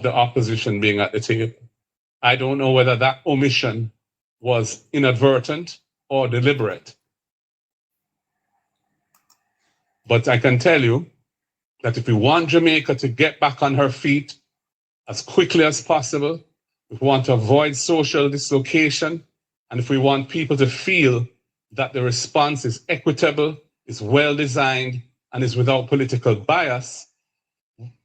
the opposition being at the table. I don't know whether that omission was inadvertent or deliberate. But I can tell you that if we want Jamaica to get back on her feet as quickly as possible, if we want to avoid social dislocation, and if we want people to feel that the response is equitable, is well designed, and is without political bias,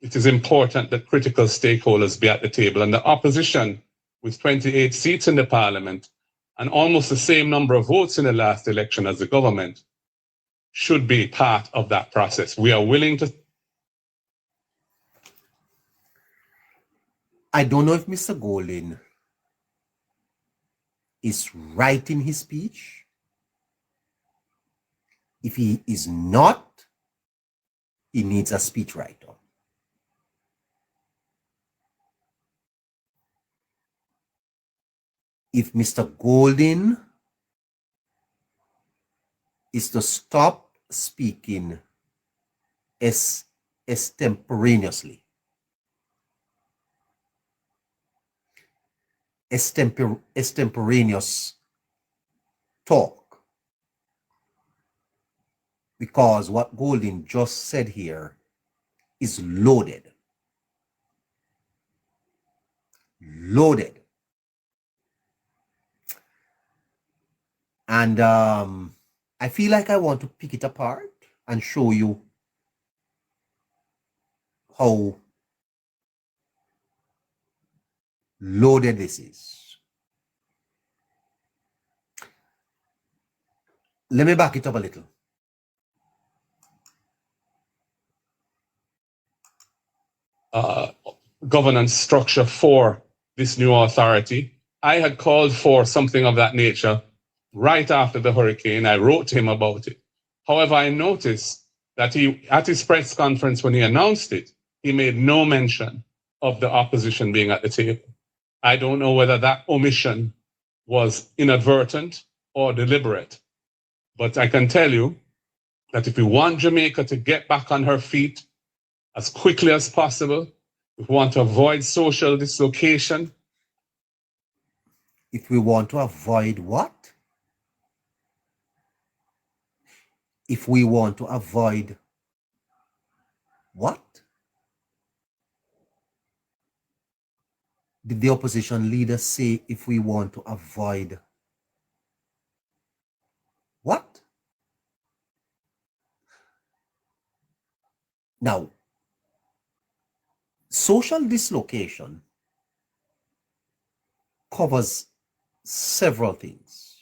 it is important that critical stakeholders be at the table. And the opposition, with 28 seats in the parliament and almost the same number of votes in the last election as the government, should be part of that process. We are willing to. I don't know if Mr. Golding is right in his speech. If he is not, he needs a speechwriter. If Mr. Golding is to stop speaking extemporaneously, extemporaneous talk, because what Golding just said here is loaded. Loaded. And I feel like I want to pick it apart and show you how loaded this is. Let me back it up a little. Governance structure for this new authority. I had called for something of that nature right after the hurricane. I wrote to him about it. However, I noticed that he, at his press conference when he announced it, he made no mention of the opposition being at the table. I don't know whether that omission was inadvertent or deliberate. But I can tell you that if we want Jamaica to get back on her feet as quickly as possible, if we want to avoid social dislocation. If we want to avoid what? If we want to avoid what? Did the opposition leader say if we want to avoid what? Now, social dislocation covers several things.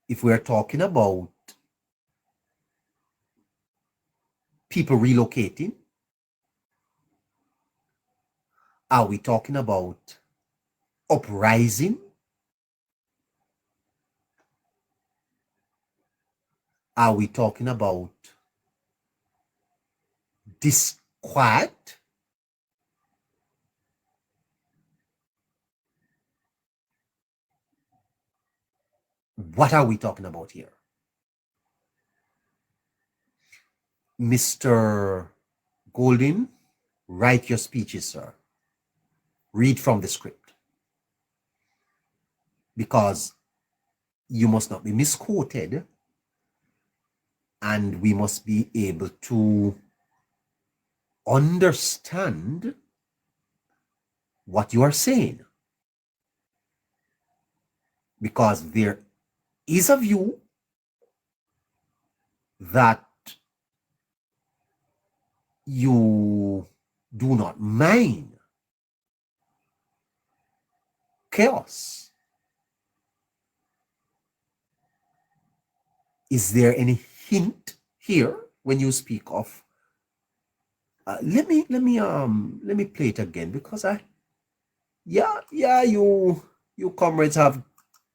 If we're talking about people relocating, are we talking about uprising? Are we talking about disquiet? What are we talking about here? Mr. Golding, write your speeches, sir. Read from the script. Because you must not be misquoted, and we must be able to understand what you are saying. Because there is a view that you do not mind chaos. Is there any hint here when you speak of? Let me play it again, because you comrades have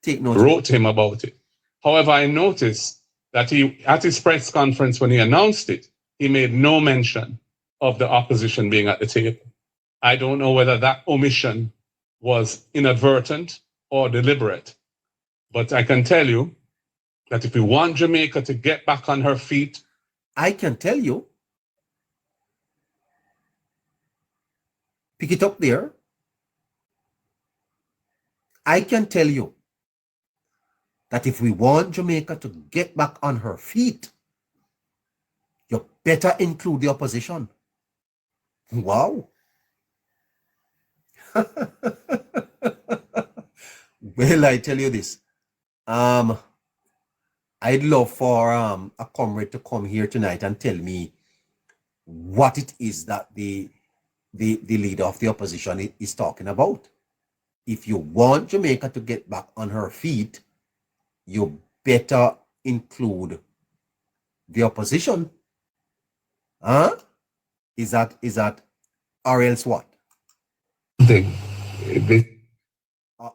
taken note. Wrote to him about it. However, I noticed that he, at his press conference when he announced it, he made no mention of the opposition being at the table. I don't know whether that omission was inadvertent or deliberate. But I can tell you that if we want Jamaica to get back on her feet, I can tell you Pick it up there. I can tell you that if we want Jamaica to get back on her feet, you better include the opposition. Wow. Well, I tell you this. I'd love for a comrade to come here tonight and tell me what it is that the leader of the opposition is talking about. If you want Jamaica to get back on her feet, you better include the opposition. Huh? Is that or else what?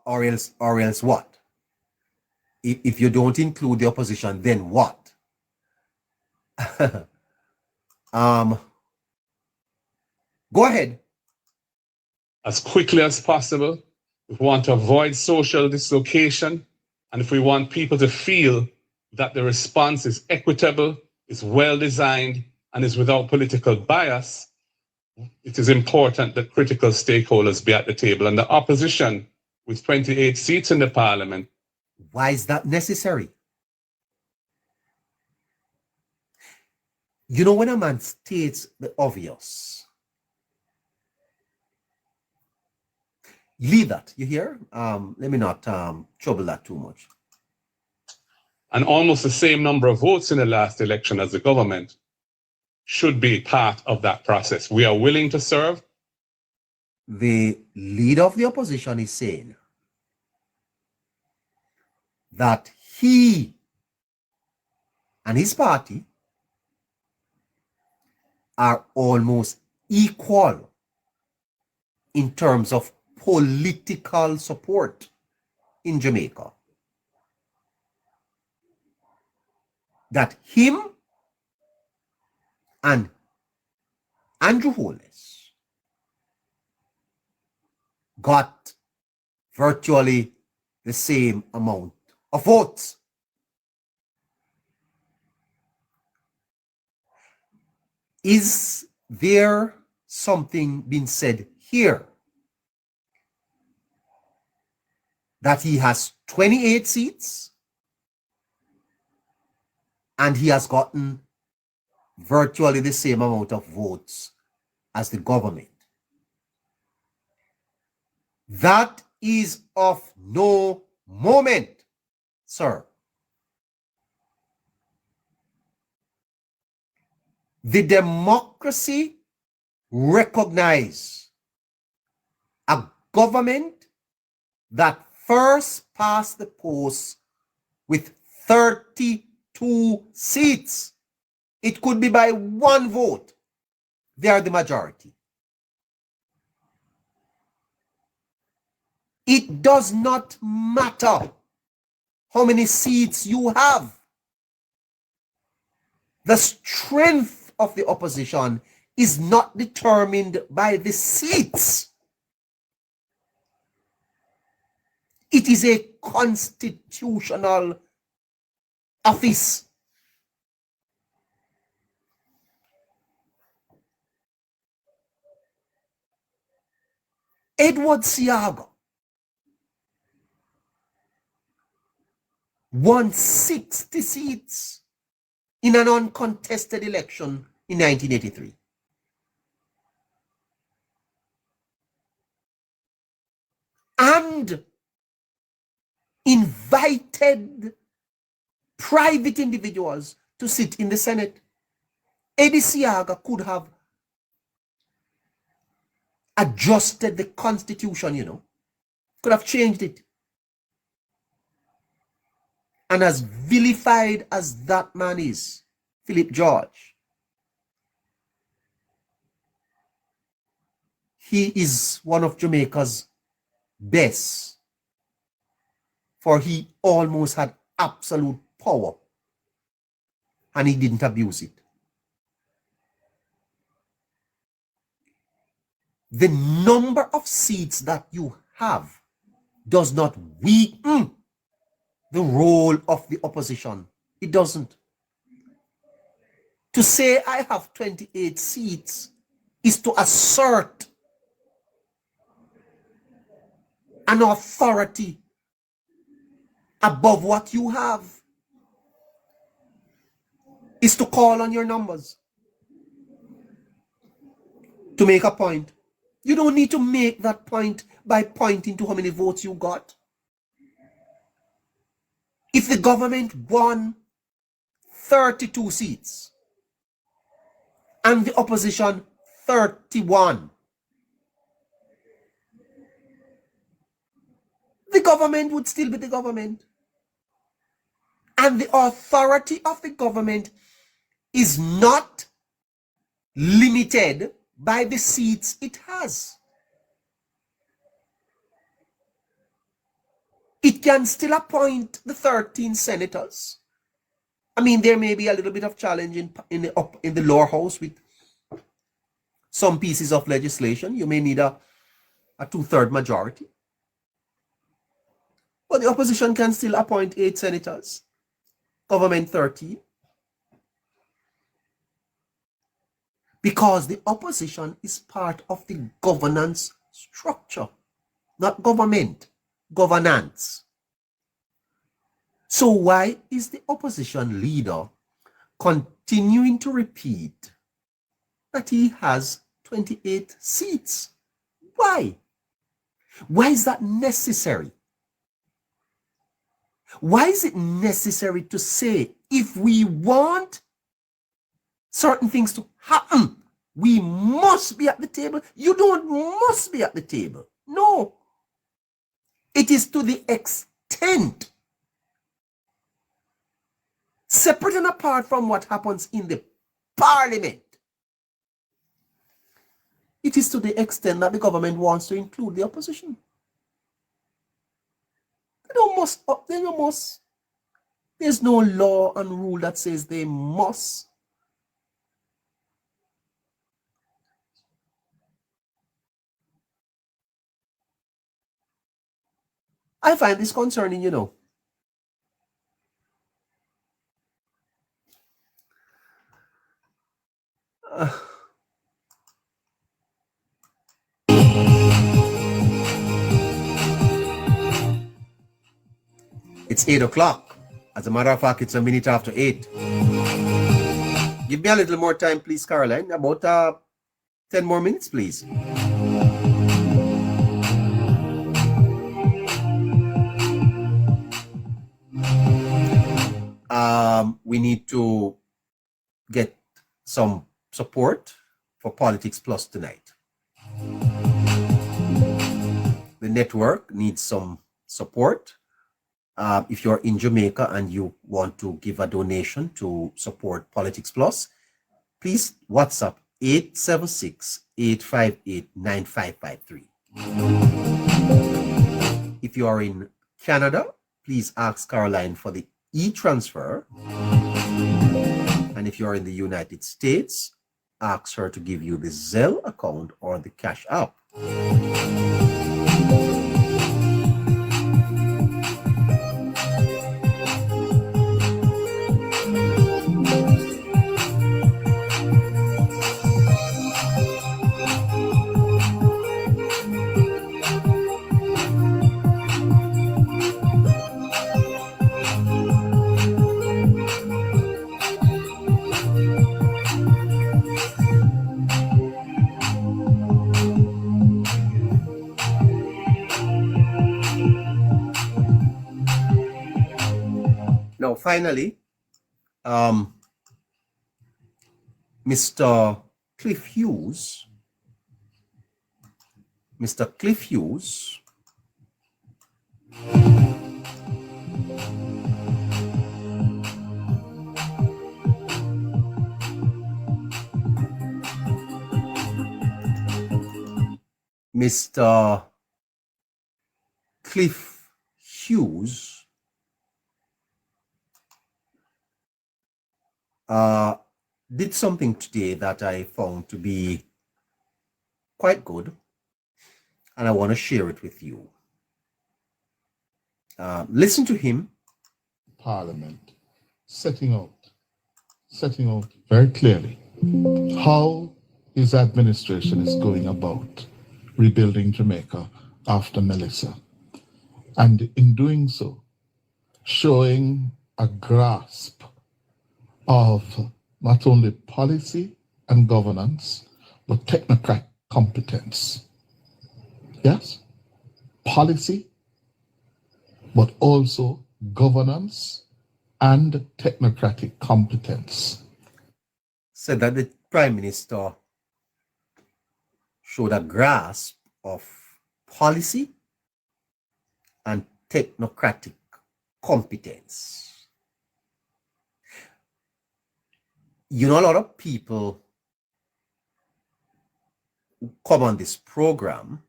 Or else what? If you don't include the opposition, then what? Go ahead. As quickly as possible. If we want to avoid social dislocation, and if we want people to feel that the response is equitable, is well designed, and is without political bias, it is important that critical stakeholders be at the table. And the opposition, with 28 seats in the parliament. Why is that necessary? You know, when a man states the obvious, leave that, you hear? Let me not trouble that too much. And almost the same number of votes in the last election as the government should be part of that process. We are willing to serve. The leader of the opposition is saying that he and his party are almost equal in terms of political support in Jamaica. That him and Andrew Holness got virtually the same amount of votes. Is there something being said here that he has 28 seats and he has gotten virtually the same amount of votes as the government? That is of no moment, sir. The democracy recognizes a government that first passed the post with 32 seats. It could be by one vote. They are the majority. It does not matter how many seats you have. The strength of the opposition is not determined by the seats. It is a constitutional office. Edward Siaga won 60 seats in an uncontested election in 1983. And invited private individuals to sit in the Senate. Eddie Siaga could have adjusted the Constitution, you know, could have changed it. And as vilified as that man is, Philip George, he is one of Jamaica's best, for he almost had absolute power and he didn't abuse it. The number of seats that you have does not weaken the role of the opposition. It doesn't. To say I have 28 seats is to assert an authority above what you have is to call on your numbers to make a point. You don't need to make that point by pointing to how many votes you got. If the government won 32 seats and the opposition 31, the government would still be the government. And the authority of the government is not limited by the seats it has. It can still appoint the 13 senators. I mean, there may be a little bit of challenge in the lower house with some pieces of legislation. You may need a 2/3 majority. But the opposition can still appoint 8 senators, government 13. Because the opposition is part of the governance structure, not government, governance. So why is the opposition leader continuing to repeat that he has 28 seats? Why? Why is that necessary? Why is it necessary to say, if we want certain things to happen, we must be at the table? You don't must be at the table. No. It is to the extent, separate and apart from what happens in the parliament, it is to the extent that the government wants to include the opposition. They don't must. There's no law and rule that says they must. I find this concerning, you know. It's 8 o'clock. As a matter of fact, it's a minute after 8. Give me a little more time, please, Caroline. About 10 more minutes, please. We need to get some support for Politics Plus tonight. The network needs some support. If you're in Jamaica and you want to give a donation to support Politics Plus, please WhatsApp 876-858-9553. If you are in Canada, please ask Caroline for the e-transfer. And if you are in the United States, ask her to give you the Zelle account or the Cash App. Now, finally, Mr. Cliff Hughes, Mr. Cliff Hughes did something today that I found to be quite good, and I want to share it with you. Listen to him. Parliament setting out very clearly how his administration is going about rebuilding Jamaica after Melissa and in doing so, showing a grasp of not only policy and governance, but technocratic competence. Yes, policy, but also governance and technocratic competence. Said that the Prime Minister showed a grasp of policy and technocratic competence. You know, a lot of people who come on this program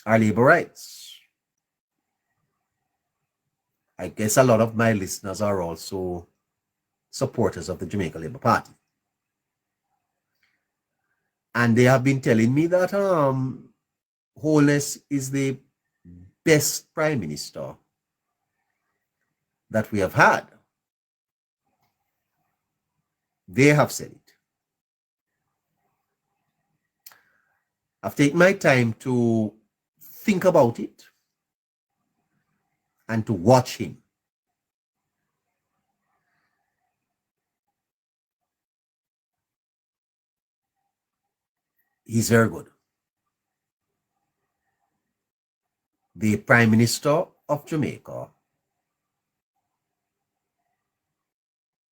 are labor rights. I guess a lot of my listeners are also supporters of the Jamaica Labour Party. And they have been telling me that Holness is the best Prime Minister that we have had. They have said it. I've taken my time to think about it and to watch him. He's very good. The Prime Minister of Jamaica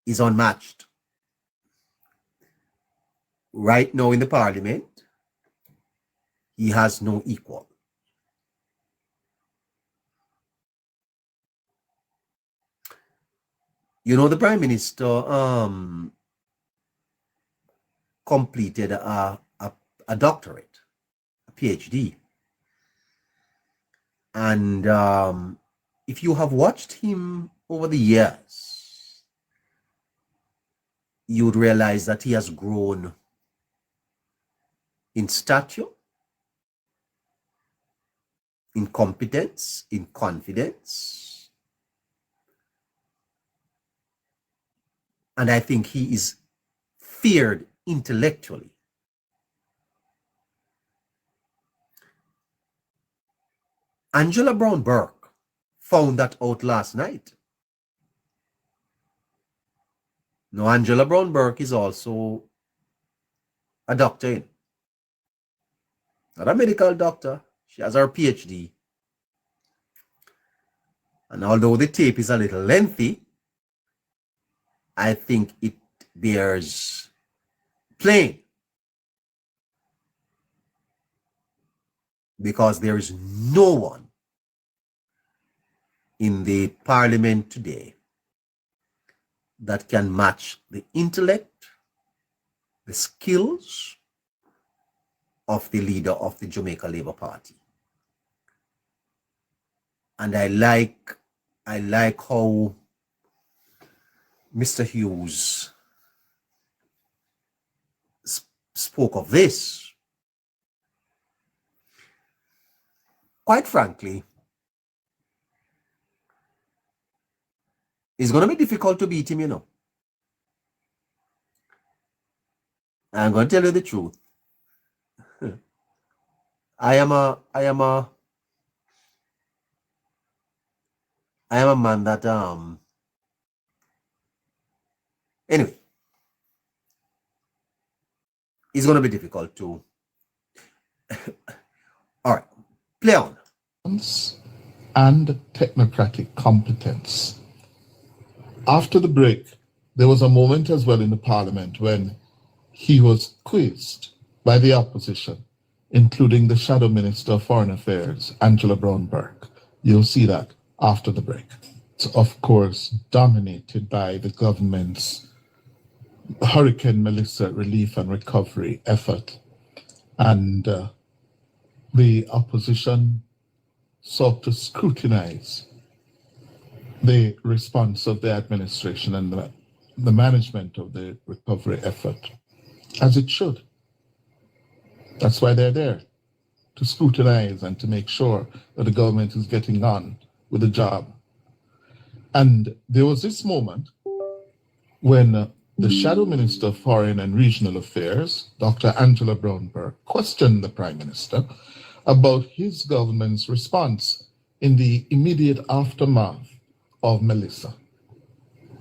is unmatched. Right now in the Parliament, he has no equal. You know, the Prime Minister completed a doctorate, a PhD. And if you have watched him over the years, you would realize that he has grown in stature, in competence, in confidence. And I think he is feared intellectually. Angela Brown Burke found that out last night. Now, Angela Brown Burke is also a doctor, not a medical doctor. She has her PhD. And although the tape is a little lengthy, I think it bears playing. Because there is no one in the Parliament today that can match the intellect, the skills of the leader of the Jamaica Labour Party. And I like how Mr. Hughes spoke of this. Quite frankly, it's going to be difficult to beat him, you know. I'm going to tell you the truth. I am a man that anyway, it's going to be difficult to all right, play on. And technocratic competence. After the break, there was a moment as well in the Parliament when he was quizzed by the opposition, including the Shadow Minister of Foreign Affairs, Angela Brown Burke. You'll see that after the break. It's, of course, dominated by the government's Hurricane Melissa relief and recovery effort. And the opposition sought to scrutinize the response of the administration and the management of the recovery effort, as it should. That's why they're there, to scrutinize and to make sure that the government is getting on with the job. And there was this moment when the Shadow Minister of Foreign and Regional Affairs, Dr. Angela Brown Burke, questioned the Prime Minister about his government's response in the immediate aftermath of Melissa.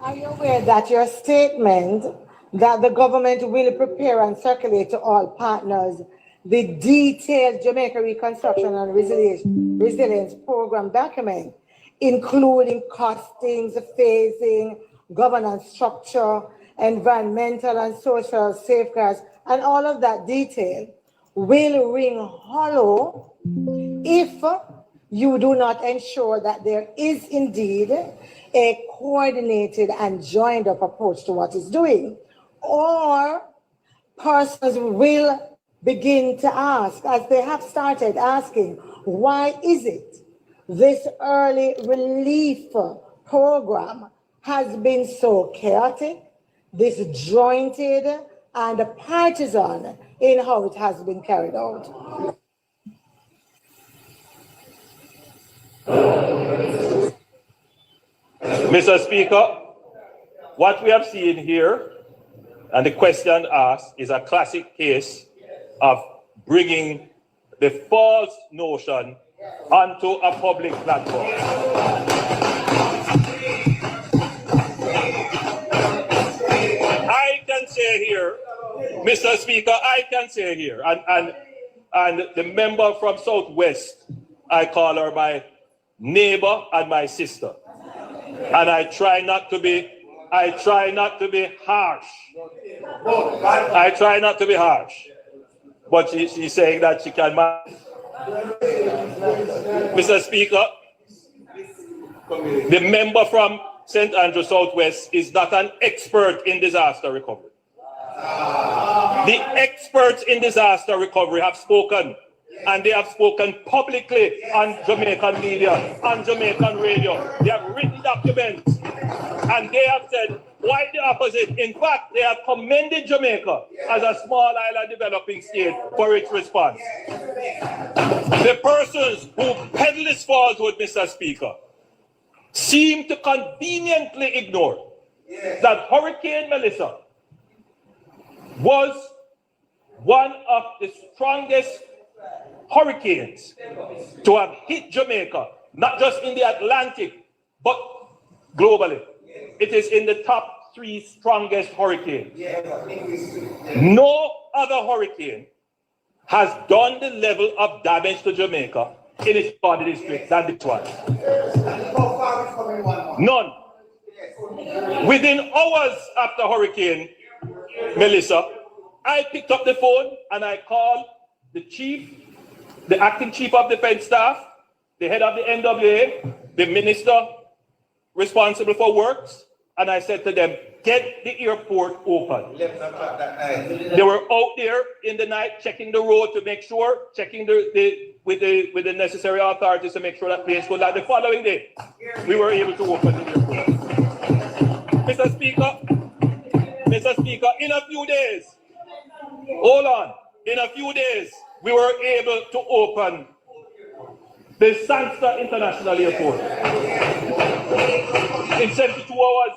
Are you aware that your statement that the government will prepare and circulate to all partners the detailed Jamaica Reconstruction and Resilience Program document, including costings, phasing, governance structure, environmental and social safeguards, and all of that detail will ring hollow if you do not ensure that there is indeed a coordinated and joined up approach to what it's doing? Or persons will begin to ask, as they have started asking, why is it this early relief program has been so chaotic, disjointed, and partisan in how it has been carried out? Mr. Speaker, what we have seen here and the question asked is a classic case of bringing the false notion onto a public platform. I can say here, Mr. Speaker, I can say here, and the member from Southwest, I call her my neighbor and my sister. And I try not to be harsh. I try not to be harsh. But she's saying that she can manage. Mr. Speaker, the member from St. Andrew Southwest is not an expert in disaster recovery. The experts in disaster recovery have spoken, and they have spoken publicly on Jamaican media, on Jamaican radio. They have written documents, and they have said quite the opposite. In fact, they have commended Jamaica as a small island developing state for its response. The persons who peddle this falsehood, Mr. Speaker, seem to conveniently ignore that Hurricane Melissa was one of the strongest hurricanes to have hit Jamaica, not just in the Atlantic, but globally. It is in the top 3 strongest hurricanes. No other hurricane has done the level of damage to Jamaica in its border district than this one. None. Within hours after Hurricane Melissa, I picked up the phone and I called the acting chief of defense staff, the head of the NWA, the minister responsible for works, and I said to them, get the airport open. They were out there in the night checking the road to make sure, checking with the necessary authorities to make sure that place was like. The following day, we were able to open the airport. Mr. Speaker, in a few days, hold on, in a few days, we were able to open the Sangster International Airport. In 72 hours,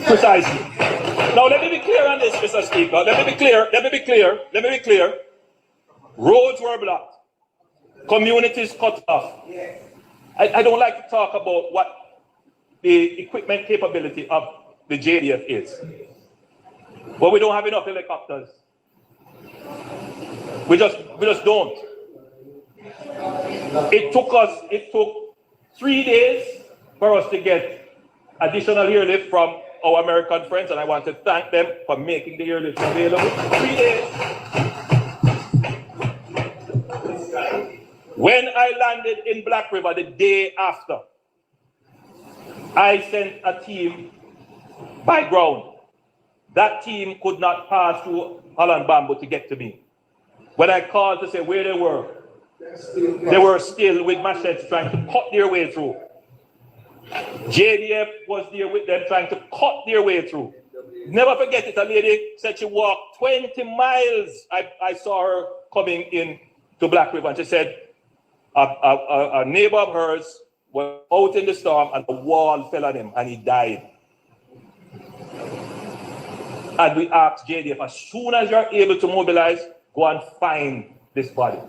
precisely. Now, let me be clear on this, Mr. Speaker. Let me be clear. Roads were blocked. Communities cut off. I don't like to talk about what the equipment capability of the JDF is. But we don't have enough helicopters. We just don't. It took 3 days for us to get additional airlift from our American friends, and I want to thank them for making the airlift available. 3 days. When I landed in Black River the day after, I sent a team by ground. That team could not pass through Holland Bamboo to get to me. When I called to say where they were still with machetes trying to cut their way through. JDF was there with them trying to cut their way through. Never forget it, a lady said she walked 20 miles. I saw her coming in to Black River, and she said a neighbor of hers was out in the storm and the wall fell on him and he died. And we asked JDF, as soon as you're able to mobilize, go and find this body.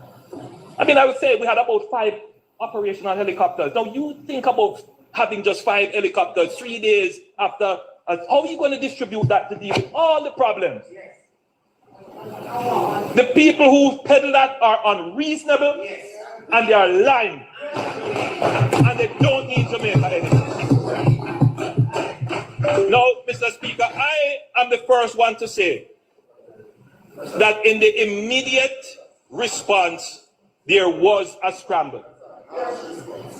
I mean, I would say we had about 5 operational helicopters. Now, you think about having just 5 helicopters 3 days after. How are you going to distribute that to deal with all the problems? The people who peddle that are unreasonable and they are lying. And they don't need Jamaica anymore. Now, Mr. Speaker, I am the first one to say that in the immediate response, there was a scramble.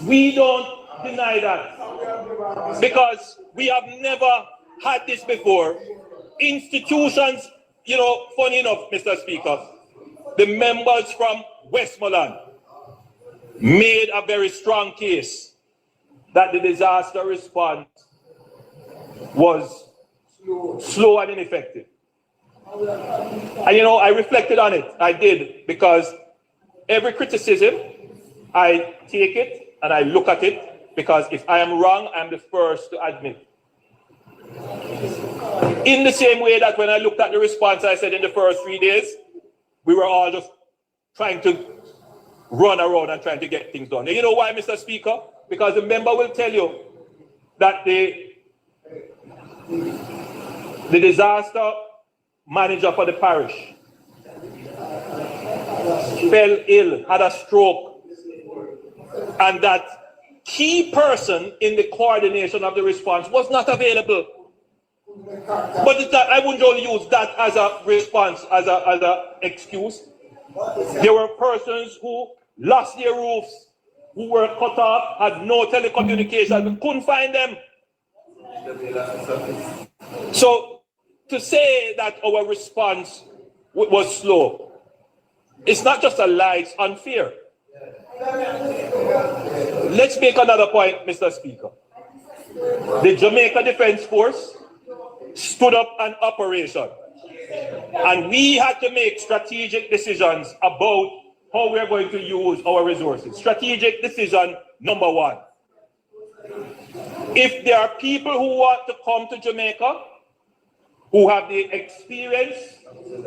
We don't deny that because we have never had this before. Institutions, you know, funny enough, Mr. Speaker, the members from Westmoreland made a very strong case that the disaster response was slow and ineffective. And you know, I reflected on it. I did, because every criticism, I take it and I look at it, because if I am wrong, I'm the first to admit. In the same way that when I looked at the response, I said in the first 3 days, we were all just trying to run around and trying to get things done. And you know why, Mr. Speaker? Because the member will tell you that the disaster manager for the parish fell ill, had a stroke, and that key person in the coordination of the response was not available. But I wouldn't only use that as a response, as an excuse. There were persons who lost their roofs, who were cut off, had no telecommunications, we couldn't find them. So to say that our response was slow, it's not just a lie, it's unfair. Let's make another point, Mr. Speaker. The Jamaica Defense Force stood up an operation, and we had to make strategic decisions about how we're going to use our resources. Strategic decision number 1. If there are people who want to come to Jamaica, who have the experience,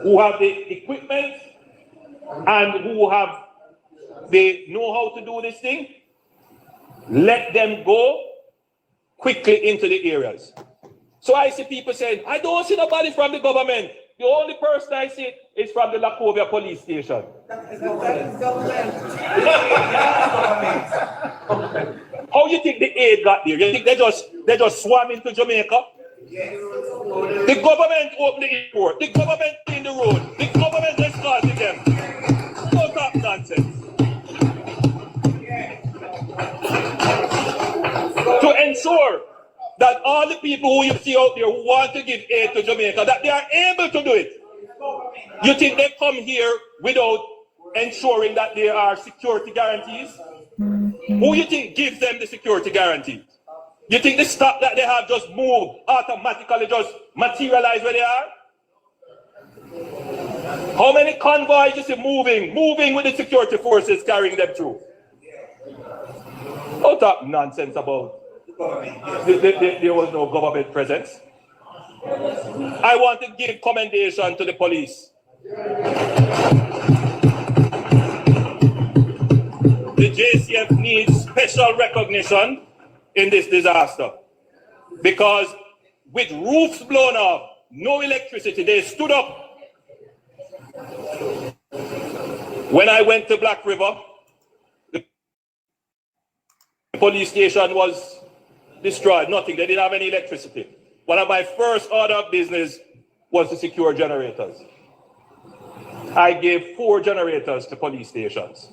who have the equipment, and who have the know-how to do this thing, let them go quickly into the areas. So I see people saying, I don't see nobody from the government. The only person I see is from the Lacovia police station. How you think the aid got there? You think they just swam into Jamaica? Yes. The government opened the airport. The government cleaned the road. The government escorted them. Don't talk nonsense. To ensure that all the people who you see out there who want to give aid to Jamaica, that they are able to do it. You think they come here without ensuring that there are security guarantees? Who you think gives them the security guarantees? You think the stock that they have just move automatically, just materialize where they are? How many convoys you see moving with the security forces carrying them through? Don't talk nonsense about there was no government presence. I want to give commendation to the police. The JCF needs special recognition in this disaster, because with roofs blown off, no electricity, they stood up. When I went to Black River, the police station was destroyed, nothing. They didn't have any electricity. One of my first order of business was to secure generators. I gave 4 generators to police stations.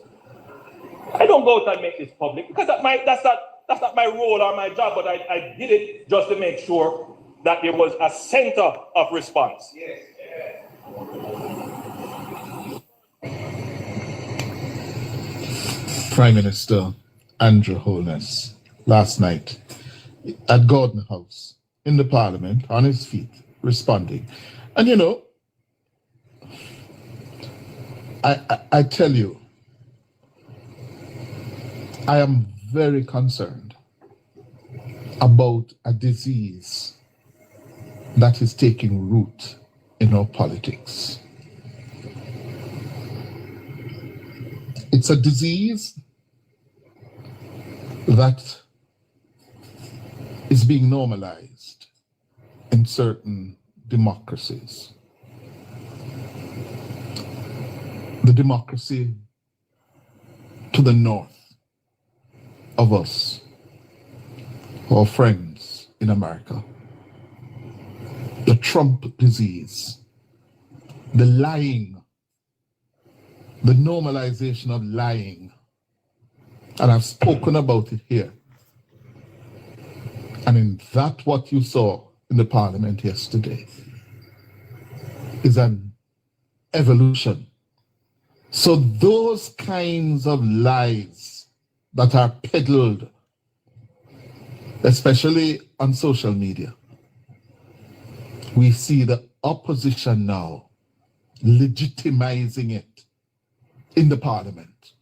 I don't go out and make this public because that's not my role or my job, but I did it just to make sure that there was a center of response. Yes. Prime Minister Andrew Holness last night at Gordon House in the Parliament on his feet responding. And you know, I tell you, I am very concerned about a disease that is taking root in our politics. It's a disease that is being normalized in certain democracies. The democracy to the north of us, our friends in America. The Trump disease, the lying, the normalization of lying. And I've spoken about it here. And in that, what you saw in the parliament yesterday is an evolution. So those kinds of lies that are peddled, especially on social media, we see the opposition now legitimizing it in the parliament.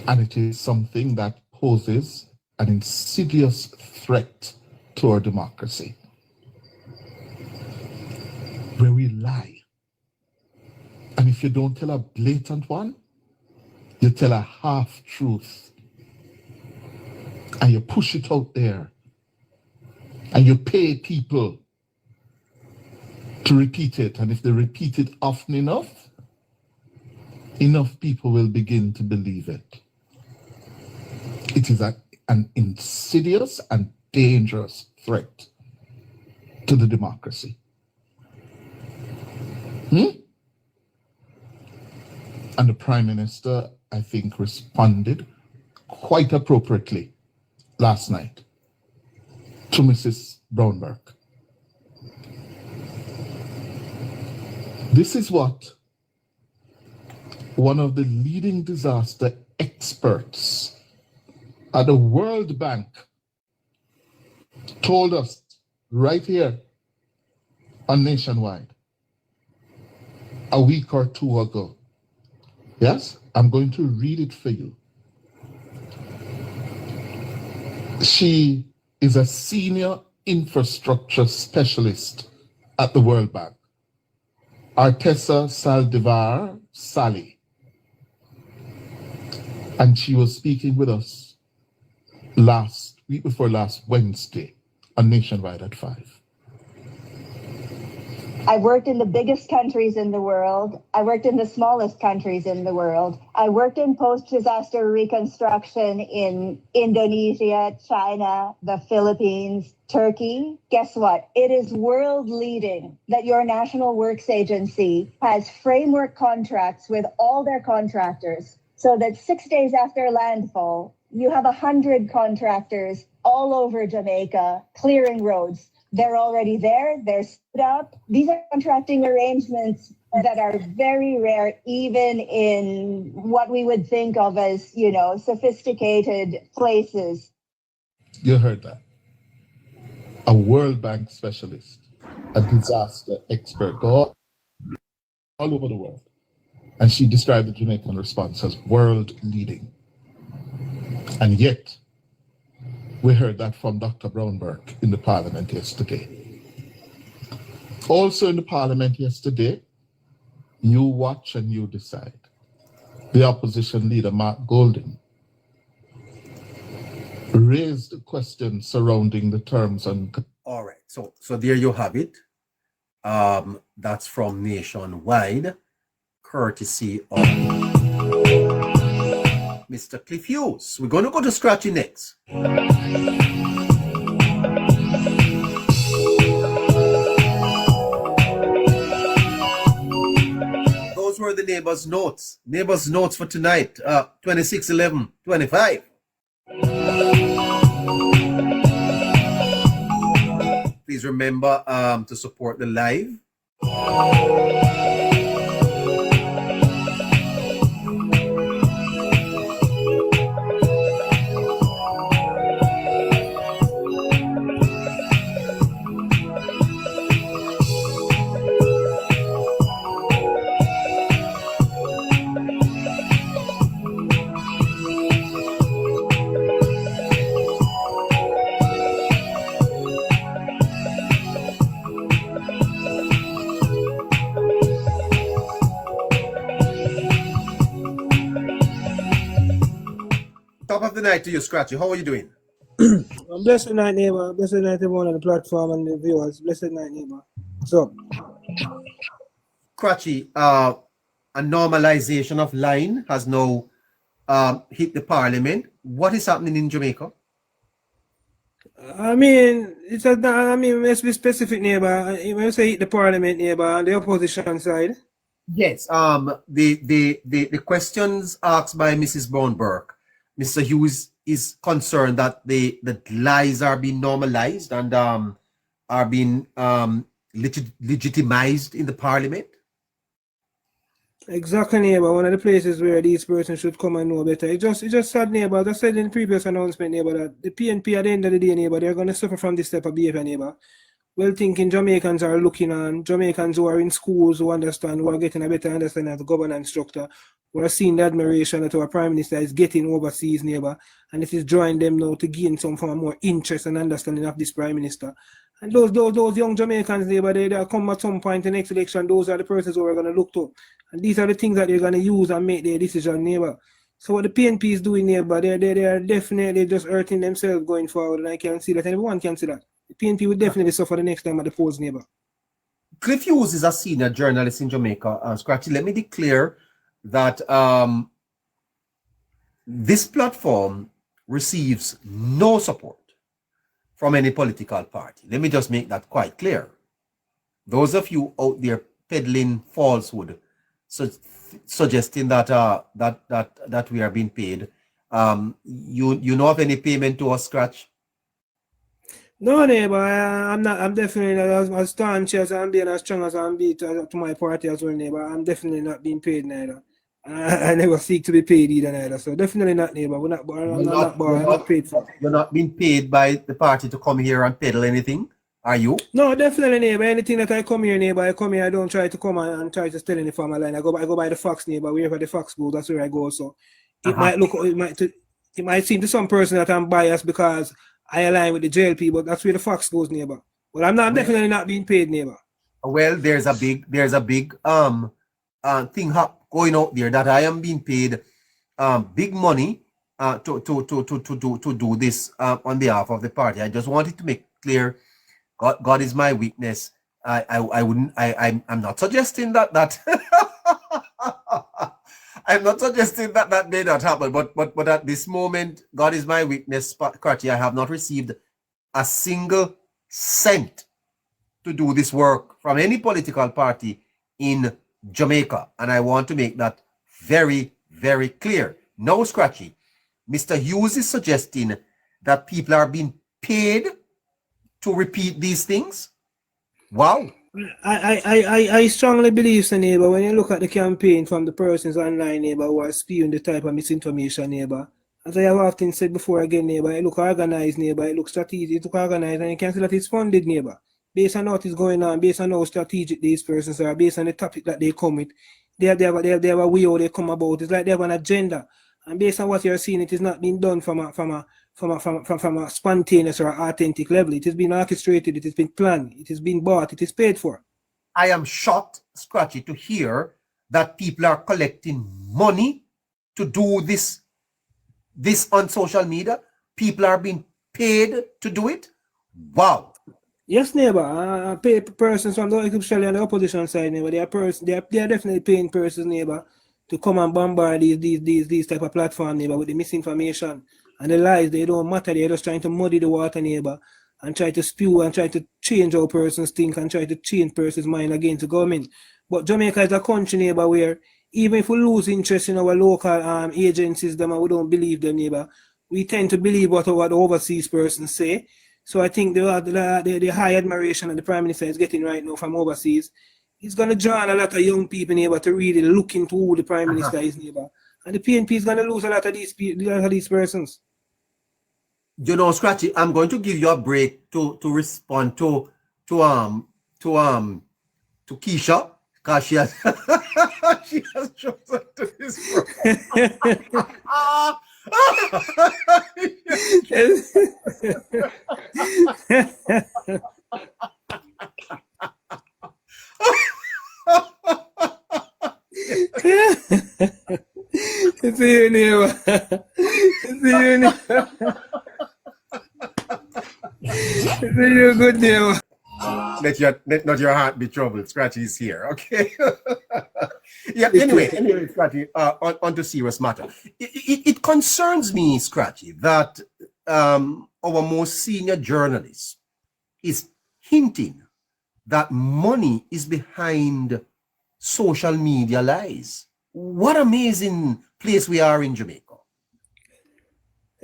And it is something that poses an insidious threat to our democracy, where we lie. And if you don't tell a blatant one, you tell a half-truth. And you push it out there. And you pay people to repeat it. And if they repeat it often enough, enough people will begin to believe it. It is an insidious and dangerous threat to the democracy. And the Prime Minister, I think, responded quite appropriately last night to Mrs. Brownberg. This is what one of the leading disaster experts at the World Bank told us right here on Nationwide a week or two ago. Yes, I'm going to read it for you. She is a senior infrastructure specialist at the World Bank, Artesa Saldivar Sally. And she was speaking with us week before last Wednesday on Nationwide at 5. I've worked in the biggest countries in the world. I worked in the smallest countries in the world. I worked in post-disaster reconstruction in Indonesia, China, the Philippines, Turkey. Guess what? It is world leading that your National Works Agency has framework contracts with all their contractors so that 6 days after landfall, you have 100 contractors all over Jamaica clearing roads. They're already there, they're stood up. These are contracting arrangements that are very rare, even in what we would think of as, sophisticated places. You heard that. A World Bank specialist, a disaster expert, all over the world. And she described the Jamaican response as world leading. And yet, we heard that from Dr. Brownberg in the parliament yesterday. Also in the parliament yesterday, you watch and you decide. The opposition leader, Mark Golding, raised a question surrounding the terms and... All right, so there you have it. That's from Nationwide, courtesy of Mr. Cliff Hughes. We're going to go to Scratchy next. Those were the neighbors' notes. Neighbors' notes for tonight, 26/11/25. Please remember to support the live. the night to you, Scratchy. How are you doing? Blessed night, neighbor. Blessed night, everyone on the platform and the viewers. Blessed night, neighbor. So, Scratchy, a normalization of line has now hit the parliament. What is happening in Jamaica? I mean, let's be specific, neighbor. When you say hit the parliament, neighbor, on the opposition side. Yes. The questions asked by Mrs. Brown Burke, Mr. Hughes is concerned that the lies are being normalized and are being legitimized in the parliament. Exactly, neighbor. One of the places where these persons should come and know better. It just sad, neighbor. I said in the previous announcement, neighbor, that the PNP at the end of the day, neighbor, they're going to suffer from this type of behavior, neighbor. Well-thinking Jamaicans are looking on, Jamaicans who are in schools who understand, who are getting a better understanding of the governance structure, who are seeing the admiration that our Prime Minister is getting overseas, neighbor, and it is drawing them now to gain some form of more interest and understanding of this Prime Minister. And those young Jamaicans, neighbor, they come at some point in the next election, those are the persons who we're going to look to. And these are the things that they're going to use and make their decision, neighbor. So what the PNP is doing, neighbor, they are definitely just hurting themselves going forward, and I can see that, and everyone can see that. The PNP will definitely suffer the next time at the polls, neighbor. Cliff Hughes is a senior journalist in Jamaica. Scratchy, let me declare that this platform receives no support from any political party. Let me just make that quite clear. Those of you out there peddling falsehood, suggesting that that we are being paid, you know of any payment to us, Scratch? No, neighbor, I'm not. I'm definitely not as staunch as I'm being, as strong as I'm being to my party as well, neighbor. I'm definitely not being paid neither. I never seek to be paid either, neither. So definitely not, neighbor. I'm not paid for. You're not being paid by the party to come here and peddle anything, are you? No, definitely, neighbor. Anything that I come here, neighbor, I come here. I don't try to come and try to steal any from my line. I go by the facts, neighbor. Wherever the facts go, that's where I go. So it might seem to some person that I'm biased because I align with the JLP, but that's where the facts goes, neighbor. But I'm definitely not being paid, neighbor. Well, there's a big thing going out there that I am being paid big money to do this on behalf of the party. I just wanted to make clear, God is my witness. I'm not suggesting that I'm not suggesting that may not happen, but at this moment, God is my witness, Scratchy, I have not received a single cent to do this work from any political party in Jamaica. And I want to make that very, very clear. Now, Scratchy, Mr. Hughes is suggesting that people are being paid to repeat these things. Wow. I strongly believe, so, neighbor, when you look at the campaign from the persons online, neighbor, who are spewing the type of misinformation, neighbor, as I have often said before again, neighbor, it look organized, neighbor, it looks strategic, it look organized, and you can see that it's funded, neighbor. Based on what is going on, based on how strategic these persons are, based on the topic that they come with, they have a way how they come about. It's like they have an agenda. And based on what you're seeing, it is not being done from a spontaneous or authentic level. It has been orchestrated, it has been planned, it has been bought, it is paid for. I am shocked, Scratchy, to hear that people are collecting money to do this on social media. People are being paid to do it. Wow. Yes, neighbor. Pay persons from the especially on the opposition side, neighbor. They are definitely paying persons, neighbor, to come and bombard these type of platform, neighbor, with the misinformation and the lies. They don't matter. They're just trying to muddy the water, neighbor, and try to spew and try to change how persons think and try to change persons' mind against the government. But Jamaica is a country, neighbor, where even if we lose interest in our local agencies, them and we don't believe them, neighbor, we tend to believe what the overseas persons say. So I think the high admiration that the Prime Minister is getting right now from overseas is going to draw a lot of young people, neighbor, to really look into who the Prime Minister is, neighbor. And the PNP is going to lose a lot of these persons. You know, Scratchy, I'm going to give you a break to respond to Keisha, because she has she has chosen to this It's here, neighbor. It's You're good there. Let not your heart be troubled. Scratchy is here, okay? Yeah, anyway, Scratchy, on to serious matter. It concerns me, Scratchy, that our most senior journalist is hinting that money is behind social media lies. What amazing place we are in Jamaica.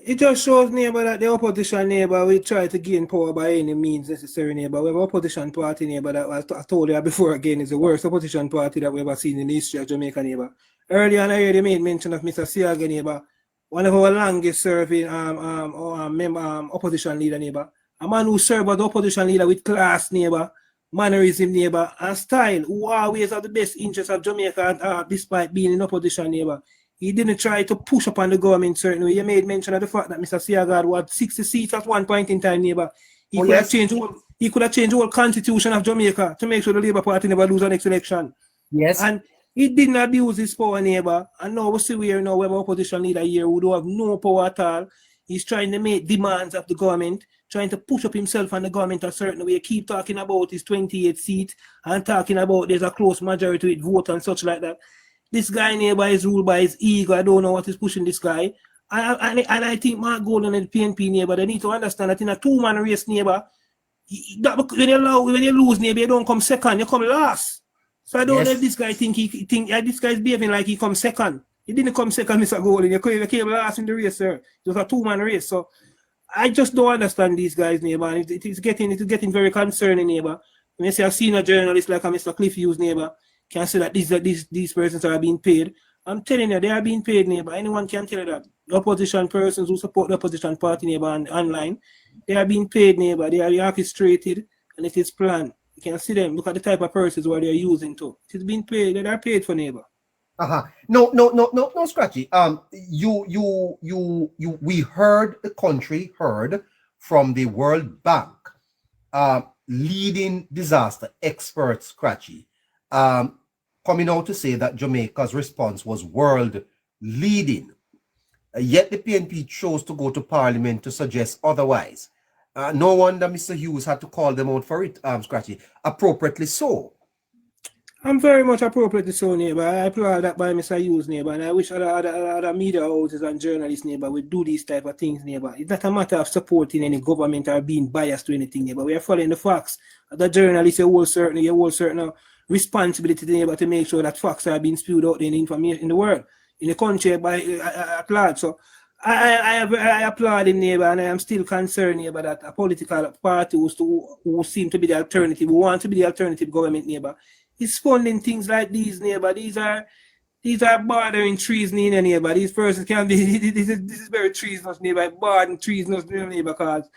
It just shows, neighbor, that the opposition, neighbor, will try to gain power by any means necessary, neighbor. We have an opposition party, neighbor, that I told you before again is the worst opposition party that we've ever seen in the history of Jamaica, neighbor. Earlier on, I already made mention of Mr. Siaga, neighbor, one of our longest serving opposition leader, neighbor. A man who served as the opposition leader with class, neighbor, mannerism, neighbor, and style, who always have the best interests of Jamaica, despite being in opposition, neighbor. He didn't try to push upon the government certainly. You made mention of the fact that Mr. Siaga had 60 seats at one point in time, neighbor. He could have changed the whole constitution of Jamaica to make sure the Labour Party never lose the next election. Yes. And he didn't abuse his power, neighbor. And now we see where now we have an opposition leader here who don't have no power at all. He's trying to make demands of the government, trying to push up himself and the government a certain way. Keep talking about his 28 seats and talking about there's a close majority with vote and such like that. This guy, neighbor, is ruled by his ego. I don't know what is pushing this guy. And I think Mark Golden and the PNP, neighbor, they need to understand that in a two-man race, neighbor, when you lose, neighbor, you don't come second, you come last. So I don't know if this guy think this guy is behaving like he comes second. He didn't come second, Mr. Golden. You came last in the race, sir. It was a two-man race. So I just don't understand these guys, neighbor. And it is getting very concerning, neighbor. When you see a senior journalist like a Mr. Cliff Hughes, neighbor, can say that these persons are being paid. I'm telling you, they are being paid, neighbor. Anyone can tell you that. The opposition persons who support the opposition party, neighbor, and online, they are being paid, neighbor. They are orchestrated and it is planned. You can see them. Look at the type of persons where they are using to. It is being paid. They are paid for, neighbor. No, Scratchy. We heard the country heard from the World Bank, leading disaster expert, Scratchy, coming out to say that Jamaica's response was world leading. Yet the PNP chose to go to Parliament to suggest otherwise. No wonder Mr. Hughes had to call them out for it, Scratchy. Appropriately so. I'm very much appropriately so, neighbor. I applaud that by Mr. Hughes, neighbor, and I wish other media houses and journalists, neighbor, would do these type of things, neighbor. It's not a matter of supporting any government or being biased to anything, neighbor. We are following the facts. The journalists, you hold certain responsibility, neighbor, to make sure that facts are being spewed out in the information in the world, in the country by at large. So I applaud him, neighbor, and I am still concerned, neighbor, that a political party who seem to be the alternative, who want to be the alternative government, neighbor, is funding things like these, neighbor. These are bordering treason, neighbor. These persons can be. This is very treasonous, neighbor. Bordering treasonous, neighbor. Because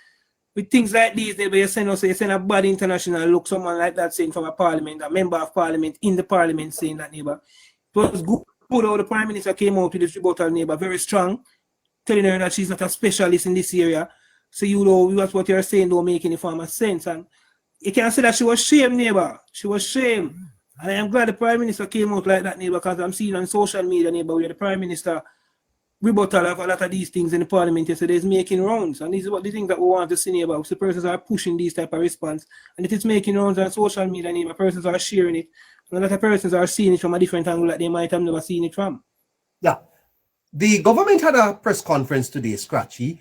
with things like these, neighbor, you send a bad international look. Someone like that saying from a parliament, a member of parliament in the parliament saying that, neighbor. It was good how the prime minister came out with this rebuttal, neighbor, very strong, telling her that she's not a specialist in this area. So that's what you're saying don't make any form of sense. And you can say that she was shamed, neighbor. She was shamed. And I am glad the Prime Minister came out like that, neighbor, because I'm seeing on social media, neighbor, where the Prime Minister rebuttal of a lot of these things in the Parliament yesterday is making rounds. And these are what the things that we want to see, neighbor. So persons are pushing these type of response. And it is making rounds on social media, neighbor. Persons are sharing it. And a lot of persons are seeing it from a different angle that they might have never seen it from. Yeah. The government had a press conference today, Scratchy.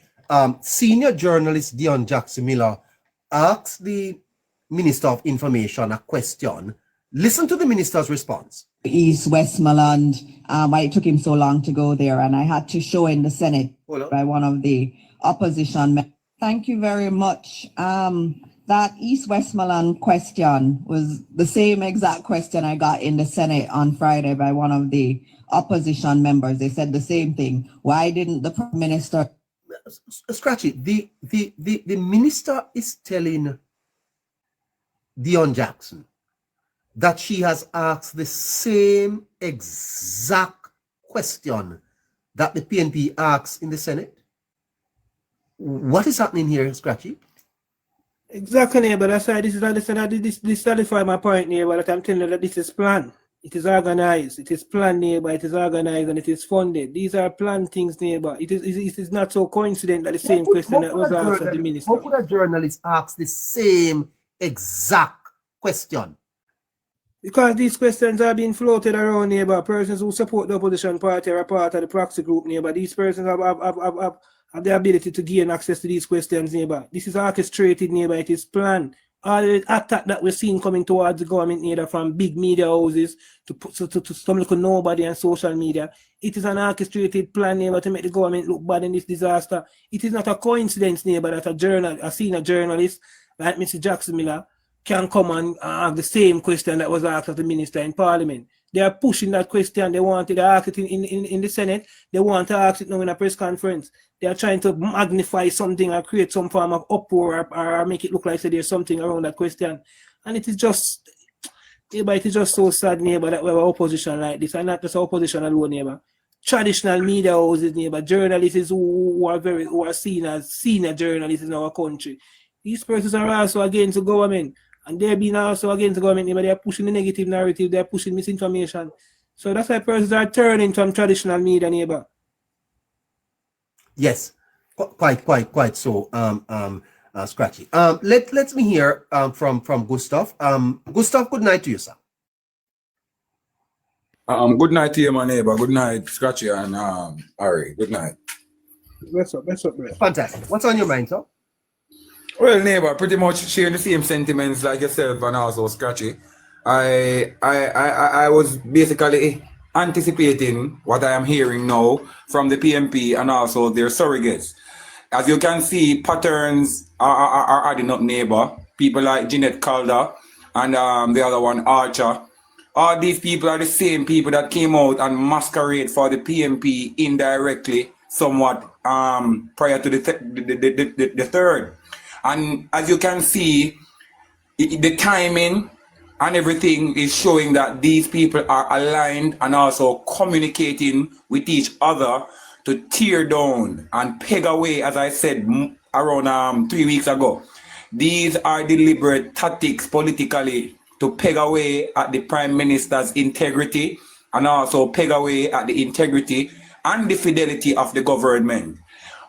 Senior journalist Dion Jackson Miller asked the Minister of Information a question. Listen to the minister's response. East Westmoreland, why it took him so long to go there, and I had to show in the Senate by one of the opposition members. Thank you very much. That East Westmoreland question was the same exact question I got in the Senate on Friday by one of the opposition members. They said the same thing. Why didn't the Prime Minister? Scratchy, the minister is telling Dion Jackson that she has asked the same exact question that the PNP asked in the Senate. What is happening here, Scratchy? Exactly, but that's why this solidify my point, neighbor, that I'm telling you that this is planned. It is organized, it is planned, neighbor, it is organized, and it is funded. These are planned things, neighbor. It is not so coincident that the same question that was asked of the minister. How could a journalist ask the same exact question? Because these questions are being floated around, neighbor. Persons who support the opposition party are a part of the proxy group, neighbor. These persons have the ability to gain access to these questions, neighbor. This is orchestrated, neighbor. It is planned. All the attack that we're seeing coming towards the government, neighbor, from big media houses to some little nobody and social media, it is an orchestrated plan, neighbor, to make the government look bad in this disaster. It is not a coincidence, neighbor, that a senior journalist like Mr. Jackson Miller can come and have the same question that was asked of the minister in Parliament. They are pushing that question. They wanted to ask it in the Senate. They want to ask it now in a press conference. They are trying to magnify something or create some form of uproar or make it look like there's something around that question. And it is just, neighbor, it is just so sad, neighbor, that we have an opposition like this, and not just opposition alone, neighbor. Traditional media houses, neighbor, journalists who are seen as senior journalists in our country. These persons are also against the government. And they're being also against the government, but they're pushing the negative narrative, they're pushing misinformation. So that's why persons are turning from traditional media, neighbor. Yes, quite so scratchy. Let me hear from Gustav. Gustav, good night to you, sir. Good night to you, my neighbor. Good night, Scratchy and Harry. Good night. What's up, bro? Fantastic. What's on your mind, sir? Well, neighbor, pretty much sharing the same sentiments like yourself and also Scratchy. I was basically anticipating what I am hearing now from the PMP and also their surrogates. As you can see, patterns are adding up, neighbor. People like Jeanette Calder and the other one, Archer. All these people are the same people that came out and masquerade for the PMP indirectly, somewhat prior to the third. And as you can see, the timing and everything is showing that these people are aligned and also communicating with each other to tear down and peg away, as I said around 3 weeks ago. These are deliberate tactics politically to peg away at the Prime Minister's integrity and also peg away at the integrity and the fidelity of the government.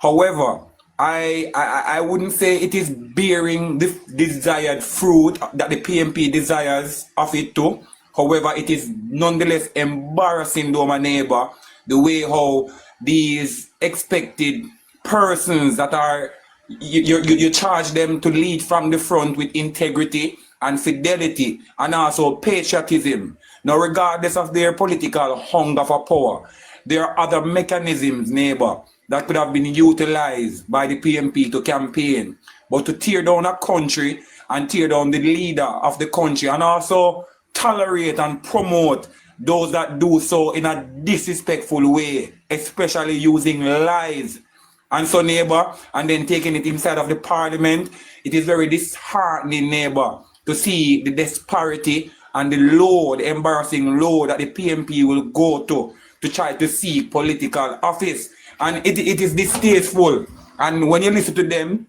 However, I wouldn't say it is bearing the desired fruit that the PMP desires of it to. However, it is nonetheless embarrassing, though, my neighbor, the way how these expected persons that are, you charge them to lead from the front with integrity and fidelity and also patriotism. Now, regardless of their political hunger for power, there are other mechanisms, neighbor, that could have been utilized by the PMP to campaign, but to tear down a country and tear down the leader of the country and also tolerate and promote those that do so in a disrespectful way, especially using lies. And so, neighbor, and then taking it inside of the parliament, it is very disheartening, neighbor, to see the disparity and the load, embarrassing load that the PMP will go to try to seek political office. And it is distasteful. And when you listen to them,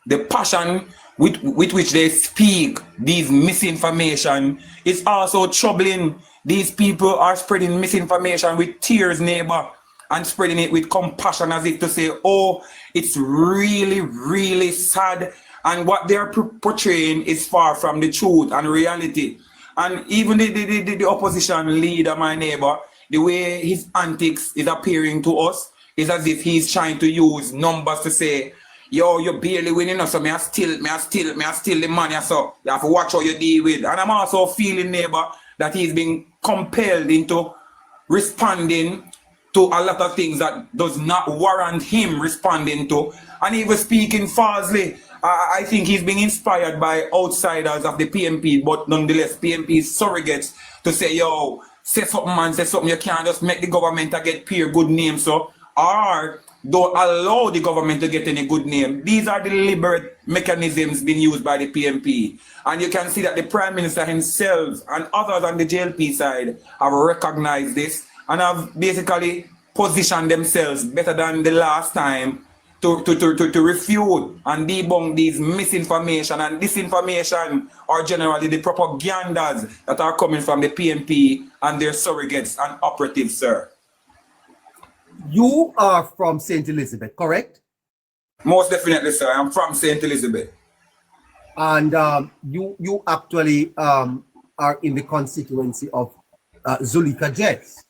the passion with which they speak these misinformation is also troubling. These people are spreading misinformation with tears, neighbor, and spreading it with compassion as if to say, oh, it's really, really sad. And what they're portraying is far from the truth and reality. And even the opposition leader, my neighbor, the way his antics is appearing to us, it's as if he's trying to use numbers to say, yo, you're barely winning, so me I steal the money, so you have to watch how you deal with. And I'm also feeling, neighbor, that he's being compelled into responding to a lot of things that does not warrant him responding to, and even speaking falsely. I think he's being inspired by outsiders of the PMP, but nonetheless, PMP surrogates to say, yo, say something, man, say something. You can't just make the government to get pure good name, so, or don't allow the government to get any good name. These are deliberate mechanisms being used by the PMP. And you can see that the Prime Minister himself and others on the JLP side have recognized this and have basically positioned themselves better than the last time to refute and debunk these misinformation and disinformation, or generally the propagandas that are coming from the PMP and their surrogates and operatives, sir. You are from St. Elizabeth, correct? Most definitely, sir. I'm from St. Elizabeth. And you actually are in the constituency of Zuleika Jess.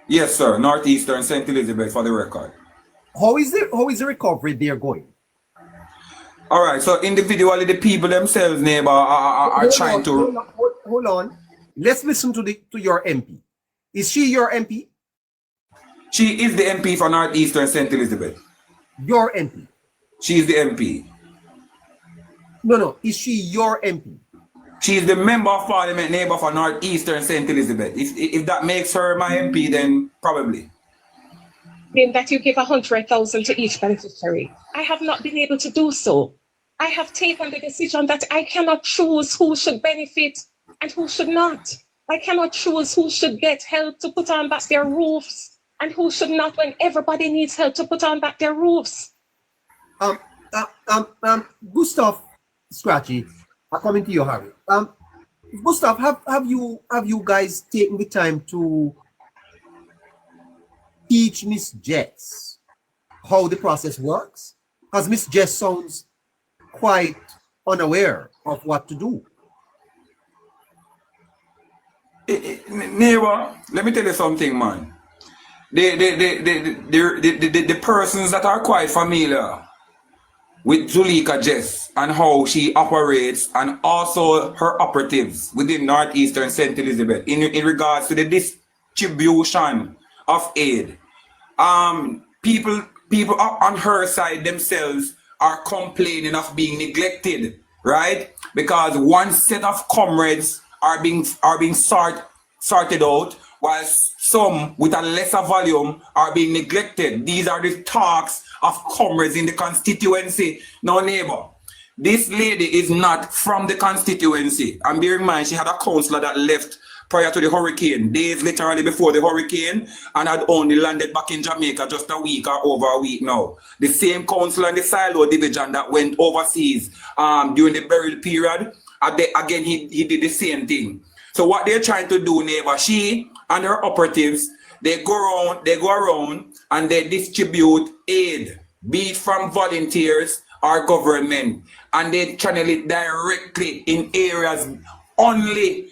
Yes, sir. Northeastern St. Elizabeth, for the record. How is the recovery there going? All right. So individually, the people themselves, neighbor, are trying to. Hold on. Let's listen to your MP. Is she your MP? She is the MP for Northeastern St. Elizabeth. Your MP. She is the MP. No. Is she your MP? She is the member of parliament, neighbor for Northeastern St. Elizabeth. If that makes her my MP, then probably. That you give 100,000 to each beneficiary. I have not been able to do so. I have taken the decision that I cannot choose who should benefit and who should not. I cannot choose who should get help to put on back their roofs and who should not, when everybody needs help to put on back their roofs. Gustav Scratchy, I'm coming to you, Harry. Gustav, have you guys taken the time to teach Miss Jess how the process works? Because Miss Jess sounds quite unaware of what to do. Neighbor, let me tell you something, man. The persons that are quite familiar with Zuleika Jess and how she operates, and also her operatives within Northeastern St. Elizabeth in regards to the distribution of aid. People on her side themselves are complaining of being neglected, right? Because one set of comrades are being sorted out, while some with a lesser volume are being neglected. These are the talks of comrades in the constituency. Now, neighbor, this lady is not from the constituency. And bear in mind, she had a councillor that left prior to the hurricane, days literally before the hurricane, and had only landed back in Jamaica just a week or over a week now. The same councillor in the silo division that went overseas during the burial period, again, he did the same thing. So what they're trying to do, neighbor, she and her operatives, they go around and they distribute aid, be it from volunteers or government, and they channel it directly in areas, only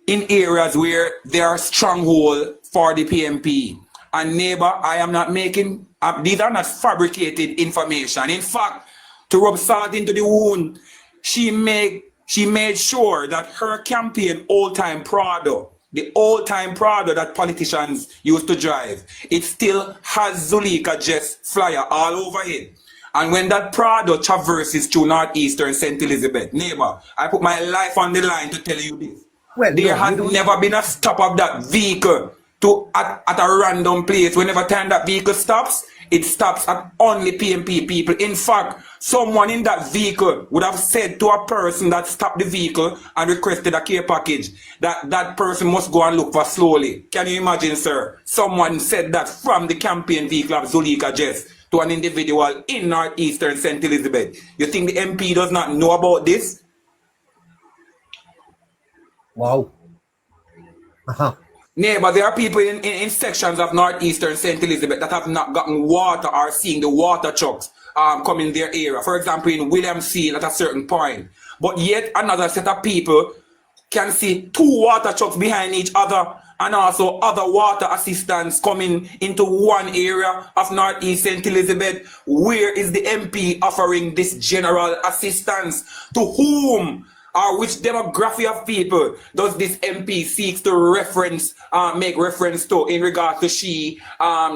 in areas where there are stronghold for the PMP. And neighbor, I am not making these are not fabricated information. In fact, to rub salt into the wound, she made sure that her campaign Old Time Prado, the Old Time Prado that politicians used to drive, it still has Zuleika Jess flyer all over it. And when that Prado traverses through Northeastern St. Elizabeth, neighbor, I put my life on the line to tell you this. Well, there has never been a stop of that vehicle at a random place. Whenever time that vehicle stops, it stops at only PMP people. In fact, someone in that vehicle would have said to a person that stopped the vehicle and requested a care package that that person must go and look for slowly. Can you imagine, sir? Someone said that from the campaign vehicle of Zuleika Jess to an individual in Northeastern St. Elizabeth. You think the MP does not know about this? Wow. Neighbor, there are people in sections of Northeastern St. Elizabeth that have not gotten water or seeing the water trucks come in their area. For example, in Williamsfield at a certain point. But yet another set of people can see two water trucks behind each other, and also other water assistance coming into one area of Northeast St. Elizabeth. Where is the MP offering this general assistance? To whom? Or which demographic of people does this MP seeks to make reference to in regard to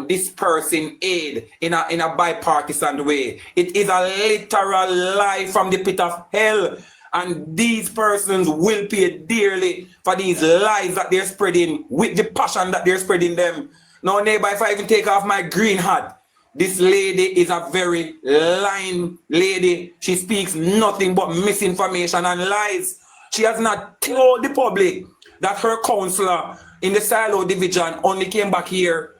dispersing aid in a bipartisan way? It is a literal lie from the pit of hell, and these persons will pay dearly for these lies that they're spreading with the passion that they're spreading them. Now, neighbor, if I even take off my green hat, this lady is a very lying lady. She speaks nothing but misinformation and lies. She has not told the public that her councillor in the silo division only came back here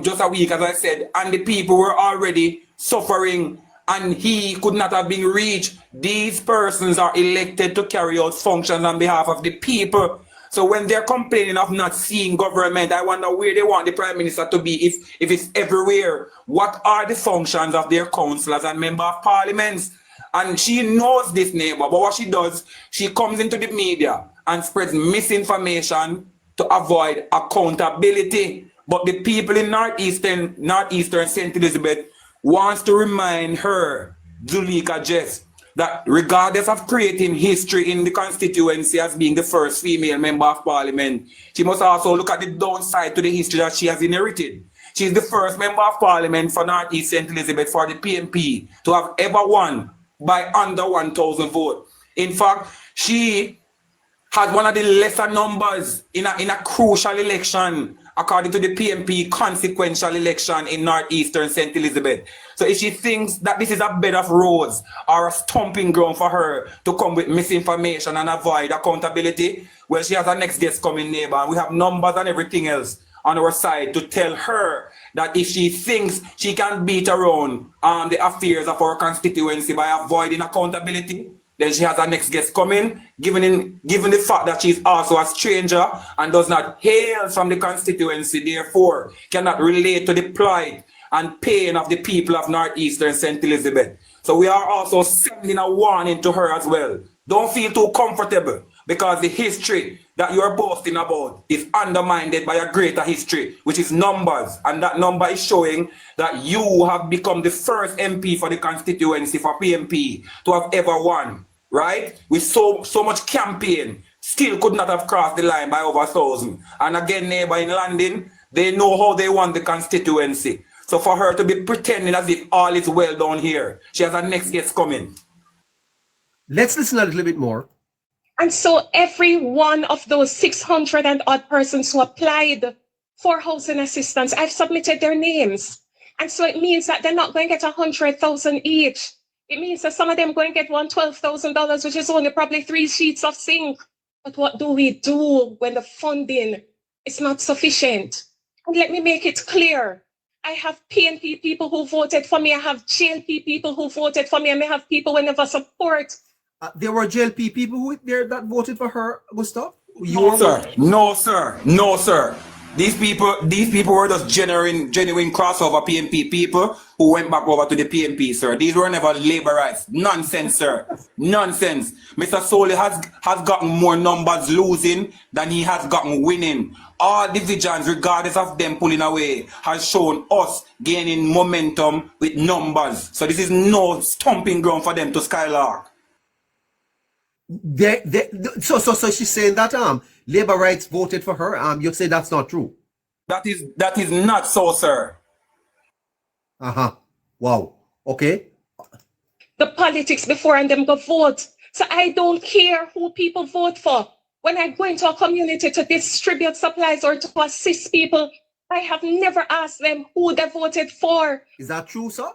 just a week, as I said, and the people were already suffering, and he could not have been reached. These persons are elected to carry out functions on behalf of the people. So when they're complaining of not seeing government, I wonder where they want the Prime Minister to be if it's everywhere. What are the functions of their councillors and member of parliaments? And she knows this, Neighbour, but what she does, she comes into the media and spreads misinformation to avoid accountability. But the people in Northeastern St. Elizabeth wants to remind her, Zulika Jess, that regardless of creating history in the constituency as being the first female member of parliament, she must also look at the downside to the history that she has inherited. She is the first member of parliament for Northeast St. Elizabeth for the PNP to have ever won by under 1,000 votes. In fact, she has one of the lesser numbers in a crucial election, according to the PNP consequential election in Northeastern St. Elizabeth. So if she thinks that this is a bed of roses or a stomping ground for her to come with misinformation and avoid accountability, well, she has her next guest coming, Neighbour, and we have numbers and everything else on our side to tell her that if she thinks she can beat around the affairs of our constituency by avoiding accountability, then she has her next guest coming, given the fact that she's also a stranger and does not hail from the constituency, therefore cannot relate to the plight and pain of the people of Northeastern St. Elizabeth. So we are also sending a warning to her as well. Don't feel too comfortable, because the history that you're boasting about is undermined by a greater history, which is numbers. And that number is showing that you have become the first MP for the constituency for PMP to have ever won, right? With so much campaign, still could not have crossed the line by over 1,000. And again, Neighbour, in London, they know how they won the constituency. So for her to be pretending as if all is well down here, she has her next guest coming. Let's listen a little bit more. And so every one of those 600 and odd persons who applied for housing assistance, I've submitted their names. And so it means that they're not going to get 100,000 each. It means that some of them going to get $12,000, which is only probably 3 sheets of zinc. But what do we do when the funding is not sufficient? And let me make it clear. I have PNP people who voted for me. I have JLP people who voted for me. And I have people who never support. There were JLP people who there that voted for her, Gustav? No, sir. No, sir. No, sir. These people were just genuine crossover PNP people who went back over to the PNP, sir. These were never laborites. Nonsense, sir. Nonsense. Mr. Soley has gotten more numbers losing than he has gotten winning. All divisions, regardless of them pulling away, has shown us gaining momentum with numbers. So this is no stomping ground for them to skylark. So she's saying that labor rights voted for her. You say that's not true. That is not so, sir. Wow. Okay. The politics before and them go vote. So I don't care who people vote for. When I go into a community to distribute supplies or to assist people, I have never asked them who they voted for. Is that true, sir?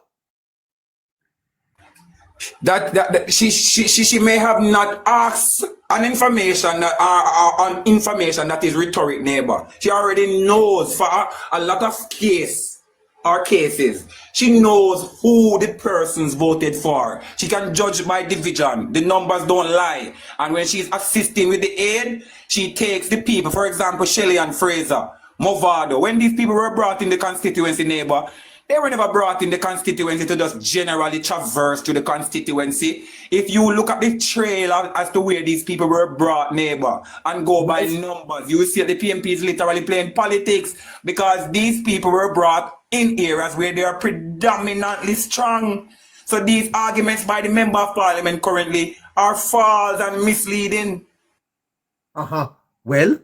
That she may have not asked an information that is rhetoric, Neighbour. She already knows for a lot of cases. She knows who the persons voted for. She can judge by division. The numbers don't lie. And when she's assisting with the aid, she takes the people. For example, Shelley and Fraser, Movado. When these people were brought in the constituency, Neighbour, they were never brought in the constituency to just generally traverse to the constituency. If you look at the trail as to where these people were brought, Neighbour, and go by numbers, you will see the PMP is literally playing politics, because these people were brought in areas where they are predominantly strong. So these arguments by the member of parliament currently are false and misleading. Well?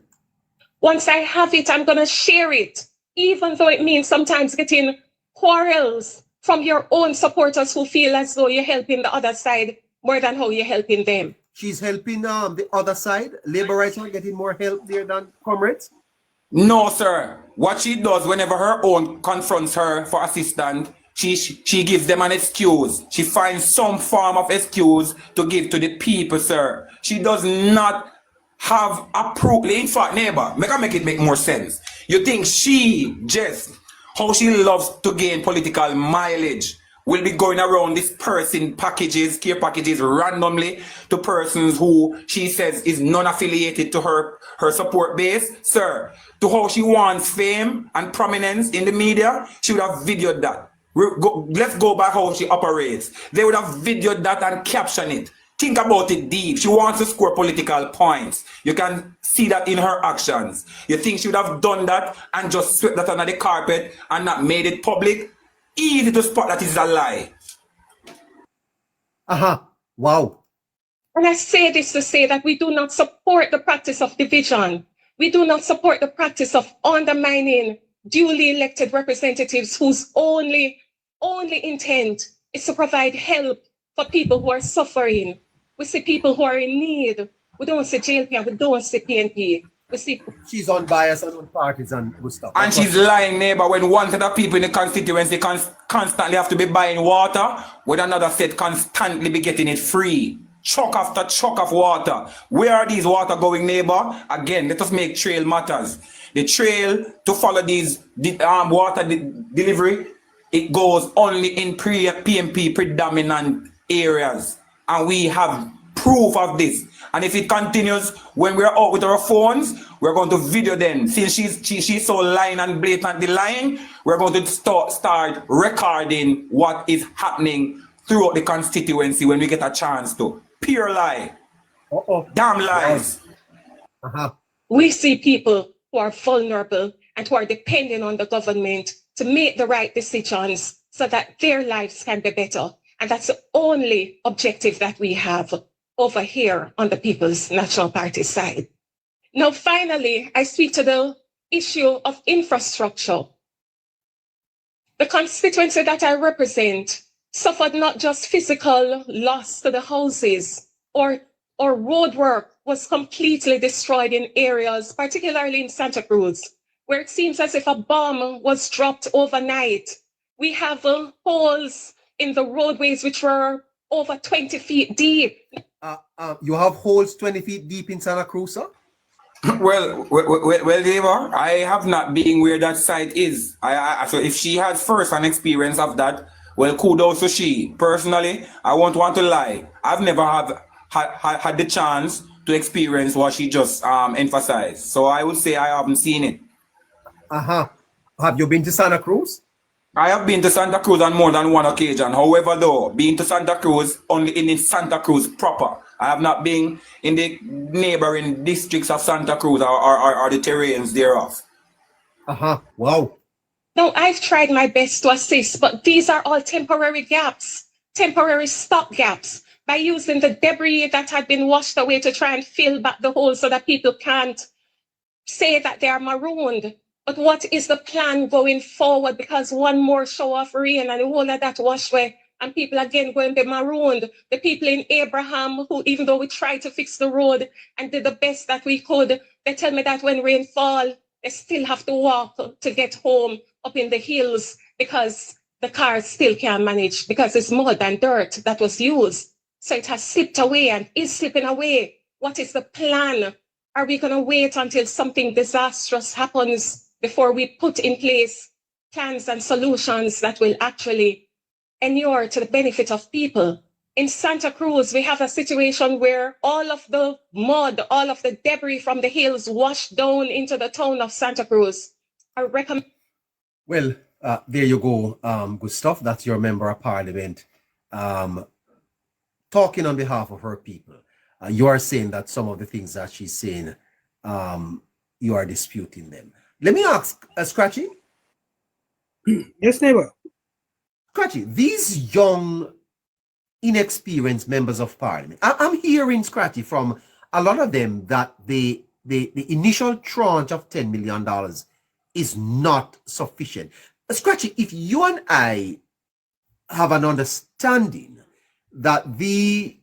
Once I have it, I'm going to share it, even though it means sometimes getting quarrels from your own supporters who feel as though you're helping the other side more than how you're helping them. She's helping the other side. Labor rights are getting more help there than comrades? No, sir. What she does whenever her own confronts her for assistance, she gives them an excuse. She finds some form of excuse to give to the people, sir. She does not have a proof. In fact, Neighbour, make it make more sense. You think she just how she loves to gain political mileage will be going around dispersing packages, care packages randomly to persons who she says is non-affiliated to her support base. Sir, to how she wants fame and prominence in the media, she would have videoed that. Let's go by how she operates. They would have videoed that and captioned it. Think about it deep. She wants to score political points. You can see that in her actions. You think she would have done that and just swept that under the carpet and not made it public? Easy to spot that is a lie. Wow. And I say this to say that we do not support the practice of division. We do not support the practice of undermining duly elected representatives whose only intent is to provide help for people who are suffering. We see people who are in need. We don't see JLP, we don't see PNP. We see she's unbiased and unpartisan good stuff. And she's lying, neighbor, when one set of people in the constituency constantly have to be buying water, when another set constantly be getting it free. Chuck after chuck of water. Where are these water going, neighbor? Again, let us make trail matters. The trail to follow these water delivery, it goes only in PMP predominant areas. And we have proof of this. And if it continues, when we're out with our phones, we're going to video them. Since she's so lying and blatantly lying, we're going to start recording what is happening throughout the constituency when we get a chance to. Pure lie. Damn lies. We see people who are vulnerable and who are depending on the government to make the right decisions so that their lives can be better. And that's the only objective that we have over here on the People's National Party side. Now, finally, I speak to the issue of infrastructure. The constituency that I represent suffered not just physical loss to the houses or road work was completely destroyed in areas, particularly in Santa Cruz, where it seems as if a bomb was dropped overnight. We have holes in the roadways which were over 20 feet deep. You have holes 20 feet deep in Santa Cruz, sir? Well, Neighbour, I have not been where that site is. So if she has first-hand experience of that, well, kudos to she. Personally, I won't want to lie. I've never had the chance to experience what she just emphasized. So I would say I haven't seen it. Have you been to Santa Cruz? I have been to Santa Cruz on more than one occasion. However, though, being to Santa Cruz only in Santa Cruz proper. I have not been in the neighboring districts of Santa Cruz or the terrains thereof. Wow. No, I've tried my best to assist, but these are all temporary gaps, temporary stop gaps, by using the debris that had been washed away to try and fill back the holes so that people can't say that they are marooned. But what is the plan going forward? Because one more show of rain and the whole of that wash away, and people again going to be marooned. The people in Abraham, who even though we tried to fix the road and did the best that we could, they tell me that when rain fall, they still have to walk to get home up in the hills because the cars still can't manage because it's mud and dirt that was used. So it has slipped away and is slipping away. What is the plan? Are we going to wait until something disastrous happens before we put in place plans and solutions that will actually inure to the benefit of people? In Santa Cruz, we have a situation where all of the mud, all of the debris from the hills washed down into the town of Santa Cruz. I recommend. Well, there you go. Good stuff. That's your member of parliament talking on behalf of her people. You are saying that some of the things that she's saying, you are disputing them. Let me ask, Scratchy. Yes, neighbor. Scratchy, these young, inexperienced members of parliament, I'm hearing, Scratchy, from a lot of them that the initial tranche of $10 million is not sufficient. Scratchy, if you and I have an understanding that the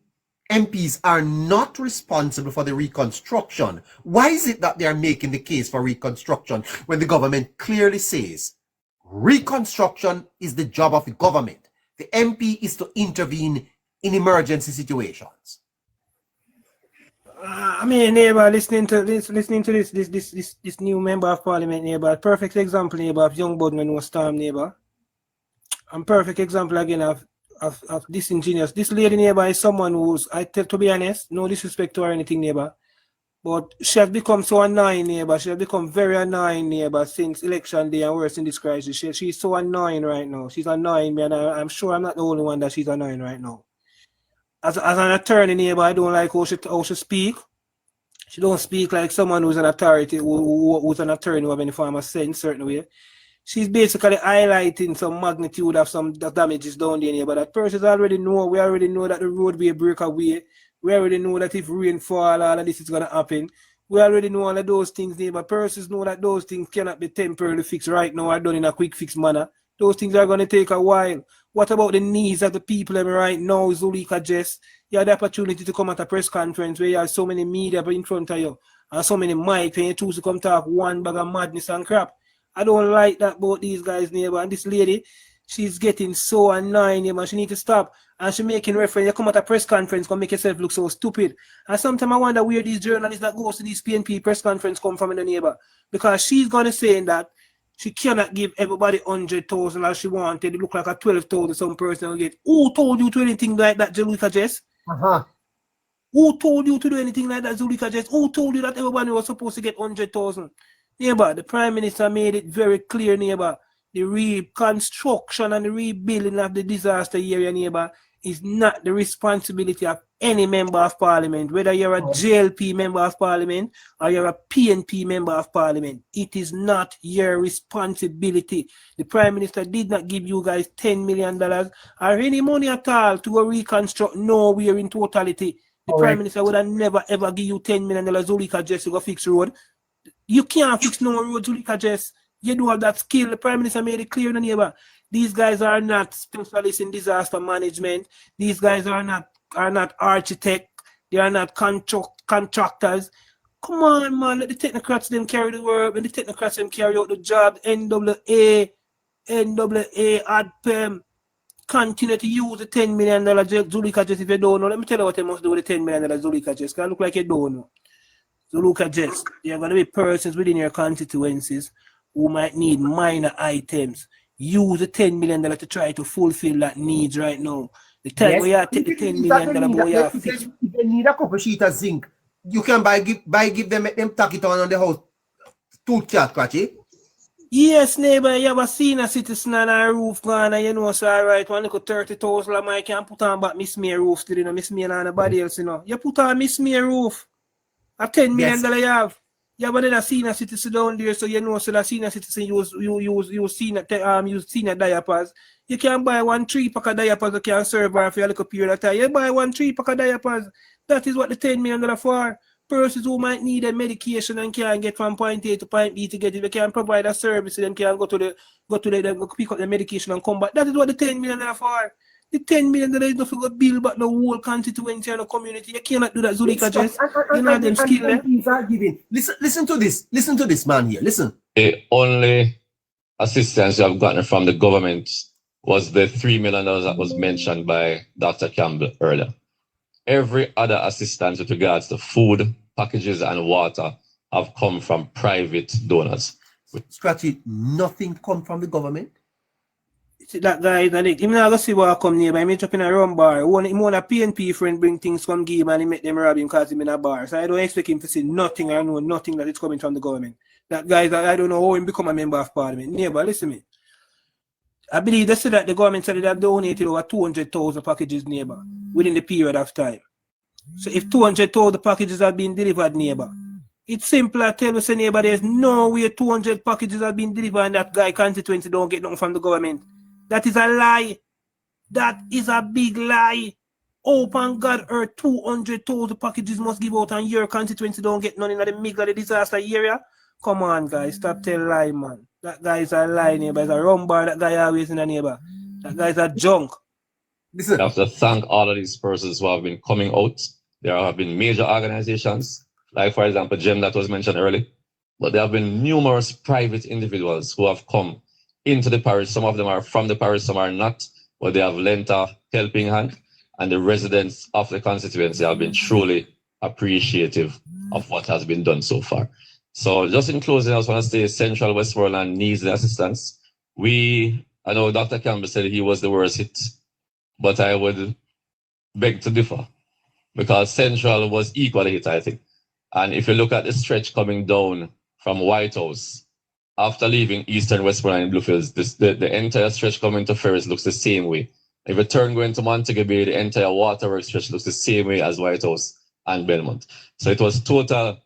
MPs are not responsible for the reconstruction, why is it that they are making the case for reconstruction when the government clearly says reconstruction is the job of the government? The MP is to intervene in emergency situations. I mean, neighbor, listening to this new member of parliament, neighbor, perfect example, neighbor, of young Budman was storm, neighbor. a perfect example again of disingenuous. This lady neighbor is someone who's, to be honest, no disrespect to her or anything neighbor, but she has become so annoying neighbor. She has become very annoying neighbor since election day and worse in this crisis. She's so annoying right now. She's annoying me, and I'm sure I'm not the only one that she's annoying right now. As an attorney neighbor, I don't like how she speak. She don't speak like someone who's an authority, who's an attorney who have any form of sense, certain way. She's basically highlighting some magnitude of some damages down there, but that persons already know. We already know that the road will break away. We already know that if rain fall, all of this is gonna happen. We already know all of those things there, but persons know that those things cannot be temporarily fixed right now or done in a quick fix manner. Those things are gonna take a while. What about the needs of the people right now, Zulika Jess? You had the opportunity to come at a press conference where you have so many media in front of you and so many mics and you choose to come talk one bag of madness and crap. I don't like that about these guys, neighbor. And this lady, she's getting so annoying, neighbor. She need to stop. And she making reference. You come at a press conference, come make yourself look so stupid. And sometimes I wonder where these journalists that goes to these PNP press conference come from in the neighbor. Because she's gonna say that she cannot give everybody 100,000 as she wanted. It look like a 12,000 some person will get. Who told you to do anything like that, Zulika Jess? Who told you to do anything like that, Zulika Jess? Who told you that everybody was supposed to get 100,000? Neighbor, the Prime Minister made it very clear, neighbor, the reconstruction and the rebuilding of the disaster area, neighbor, is not the responsibility of any member of parliament, whether you're a JLP member of parliament or you're a PNP member of parliament. It is not your responsibility. The Prime Minister did not give you guys $10 million or any money at all to reconstruct nowhere in totality. The Prime Minister would have never ever give you $10 million Zulika just to go fix road. You can't fix no road, Zulika Jess. You do have that skill. The Prime Minister made it clear, neighbor. These guys are not specialists in disaster management. These guys are not architects. They are not contractors. Come on, man. Let the technocrats them carry the work. Let the technocrats them carry out the job. NWA, ADPEM. Continue to use the $10 million Zulika Jess if you don't know. Let me tell you what they must do with the $10 million Zulika Jess. Because it look like you don't know. So look at this. There are going to be persons within your constituencies who might need minor items. Use the $10 million to try to fulfill that needs right now. The time where you take the $10 million, boy, you fix. If they need a couple sheets of zinc, you can give them, make them tack it on the house. Toothcat, Quatchy. Yes, neighbor, you have a senior citizen on a roof gone, and you know, so alright, one little 30,000, I can put on back Miss May roof still, you know, Miss May and nobody else, you know. You put on Miss May roof. A $10 million you have. You have another senior citizen down there, so you know, so that senior citizen use senior diapers. You can buy 1 3-pack of diapers that can serve her for a little period of time. You buy 1 3-pack of diapers. That is what the $10 million for. Persons who might need a medication and can get from point A to point B to get it, they can provide a service, and them can go pick up the medication and come back. That is what the $10 million for. The $10 million is not for go build back the whole constituency and the community. You cannot do that, Zulika Jess. You know them skill there. Listen to this. Listen to this man here. Listen. The only assistance you have gotten from the government was the $3 million that was mentioned by Dr. Campbell earlier. Every other assistance with regards to food, packages, and water have come from private donors. Scratchy, nothing come from the government? See that guy, even I go see what come near, but he drop in a rum bar. He want a PNP friend bring things from give and he make them rob him because he's in a bar. So I don't expect him to see nothing or know nothing that is coming from the government. That guy, I don't know how he become a member of parliament. Neighbor, listen to me. I believe they said that the government said they have donated over 200,000 packages, neighbor, within the period of time. So if 200,000 packages have been delivered, neighbor, it's simple. I tell you, say, neighbor, there's no way 200 packages have been delivered and that guy constituency don't get nothing from the government. That is a lie. That is a big lie. Open God earth, 200,000 packages must give out and your constituency don't get none in the middle of the disaster area. Come on, guys, stop telling lie, man. That guy is a lie, neighbor. He's a rum bar, that guy always in the neighbor. That guy is a junk. Listen. I have to thank all of these persons who have been coming out. There have been major organizations, like for example, GEM that was mentioned earlier. But there have been numerous private individuals who have come into the parish. Some of them are from the parish, some are not, but they have lent a helping hand. And the residents of the constituency have been truly appreciative of what has been done so far. So just in closing, I just want to say Central Westmoreland needs the assistance. We I know Dr. Campbell said he was the worst hit, but I would beg to differ because Central was equally hit, I think. And if you look at the stretch coming down from White House, after leaving Eastern Westmoreland and Bluefields, the entire stretch coming to Ferris looks the same way. If you turn going to Montego Bay, the entire Waterworks stretch looks the same way as White House and Belmont. So it was total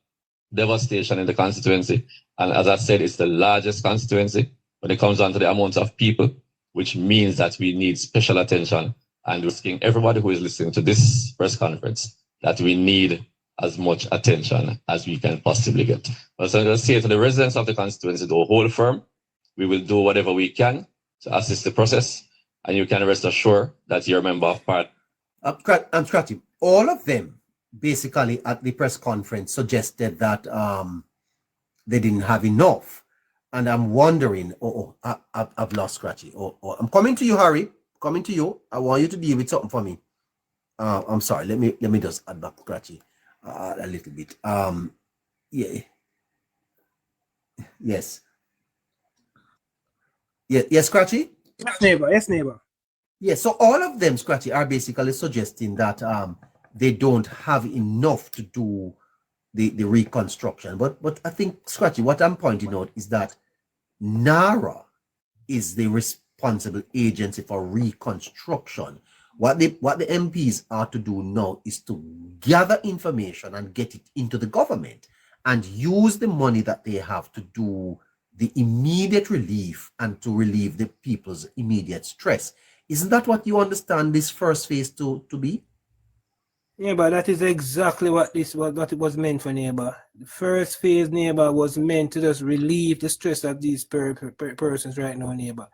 devastation in the constituency. And as I said, it's the largest constituency when it comes down to the amount of people, which means that we need special attention, and asking everybody who is listening to this press conference that we need as much attention as we can possibly get. But so I'm going to say to the residents of the constituency, the whole firm, we will do whatever we can to assist the process, and you can rest assured that you're a member of part. I'm scratching. All of them basically at the press conference suggested that they didn't have enough. And I'm wondering, I've lost Scratchy. I'm coming to you, Harry. Coming to you. I want you to deal with something for me. I'm sorry. Let me just add back Scratchy a little bit. Yeah. Yes. Yeah. Yes, Scratchy. Yes, neighbor. Yes, neighbor. Yeah. So all of them, Scratchy, are basically suggesting that they don't have enough to do the reconstruction. But I think, Scratchy, what I'm pointing out is that NARA is the responsible agency for reconstruction. What the MPs are to do now is to gather information and get it into the government and use the money that they have to do the immediate relief and to relieve the people's immediate stress. Isn't that what you understand this first phase to be? Yeah, but that is exactly what it was meant for, neighbor. The first phase, neighbor, was meant to just relieve the stress of these persons right now, neighbor.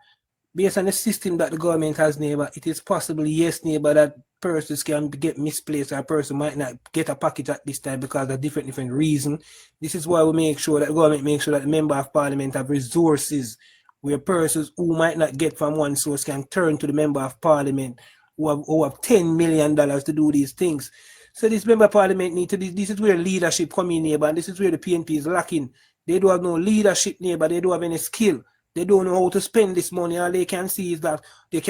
Based on the system that the government has, neighbor, it is possible, yes, neighbor, that persons can get misplaced, or a person might not get a package at this time because of different reasons. This is why we make sure that the government makes sure that the member of parliament have resources where persons who might not get from one source can turn to the member of parliament who have $10 million to do these things. So this member of parliament need to be, this is where leadership come in, neighbor, and this is where the PNP is lacking. They don't have no leadership, neighbor. They don't have any skill. They don't know how to spend this money. All they can see is that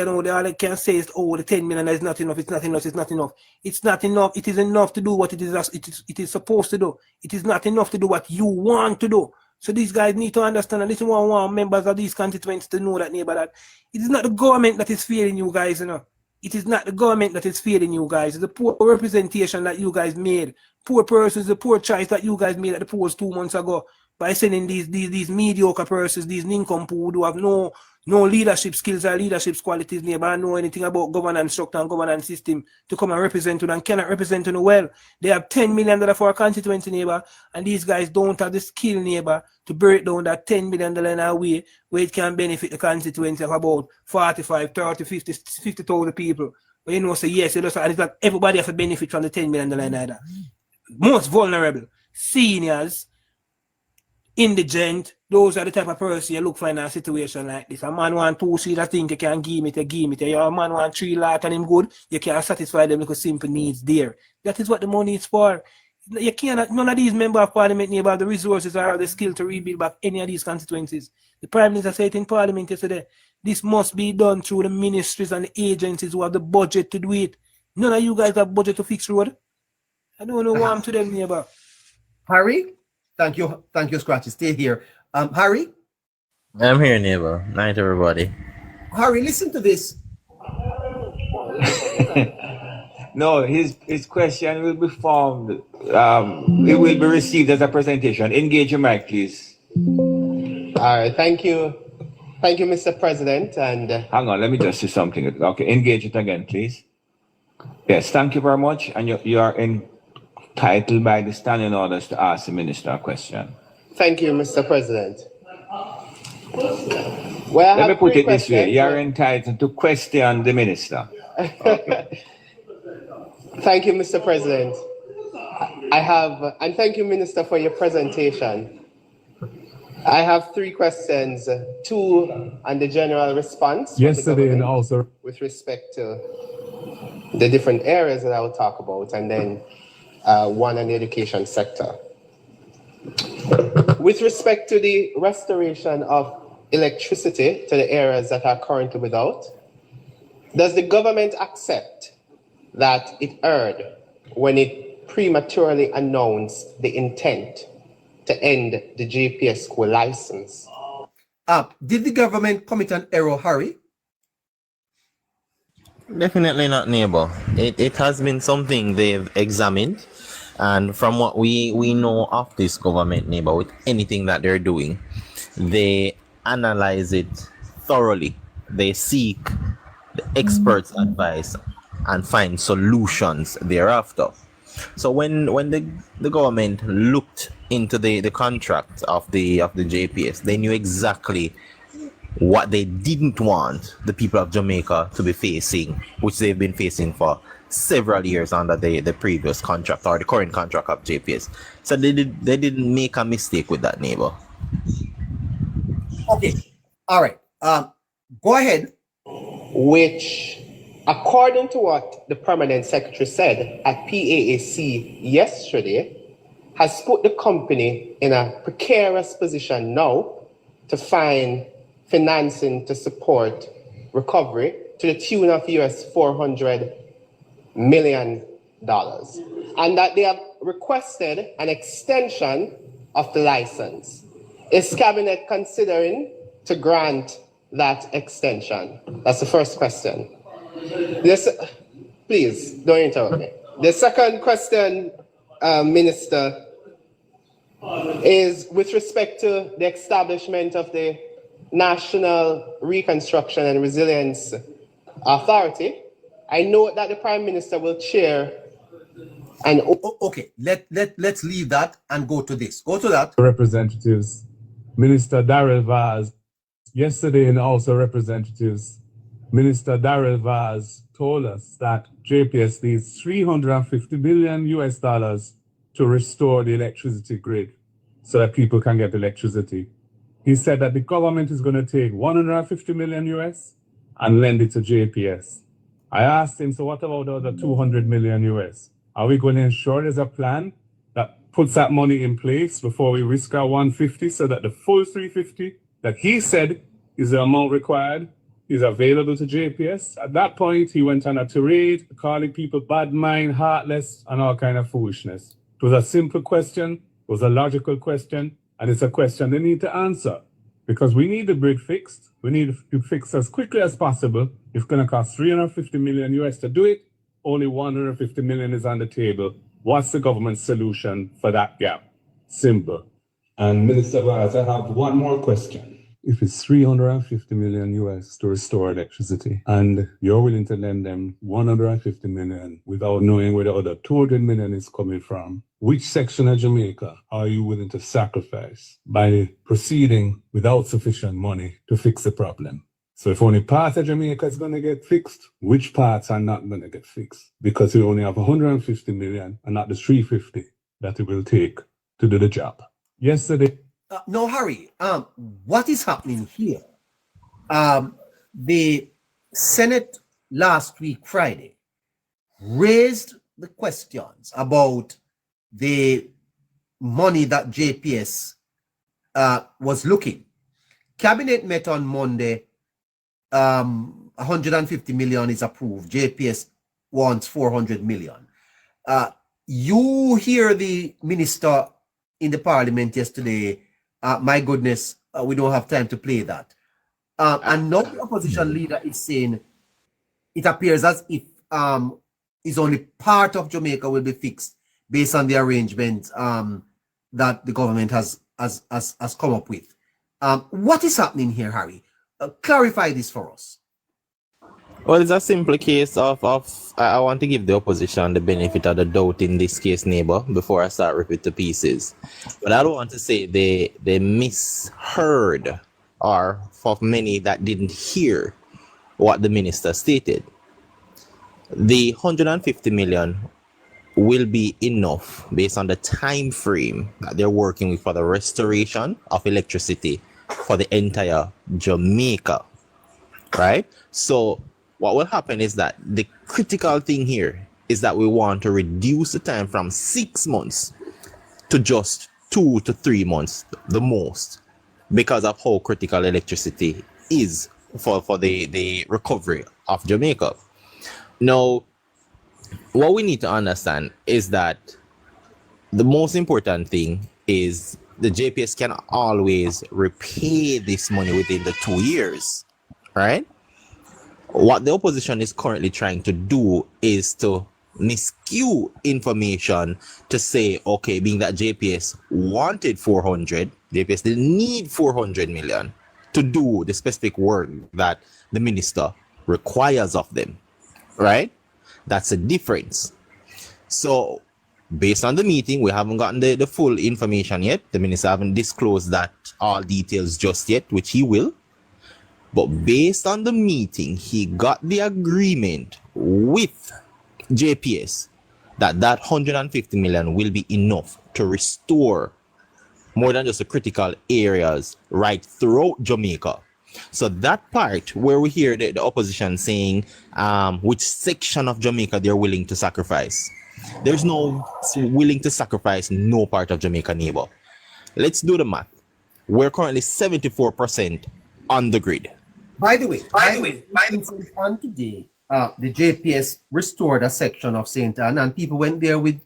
all they can say is, oh, the 10 million is not enough, it's not enough, it's not enough. It's not enough. It is enough to do what it is supposed to do. It is not enough to do what you want to do. So these guys need to understand, and this is what I want members of these constituents to know, that, neighbor, that it is not the government that is failing you guys, you know. It is not the government that is failing you guys. It's the poor representation that you guys made. Poor persons, the poor choice that you guys made at the polls 2 months ago by sending these mediocre persons, these nincompoop who have no leadership skills or leadership qualities, neighbor, and know anything about governance structure and governance system to come and represent you and cannot represent you well. They have $10 million for a constituency, neighbor, and these guys don't have the skill, neighbor, to break down that $10 million in a way where it can benefit the constituency of about 45, 30, 50,000 people. But you know, say yes, and it's like everybody has to benefit from the $10 million either. Most vulnerable, seniors, indigent, those are the type of person you look for in a situation like this. A man want 2 seats, I think you can give it, you give it. A man want 3 lot and him good, you can satisfy them because simple needs there. That is what the money is for. You cannot, none of these members of parliament have the resources or the skill to rebuild back any of these constituencies. The Prime Minister said in parliament yesterday, this must be done through the ministries and the agencies who have the budget to do it. None of you guys have budget to fix road. I don't know what I'm to them, neighbor. Harry? Thank you, Scratchy. Stay here. Harry? I'm here, neighbor. Night, everybody. Harry, listen to this. No, his question will be formed. It will be received as a presentation. Engage your mic, please. All right, thank you. Thank you, Mr. President. And hang on, let me just say something. Okay, engage it again, please. Yes, thank you very much. And you are entitled by the standing orders to ask the minister a question. Thank you, Mr. President. Well, let me put it this way. You are entitled to question the minister. Okay. Thank you, Mr. President. And thank you, Minister, for your presentation. I have 3 questions, 2 on the general response. Yesterday and also with respect to the different areas that I will talk about, and then 1 on the education sector. With respect to the restoration of electricity to the areas that are currently without? Does the government accept that it erred when it prematurely announced the intent to end the JPS school license? Did the government commit an error, Harry? Definitely not, Neighbour. It has been something they've examined, and from what we know of this government, Neighbour, with anything that they're doing, they analyze it thoroughly. They seek the experts' advice and find solutions thereafter. So when the government looked into the contract of the JPS, they knew exactly what they didn't want the people of Jamaica to be facing, which they've been facing for several years under the previous contract or the current contract of JPS. So they didn't make a mistake with that, Neighbour. Okay, all right. Go ahead. Which, according to what the Permanent Secretary said at PAAC yesterday, has put the company in a precarious position now to find financing to support recovery to the tune of US $400 million. And that they have requested an extension of the license. Is Cabinet considering to grant that extension? That's the first question. Please, don't interrupt me. The second question, Minister, is with respect to the establishment of the National Reconstruction and Resilience Authority. I know that the Prime Minister will chair an... Okay, let's leave that and go to this. Go to that. Representatives, Minister Darrell Vaz, yesterday in House of Representatives, Minister Darrell Vaz told us that JPS needs $350 billion US to restore the electricity grid so that people can get electricity. He said that the government is going to take $150 million US and lend it to JPS. I asked him, so what about the other $200 million US? Are we going to ensure there's a plan that puts that money in place before we risk our 150 so that the full 350 that he said is the amount required is available to JPS? At that point, he went on a tirade, calling people bad mind, heartless, and all kind of foolishness. It was a simple question, it was a logical question, and it's a question they need to answer. Because we need the grid fixed. We need to fix as quickly as possible. It's going to cost $350 million US to do it. Only $150 million is on the table. What's the government's solution for that gap? Simple. And Minister Vaz, I have one more question. If it's $350 million US to restore electricity, and you're willing to lend them $150 million without knowing where the other $200 million is coming from, which section of Jamaica are you willing to sacrifice by proceeding without sufficient money to fix the problem? So if only part of Jamaica is going to get fixed, which parts are not going to get fixed? Because we only have $150 million and not the $350 that it will take to do the job. Yesterday. No, Harry, what is happening here? The Senate last week, Friday, raised the questions about the money that JPS was looking. Cabinet met on Monday, 150 million is approved. JPS wants 400 million. You hear the minister in the parliament yesterday. My goodness, we don't have time to play that. And now the opposition leader is saying it appears as if is only part of Jamaica will be fixed based on the arrangement that the government has come up with. What is happening here, Harry? Clarify this for us. Well, it's a simple case of I want to give the opposition the benefit of the doubt in this case, Neighbour, before I start ripping to pieces. But I don't want to say they misheard, or for many that didn't hear what the minister stated. The 150 million will be enough based on the time frame that they're working with for the restoration of electricity for the entire Jamaica, right? So what will happen is that the critical thing here is that we want to reduce the time from 6 months to just 2 to 3 months, the most. because of how critical electricity is for the recovery of Jamaica. Now, what we need to understand is that the most important thing is the JPS can always repay this money within the 2 years, right? What the opposition is currently trying to do is to miscue information to say, okay, being that JPS wanted 400, JPS didn't need 400 million to do the specific work that the minister requires of them, right? That's a difference. So based on the meeting, we haven't gotten the full information yet. The minister haven't disclosed that all details just yet, which he will. But based on the meeting, he got the agreement with JPS that 150 million will be enough to restore more than just the critical areas right throughout Jamaica. So that part where we hear the opposition saying which section of Jamaica they're willing to sacrifice. There's no willing to sacrifice no part of Jamaica, neighbor. Let's do the math. We're currently 74% on the grid. By the way, on today, the JPS restored a section of St. Anne, and people went there with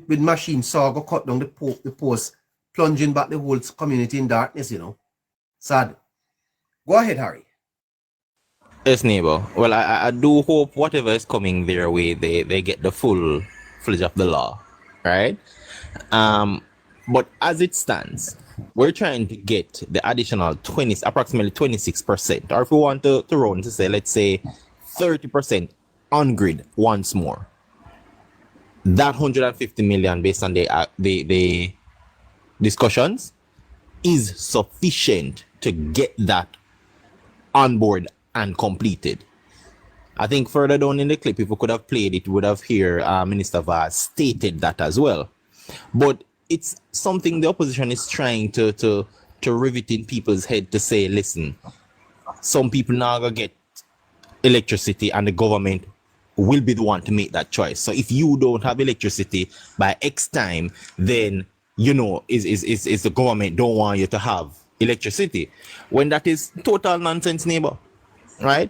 machine saw, go cut down the post, plunging back the whole community in darkness, you know. Sad. Go ahead, Harry. Yes, neighbor. Well, I do hope whatever is coming their way, they get the full fledged of the law, right? But as it stands, we're trying to get the additional approximately 26%, or if we want to round to say, let's say 30% on grid once more. That 150 million, based on the discussions, is sufficient to get that on board and completed. I think further down in the clip, if we could have played it, we would have heard Minister Vaz stated that as well. But it's something the opposition is trying to rivet in people's head to say, listen, some people now gonna get electricity and the government will be the one to make that choice. So if you don't have electricity by X time, then you know is the government don't want you to have electricity, when that is total nonsense, neighbor, right?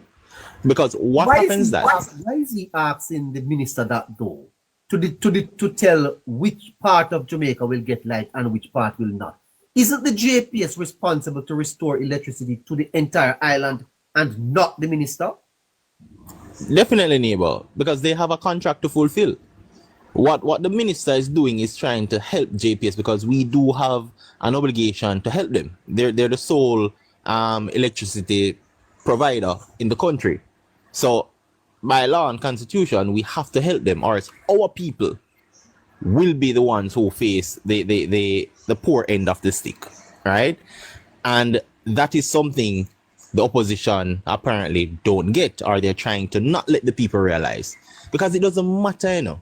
Because why is he asking the minister that though? To tell which part of Jamaica will get light and which part will not? Isn't the JPS responsible to restore electricity to the entire island and not the minister? Definitely, neighbor, because they have a contract to fulfill. What the minister is doing is trying to help JPS, because we do have an obligation to help them. They're the sole electricity provider in the country. So by law and constitution, we have to help them, or else our people will be the ones who face the poor end of the stick, right? And that is something the opposition apparently don't get, or they're trying to not let the people realize, because it doesn't matter, you know,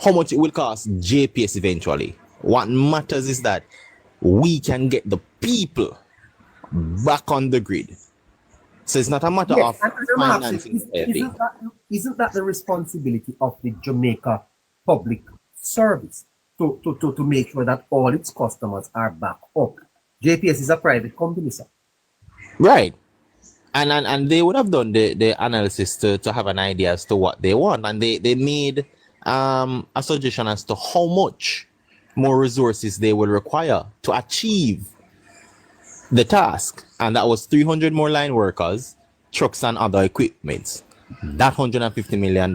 how much it will cost JPS eventually. What matters is that we can get the people back on the grid. So it's not a matter of financing. Isn't that the responsibility of the Jamaica Public Service to make sure that all its customers are back up? JPS is a private company, sir. Right. And they would have done the analysis to have an idea as to what they want. And they made a suggestion as to how much more resources they will require to achieve the task. And that was 300 more line workers, trucks and other equipments. That $150 million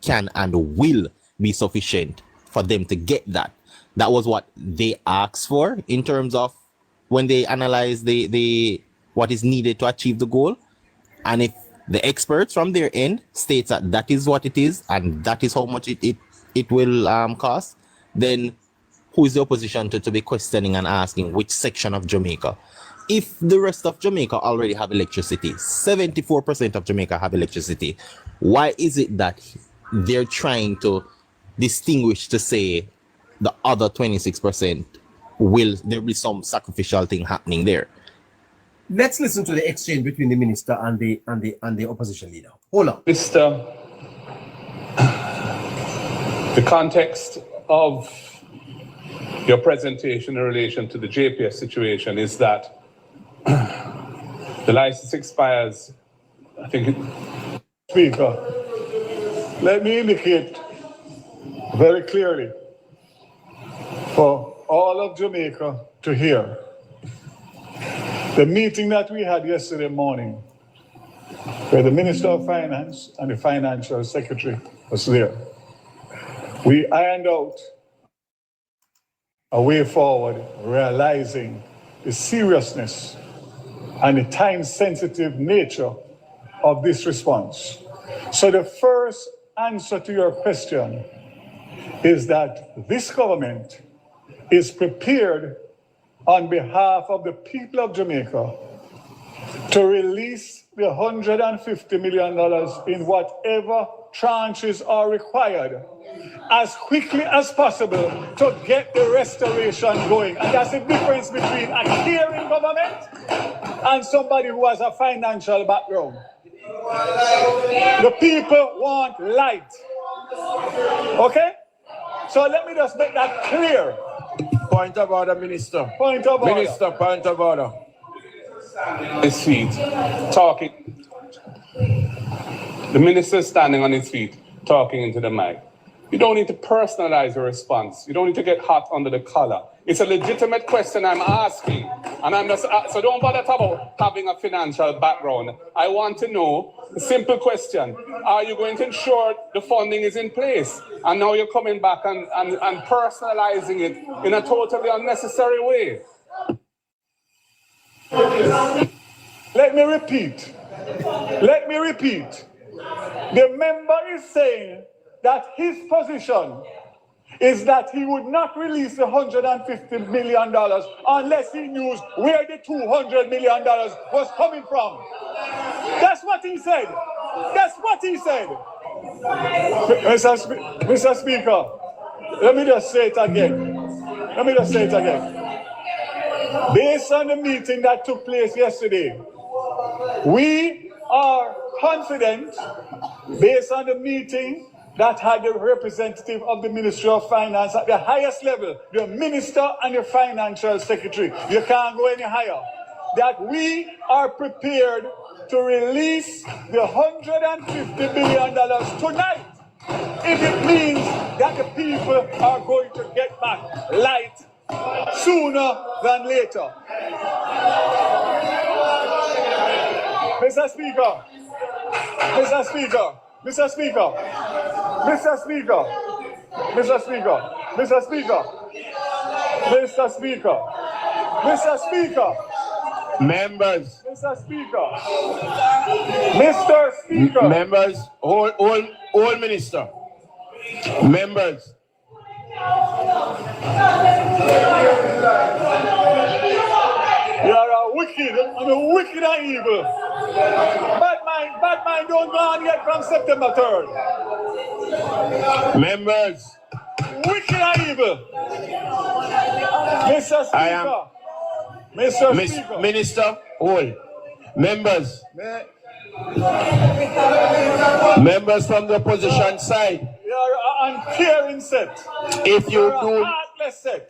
can and will be sufficient for them to get that. That was what they asked for in terms of when they analyze the what is needed to achieve the goal. And if the experts from their end states that is what it is and that is how much it will cost, then who is the opposition to be questioning and asking which section of Jamaica? If the rest of Jamaica already have electricity, 74% of Jamaica have electricity, why is it that they're trying to distinguish to say the other 26% there be some sacrificial thing happening there? Let's listen to the exchange between the minister and the opposition leader. Hold on. Mr. The context of your presentation in relation to the JPS situation is that the license expires, I think. Speaker, let me indicate very clearly for all of Jamaica to hear. The meeting that we had yesterday morning, where the Minister of Finance and the Financial Secretary was there, we ironed out a way forward, realizing the seriousness and the time-sensitive nature of this response. So the first answer to your question is that this government is prepared on behalf of the people of Jamaica to release the $150 million in whatever tranches are required as quickly as possible to get the restoration going. And that's the difference between a caring government and somebody who has a financial background. The people want light. Okay? So let me just make that clear. Point of order, Minister. Point of order. Minister, point of order. His feet, talking. The minister is standing on his feet, talking into the mic. You don't need to personalize your response. You don't need to get hot under the collar. It's a legitimate question I'm asking. And I'm just, so don't bother about having a financial background. I want to know a simple question. Are you going to ensure the funding is in place? And now you're coming back and personalizing it in a totally unnecessary way. Let me repeat. The member is saying that his position is that he would not release the $150 million unless he knew where the $200 million was coming from. That's what he said. Mr. Speaker, let me just say it again. Based on the meeting that took place yesterday, we are confident, based on the meeting that had the representative of the Ministry of Finance at the highest level, the Minister and the Financial Secretary, you can't go any higher, that we are prepared to release the $150 billion tonight if it means that the people are going to get back light sooner than later. Mr. Speaker, Members. Mr. Speaker. Members, all minister. Members. You are a wicked and evil. Bad mind don't go on yet from September 3rd. Members. Wicked and evil. Mr. Speaker. Minister, hold. Members. Members from the opposition side. You are an uncaring set. If you are do, a heartless set.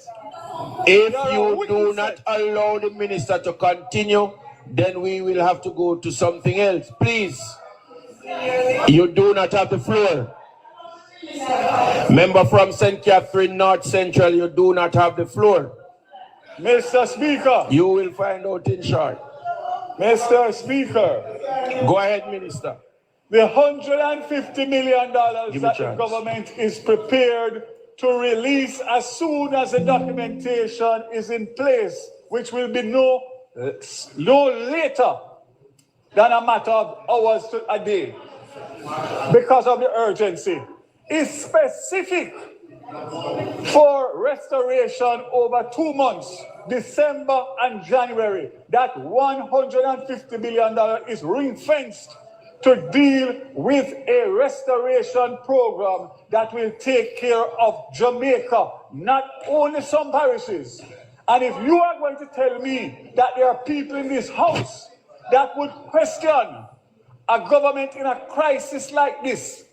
if you do not allow the minister to continue, then we will have to go to something else. Please. You do not have the floor. Member from St. Catherine North Central, you do not have the floor. Mr. Speaker. You will find out in short. Mr. Speaker. Go ahead, Minister. The $150 million that the government is prepared to release as soon as the documentation is in place, which will be no later than a matter of hours to a day, because of the urgency, is specific for restoration over 2 months, December and January. That $150 million is ring-fenced to deal with a restoration program that will take care of Jamaica, not only some parishes. And if you are going to tell me that there are people in this house that would question a government in a crisis like this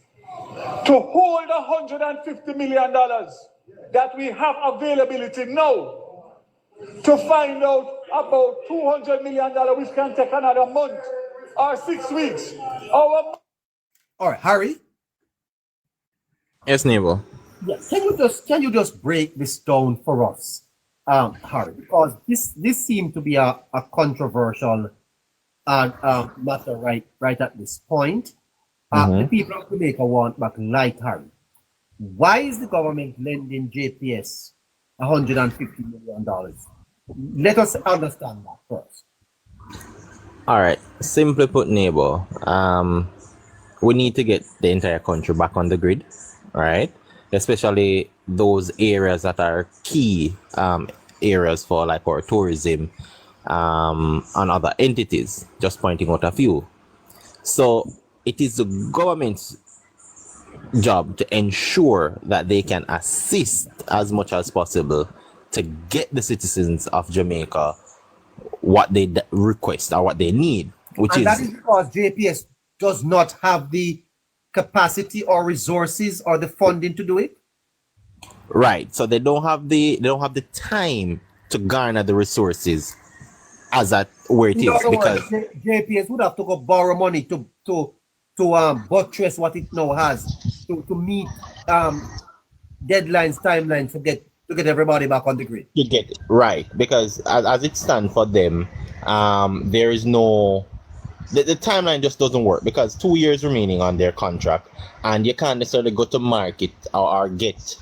to hold $150 million that we have availability now to find out about $200 million, which can take another month or 6 weeks. All right, Harry. Yes, Neighbour. Yes. Can you just break this down for us, Harry? Because this seemed to be a controversial matter right at this point. The people of Jamaica want back light, Harry. Why is the government lending JPS $150 million? Let us understand that first. All right. Simply put, Neighbour, we need to get the entire country back on the grid, right? Especially those areas that are key areas for like our tourism and other entities, just pointing out a few. So it is the government's job to ensure that they can assist as much as possible to get the citizens of Jamaica what they request or what they need, And that is because JPS does not have the capacity or resources or the funding to do it. Right. So they don't have the time to garner the resources as at where it In is, other because words, JPS would have to go borrow money to buttress what it now has to meet deadlines, timelines to get everybody back on the grid. you get it right, because as it stands for them, there is no the timeline just doesn't work, because 2 years remaining on their contract, and you can't necessarily go to market or get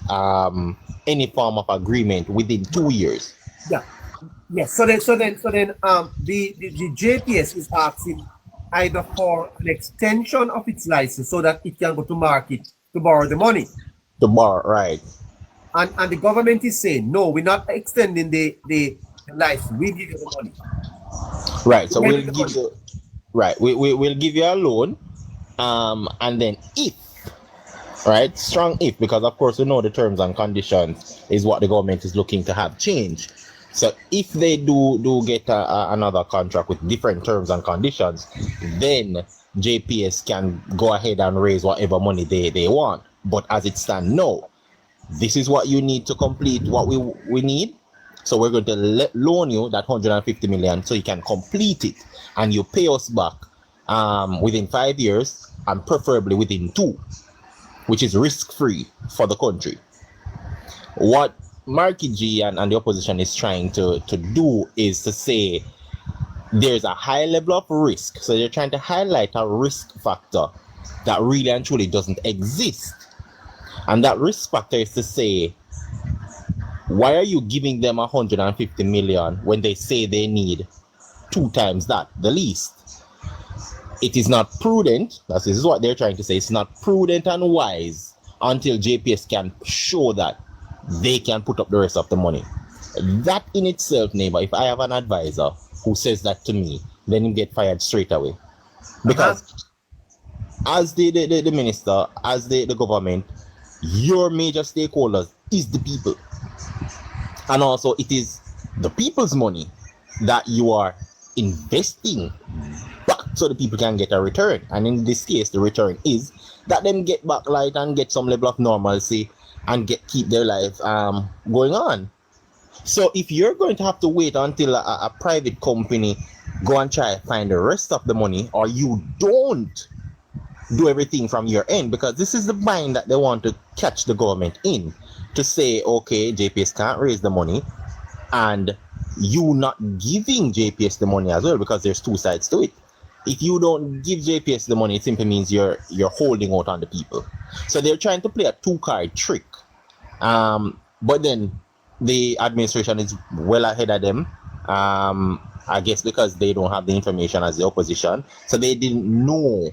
any form of agreement within 2 years. Yeah. Yes. So then the JPS is asking either for an extension of its license so that it can go to market to borrow the money. To borrow, right. And the government is saying, no, we're not extending the license. We give you the money. Right. So we'll give you we'll give you a loan, and then if, right, strong if, because of course we know the terms and conditions is what the government is looking to have change. So if they do get another contract with different terms and conditions, then JPS can go ahead and raise whatever money they want. But as it stands now, this is what you need to complete what we need. So we're going to loan you that 150 million so you can complete it, and you pay us back within 5 years, and preferably within 2, which is risk-free for the country. What Marky G and the opposition is trying to do is to say there's a high level of risk. So they're trying to highlight a risk factor that really and truly doesn't exist. And that risk factor is to say, why are you giving them 150 million when they say they need 2 times that, the least? It is not prudent. This is what they're trying to say. It's not prudent and wise until JPS can show that they can put up the rest of the money. That in itself, Neighbour, if I have an advisor who says that to me, then he'll get fired straight away. Because as the minister, as the government, your major stakeholders is the people. And also it is the people's money that you are investing back so the people can get a return. And in this case, the return is that them get back light and get some level of normalcy and keep their life going on. So if you're going to have to wait until a private company go and try to find the rest of the money, or you don't do everything from your end, because this is the bind that they want to catch the government in, to say, okay, JPS can't raise the money, and you not giving JPS the money as well, because there's 2 sides to it. If you don't give JPS the money, it simply means you're holding out on the people. So they're trying to play a 2-card trick. But then the administration is well ahead of them. I guess because they don't have the information as the opposition. So they didn't know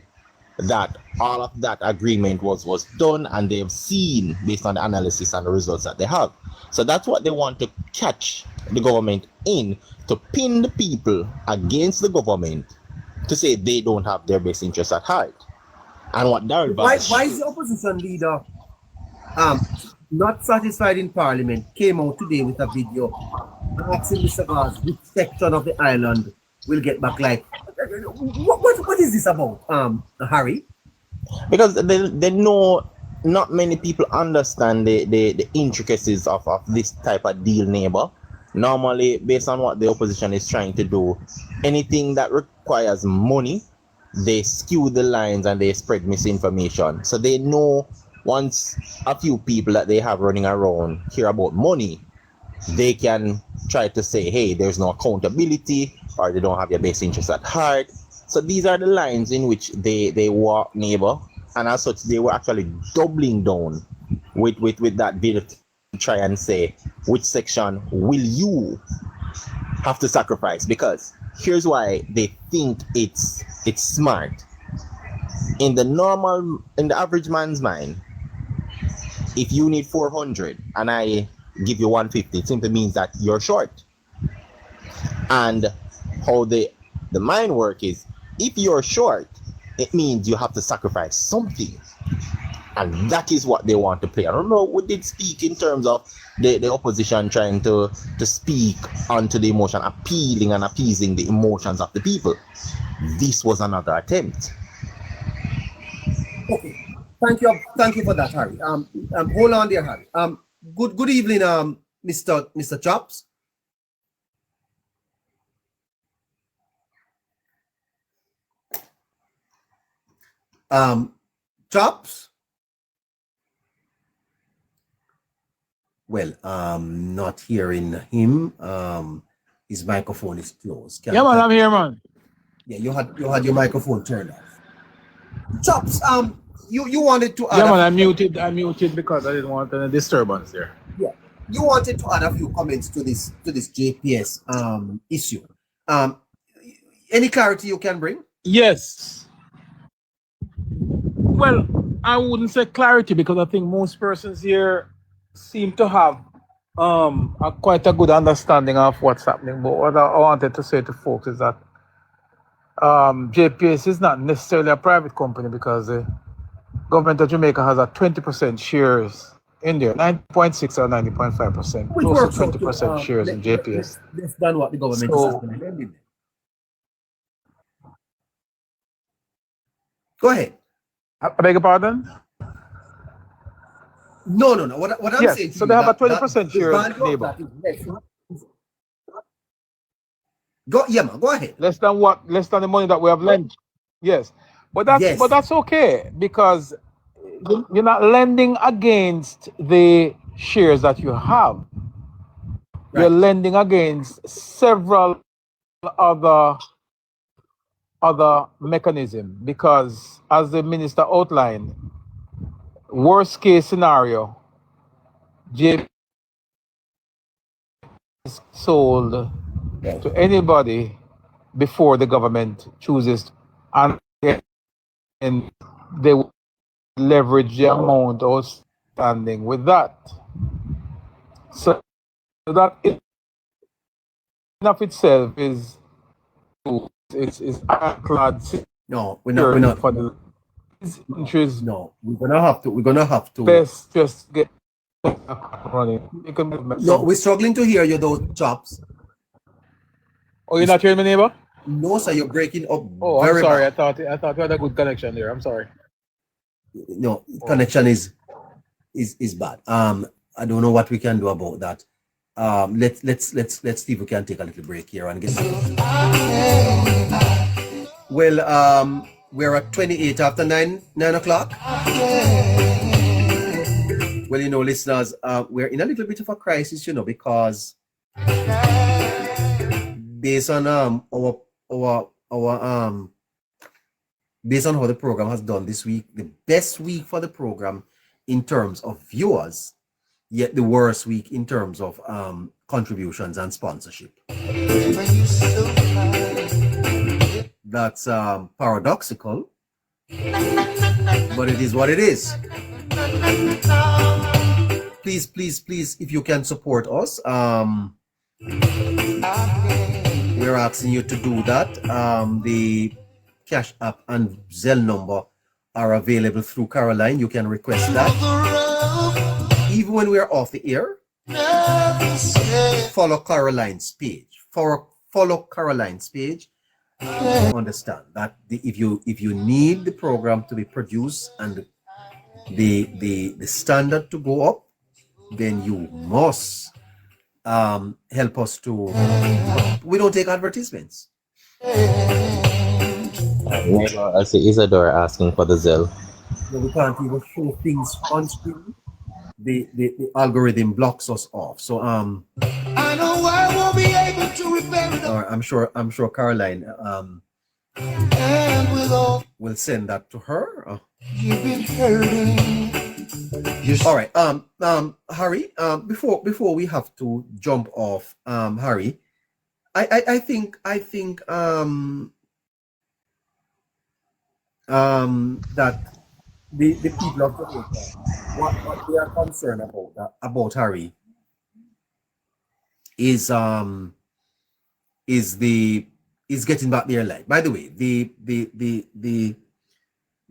that all of that agreement was done, and they've seen based on the analysis and the results that they have. So that's what they want to catch the government in, to pin the people against the government, to say they don't have their best interests at heart. And what why is the opposition leader not satisfied in Parliament came out today with a video asking Mr. Gars which section of the island will get back light? What is this about, Harry? Because they know not many people understand the intricacies of this type of deal, neighbor. Normally, based on what the opposition is trying to do, anything that requires money, they skew the lines and they spread misinformation. So they know once a few people that they have running around hear about money, they can try to say, hey, there's no accountability, or they don't have your best interests at heart. So these are the lines in which they walk, neighbor. And as such, they were actually doubling down with that bill to try and say, which section will you have to sacrifice? Because here's why they think it's smart. In the average man's mind, if you need 400 and I give you 150, it simply means that you're short. And how the mind work is, if you're short, it means you have to sacrifice something. And that is what they want to play. I don't know who did speak in terms of the opposition trying to speak onto the emotion, appealing and appeasing the emotions of the people. This was another attempt. Okay. Thank you for that, Harry. Hold on there, Harry. Good evening, Mr. Chops. Chops? Well, not hearing him. His microphone is closed. Yeah, man, I'm here, man. Yeah, you had your microphone turned off. Chops, you wanted to add. Yeah, man, I muted because I didn't want any disturbance there. Yeah, you wanted to add a few comments to this JPS issue. Any clarity you can bring? Yes. Well, I wouldn't say clarity because I think most persons here seem to have quite a good understanding of what's happening. But what I wanted to say to folks is that JPS is not necessarily a private company because the government of Jamaica has a 20% shares in there, 9.6 or 90.5%, close to 20% shares in JPS. Less than what the government is actually lending. Go ahead. I beg your pardon? No. What I'm saying. So they have a 20% share in Neighbour. Go ahead. Less than the money that we have lent. Yes. But that's okay because you're not lending against the shares that you have. Right. You're lending against several other mechanisms because as the minister outlined, worst case scenario, JP is sold to anybody before the government chooses, and they will leverage the amount outstanding with that. So that in of itself is ironclad. No, we're not. For the interest. No, we're gonna have to. Let's just get running. No, we're struggling to hear you though, Chops. Oh, you're not hearing me, neighbor? No, sir, you're breaking up. Oh, I'm sorry. Bad. I thought you had a good connection there. I'm sorry. No, connection is bad. I don't know what we can do about that. Let's see if we can take a little break here and get. Well, we're at 28 after 9 o'clock. Well, you know, listeners, we're in a little bit of a crisis, you know, because based on based on how the program has done this week, the best week for the program in terms of viewers, yet the worst week in terms of contributions and sponsorship. That's paradoxical, but it is what it is. Please, if you can support us, we're asking you to do that. The Cash App and Zelle number are available through Caroline. You can request that. Even when we're off the air, follow Caroline's page. Follow Caroline's page. Understand that if you need the program to be produced and the standard to go up, then you must help us to. We don't take advertisements. I see Isadora asking for the Zelle. No, we can't even show things on screen. The algorithm blocks us off. So I know I won't be able to repair it. I'm sure Caroline will send that to her. You've been hurting. All right. Harry, before we have to jump off, Harry, I think that the people of Jamaica, what they are concerned about Harry is getting back their life. By the way, the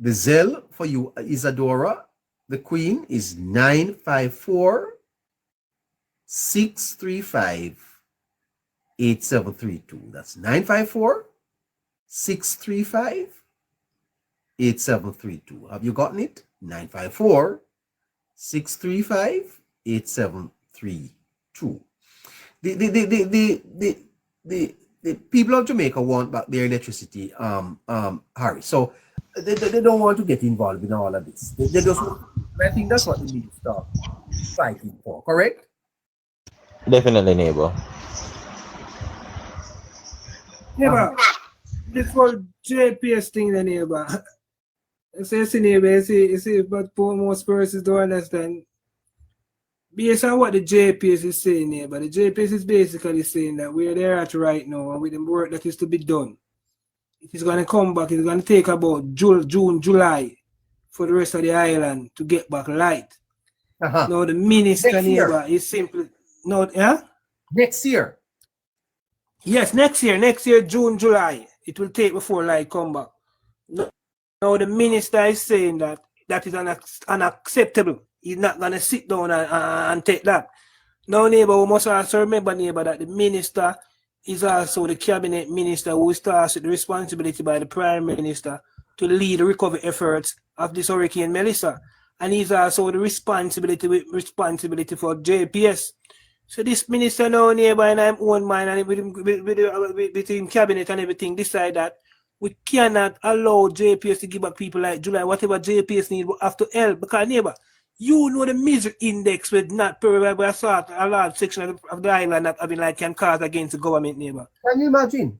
Zelle for you, Isadora, the Queen, is 954-635-8732. That's 954-635-8732. Have you gotten it? 954-635-8732. The people of Jamaica want back their electricity, Harry. So they don't want to get involved in all of this. They just want, I think that's what they need to start fighting for, correct? Definitely, neighbor. Neighbor, this whole JPS thing, the neighbor. I say, neighbor, you see, but most persons don't understand. Based on what the JPS is saying, neighbor, the JPS is basically saying that where they're at right now and with the work that is to be done, it is going to come back. It's going to take about June, July for the rest of the island to get back light. Now, the minister, neighbor, is simply not, Next year. Yes, next year, June, July, it will take before light come back. Now, the minister is saying that is unacceptable. He's not going to sit down and take that. Now, neighbor, we must also remember, neighbor, that the minister is also the cabinet minister who starts with the responsibility by the prime minister to lead the recovery efforts of this Hurricane Melissa. And he's also the responsibility for JPS. So this minister now, neighbor, and I'm own mind, and with him cabinet and everything, decide that we cannot allow JPS to give back people like July. Whatever JPS need, we have to help. Because, neighbor, you know the misery index with not probably a large section of the island that can cause against the government, neighbor. Can you imagine?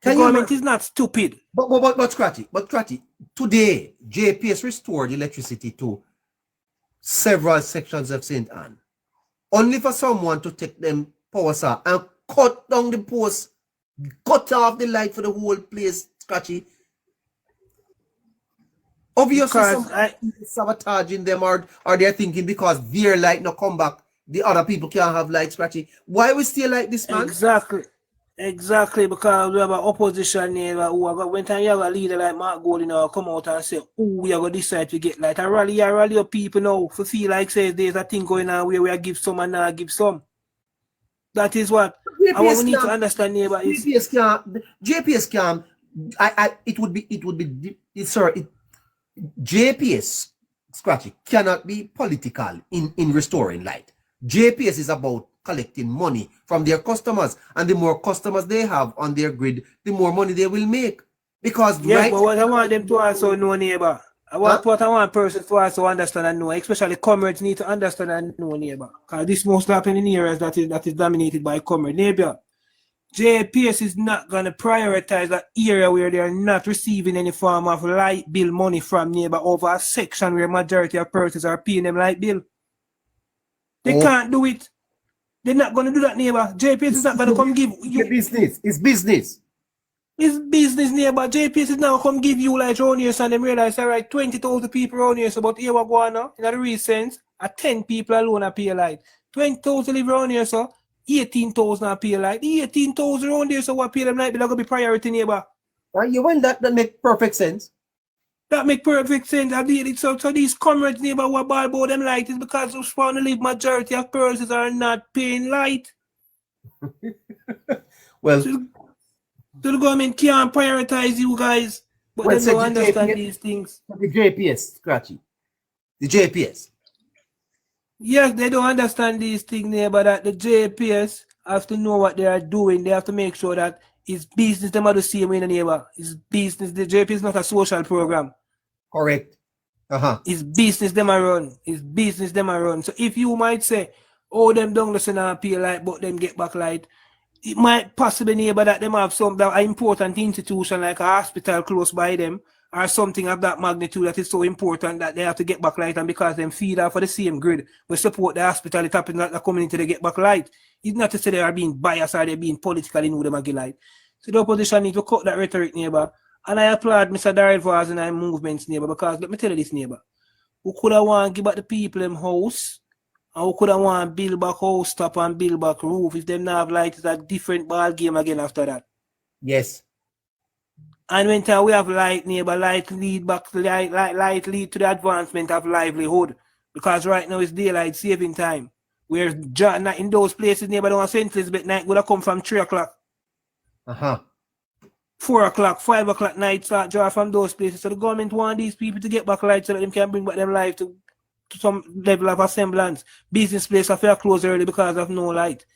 The government is not stupid. But Scratchy, today JPS restored electricity to several sections of St. Anne. Only for someone to take them power saw and cut down the post, cut off the light for the whole place, Scratchy. Obviously, some sabotaging them, or they're thinking because their light not come back, the other people can't have light, Scratchy. Why we still like this, man? Exactly, because we have an opposition neighbor who when time you have a leader like Mark Golding come out and say, we are going to decide to get light. I rally your people now for feel like says there's a thing going on where we are give some and not give some. That is what we need to understand, neighbor. JPS can. JPS, Scratchy, cannot be political in restoring light. JPS is about collecting money from their customers, and the more customers they have on their grid, the more money they will make. Because but what I want them to also know, neighbor, what I want persons to also understand and know, especially comrades need to understand and know, neighbor, because this most happen in areas that is dominated by comrade. Neighbor, JPS is not going to prioritize that area where they are not receiving any form of light bill money from, neighbor, over a section where majority of persons are paying them light bill. They can't do it. They're not going to do that, neighbor. JPS is not going to come give you... It's business. It's business, neighbor. JPS is now come give you like around here, so them realize, all right, 20,000 people around here, so about here we go on now, in the recent, 10 people alone are pay light. 20,000 live around here, so 18,000 are pay light. 18,000 around here, so what pay them light bill are going to be priority, neighbor. You want that make perfect sense. That make perfect sense. I did it. So these comrades, neighbor, who are bad about them light is because we want to live majority of persons are not paying light. Well, so the government can't prioritize you guys, but they don't understand these things. The JPS, Scratchy, The JPS. Yes, they don't understand these things, neighbor, that the JPS have to know what they are doing. They have to make sure that it's business them are the same way in the neighbor. It's business. The JPS is not a social program. Correct. It's business them are run. It's business them are run. So if you might say, oh, them don't listen and appeal light, but them get back light, it might possibly neighbor that them have some that are important institution like a hospital close by them or something of that magnitude that is so important that they have to get back light, and because them feed off for the same grid, we support the hospital, it happens that the community they get back light. It's not to say they are being biased or they're being politically new them again light. So the opposition need to cut that rhetoric, neighbor. And I applaud Mr. Darrell Vaz and our movements, neighbor, because let me tell you this, neighbor. Who could have want to give back the people them house? And who could have want to build back house top and build back roof? If them not have light, it's a different ball game again after that. Yes. And when time we have light, neighbor, light lead back to light lead to the advancement of livelihood. Because right now it's daylight saving time. Where in those places, neighbor, don't want St. Elizabeth night would have come from 3 o'clock. 4 o'clock, 5 o'clock night start draw from those places. So the government want these people to get back light so that they can bring back them life to some level of semblance. Business place are close early because of no light.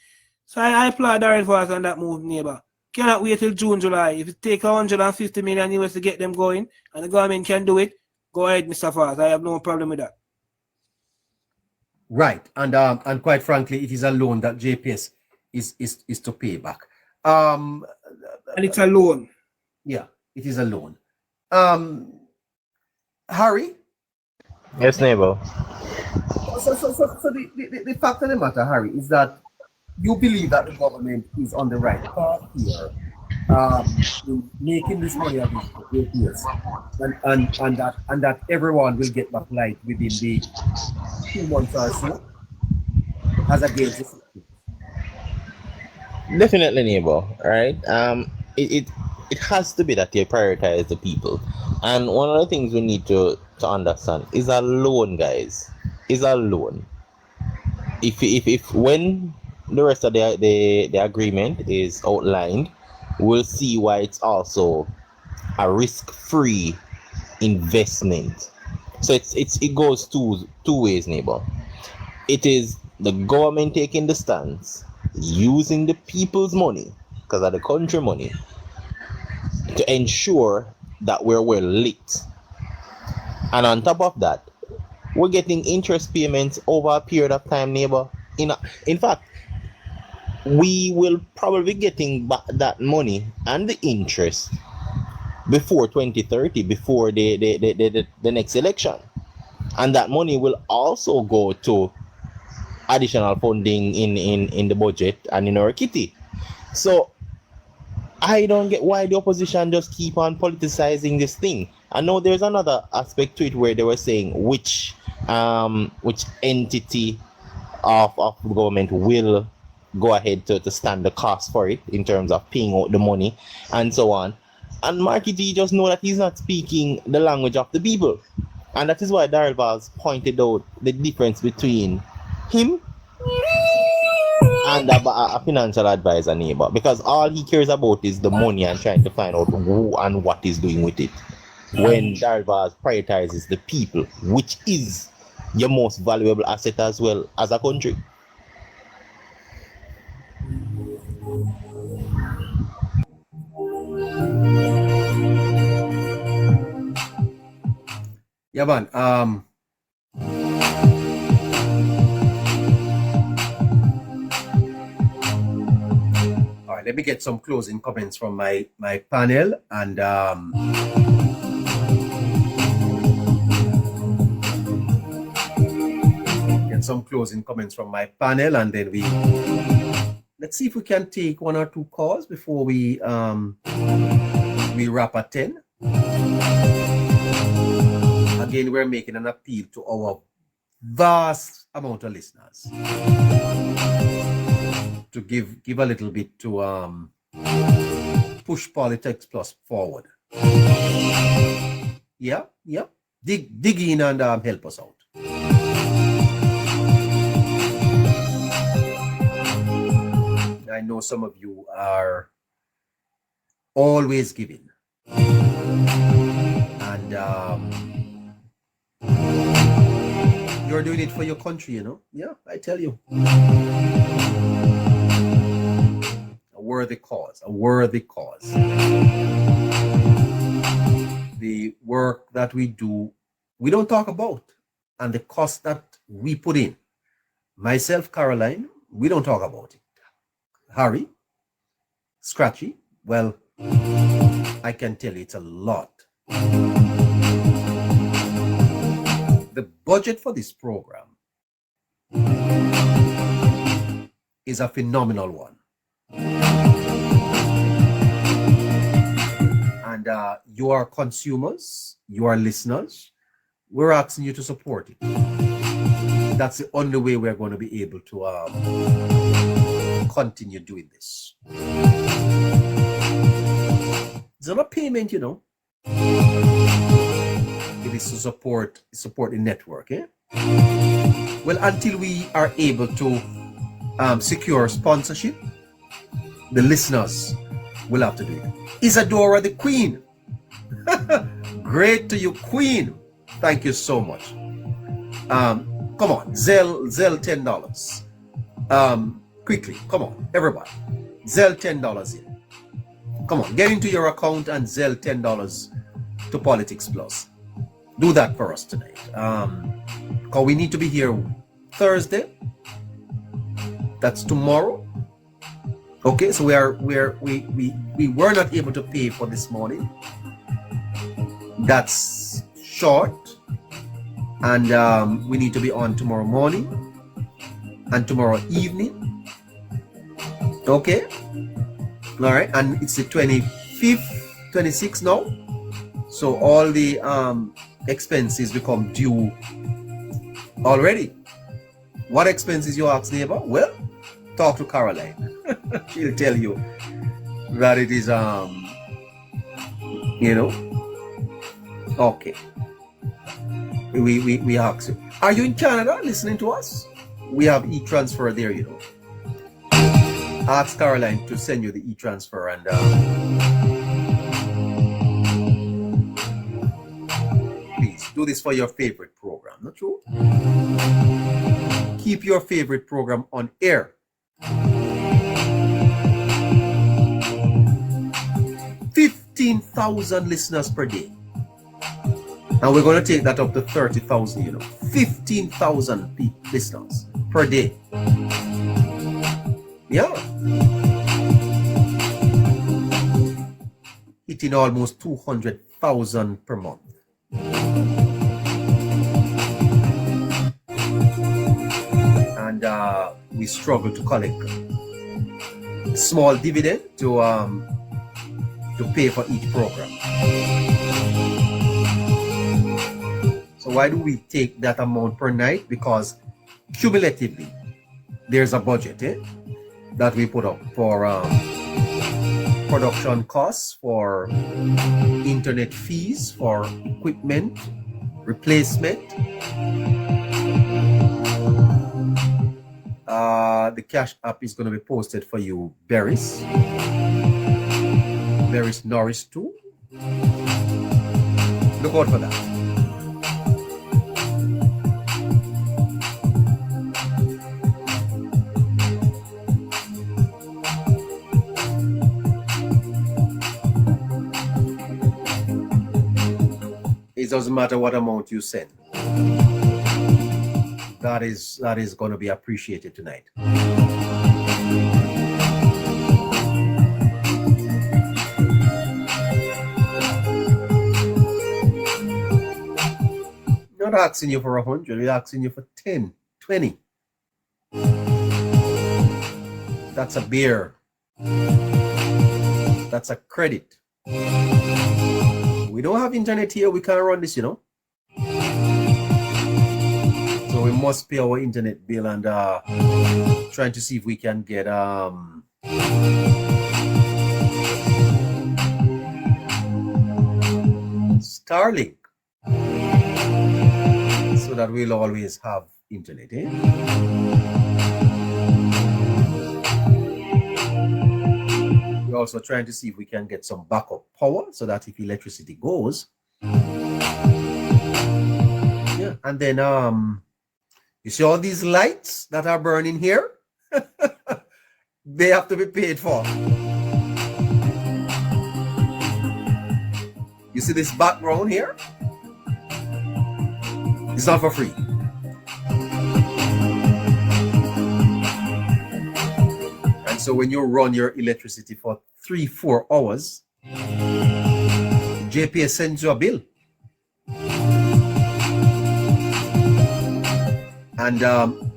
So I applaud Darrell Vaz on that move, neighbor. Cannot wait till June, July. If it takes $150 million US to get them going and the government can do it, go ahead, Mr. Vaz. I have no problem with that. Right. And quite frankly, it is a loan that JPS is to pay back. And it's a loan. Yeah, it is a loan. Harry? Yes, neighbor. So the fact of the matter, Harry, is that you believe that the government is on the right path here, in making this money available to JPS, and that everyone will get back light within the 2 months or so, as against this. Definitely, neighbor. Right? It has to be that you prioritize the people, and one of the things we need to understand is a loan, guys. Is a loan. If when the rest of the agreement is outlined, we'll see why it's also a risk-free investment. So it goes two ways, neighbor. It is the government taking the stance, using the people's money, because of the country money, to ensure that we're well lit. And on top of that, we're getting interest payments over a period of time, neighbor. In fact, we will probably be getting back that money and the interest before 2030, before the next election. And that money will also go to additional funding in the budget and in our kitty. So I don't get why the opposition just keep on politicizing this thing. I know there's another aspect to it where they were saying which entity of the government will go ahead to stand the cost for it in terms of paying out the money and so on. And Marky G just know that he's not speaking the language of the people. And that is why Darrell Vaz pointed out the difference between him and a financial advisor, neighbor, because all he cares about is the money and trying to find out who and what he's doing with it. When Darrell Vaz prioritizes the people, which is your most valuable asset as well as a country. Yeah, man. All right, let me get some closing comments from my panel, and get some closing comments from my panel, and then let's see if we can take 1 or 2 calls before we wrap at 10. Again, we're making an appeal to our vast amount of listeners to give a little bit to push Politics Plus forward. Yeah. Dig in and help us out. I know some of you are always giving. And You're doing it for your country, you know? Yeah, I tell you. A worthy cause, a worthy cause. The work that we do, we don't talk about, and the cost that we put in. Myself, Caroline, we don't talk about it. Harry, Scratchy, well, I can tell you it's a lot. The budget for this program is a phenomenal one. And you are consumers, you are listeners, we're asking you to support it. That's the only way we're going to be able to continue doing this. It's not a payment, you know. It is to support the network, eh? Well, until we are able to secure sponsorship, the listeners will have to do it. Isadora the Queen. Great to you, Queen. Thank you so much. Come on, Zelle $10. Quickly, come on, everybody. Zelle $10 in. Come on, get into your account and Zelle $10 to Politics Plus. Do that for us tonight. Because we need to be here Thursday. That's tomorrow. Okay, so we were not able to pay for this morning. That's short. And we need to be on tomorrow morning and tomorrow evening. Okay. All right. And it's the 25th, 26th now. So all the expenses become due already. What expenses, you ask, neighbor? Well, talk to Caroline. She'll tell you that it is, you know, okay. We ask you. Are you in Canada listening to us? We have e-transfer there, you know. Ask Caroline to send you the e-transfer and please do this for your favorite program, not true? Keep your favorite program on air. 15,000 listeners per day. And we're going to take that up to 30,000, you know. 15,000 listeners per day. Yeah. Hitting almost 200,000 per month. And we struggle to collect a small dividend to pay for each program. So why do we take that amount per night? Because cumulatively, there's a budget that we put up for production costs, for internet fees, for equipment replacement. The cash app is going to be posted for you, Berries. Berries Norris too. Look out for that. It doesn't matter what amount you send. That is going to be appreciated tonight. Not asking you for 100, we're asking you for 10, 20. That's a beer. That's a credit. We don't have internet here, we can't run this, you know. So we must pay our internet bill and trying to see if we can get Starlink, so that we'll always have internet, We're also trying to see if we can get some backup power so that if electricity goes, yeah, and then You see all these lights that are burning here? They have to be paid for. You see this background here? It's not for free. And so when you run your electricity for 3-4 hours, JPS sends you a bill. And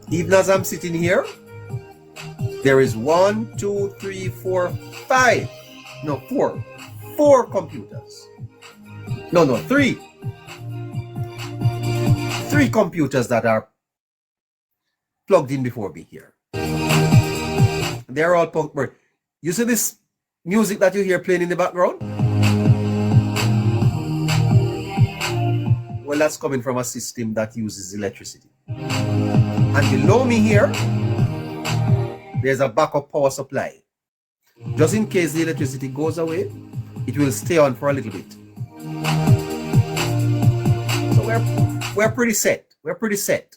even as I'm sitting here, there is 1, 2, 3, 4, 5. No, 4. 4 computers. No, 3. 3 computers that are plugged in before me here. They're all plugged. You see this music that you hear playing in the background? Well, that's coming from a system that uses electricity. And below me here, there's a backup power supply. Just in case the electricity goes away, it will stay on for a little bit. So we're pretty set. We're pretty set.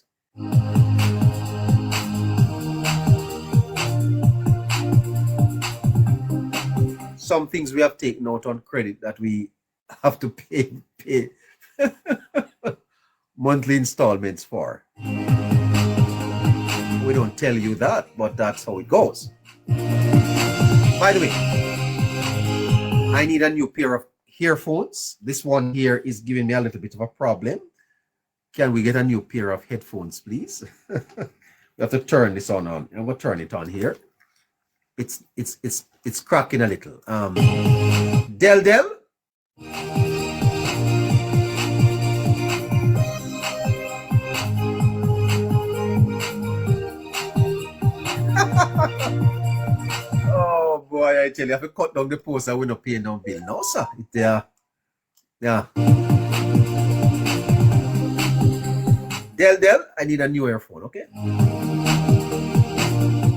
Some things we have taken out on credit that we have to pay monthly installments for. We don't tell you that, but that's how it goes. By the way, I need a new pair of earphones. This one here is giving me a little bit of a problem. Can we get a new pair of headphones, please? We have to turn this on. I'm going to turn it on here. It's cracking a little. Del. Oh boy, I tell you, if I cut down the post, I will not pay no bill. No, sir. Yeah. Del, I need a new earphone, okay?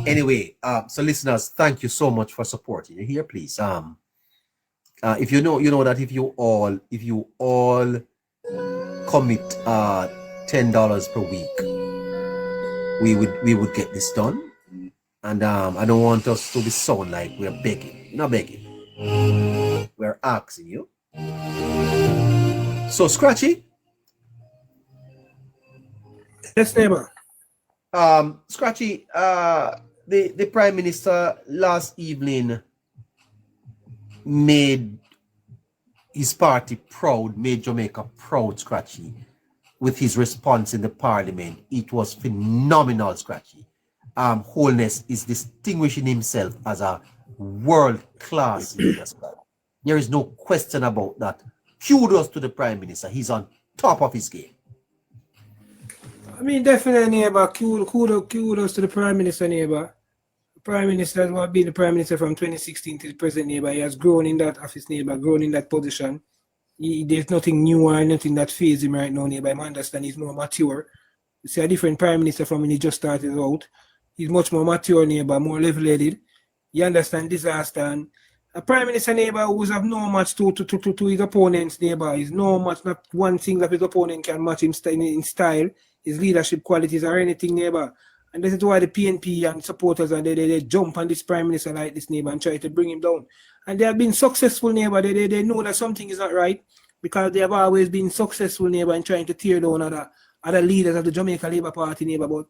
Anyway, so listeners, thank you so much for supporting. You hear, please. If you know that if you all commit $10 per week, we would get this done. And I don't want us to be sound like we're begging. Not begging. We're asking you. So Scratchy. Yes, neighbor. Scratchy, the Prime Minister last evening made his party proud, made Jamaica proud, Scratchy, with his response in the Parliament. It was phenomenal, Scratchy. Holness is distinguishing himself as a world-class leader. There is no question about that. Kudos to the Prime Minister. He's on top of his game. I mean, definitely, neighbor. Kudos to the Prime Minister, neighbor. The Prime Minister has been the Prime Minister from 2016 to the present, neighbor. He has grown in that office, neighbor, grown in that position. There's nothing new or nothing that phases him right now, neighbor. I understand he's more mature. You see a different Prime Minister from when he just started out. He's much more mature, neighbor, more level-headed. You understand disaster. And a Prime Minister, neighbor, who's have no match to his opponents, neighbor. He's no match, not one thing that his opponent can match him in style, his leadership qualities or anything, neighbor. And this is why the PNP and supporters and they jump on this Prime Minister like this, neighbor, and try to bring him down. And they have been successful, neighbor. They know that something is not right because they have always been successful, neighbor, in trying to tear down other leaders of the Jamaica Labour Party, neighbor. But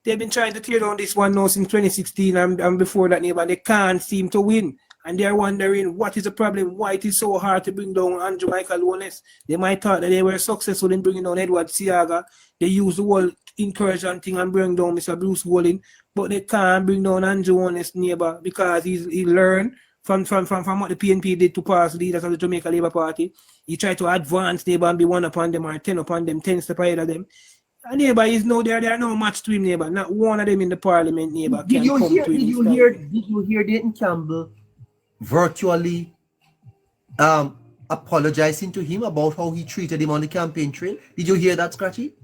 they've been trying to tear down this one now since 2016 and before that, neighbor. They can't seem to win. And they're wondering what is the problem, why it is so hard to bring down Andrew Michael Lowness. They might thought that they were successful in bringing down Edward Siaga. They used the whole incursion thing and bring down Mr. Bruce Walling, but they can't bring down Andrew Lowness, neighbor, because he learned from what the PNP did to pass leaders of the Jamaica Labour Party. He tried to advance, neighbor, and be one upon them or 10 upon them, 10 step ahead of them. And neighbor is no there are no match to him, neighbor. Not one of them in the Parliament, neighbor. Did you hear Dayton Campbell virtually apologizing to him about how he treated him on the campaign trail? Did you hear that, Scratchy?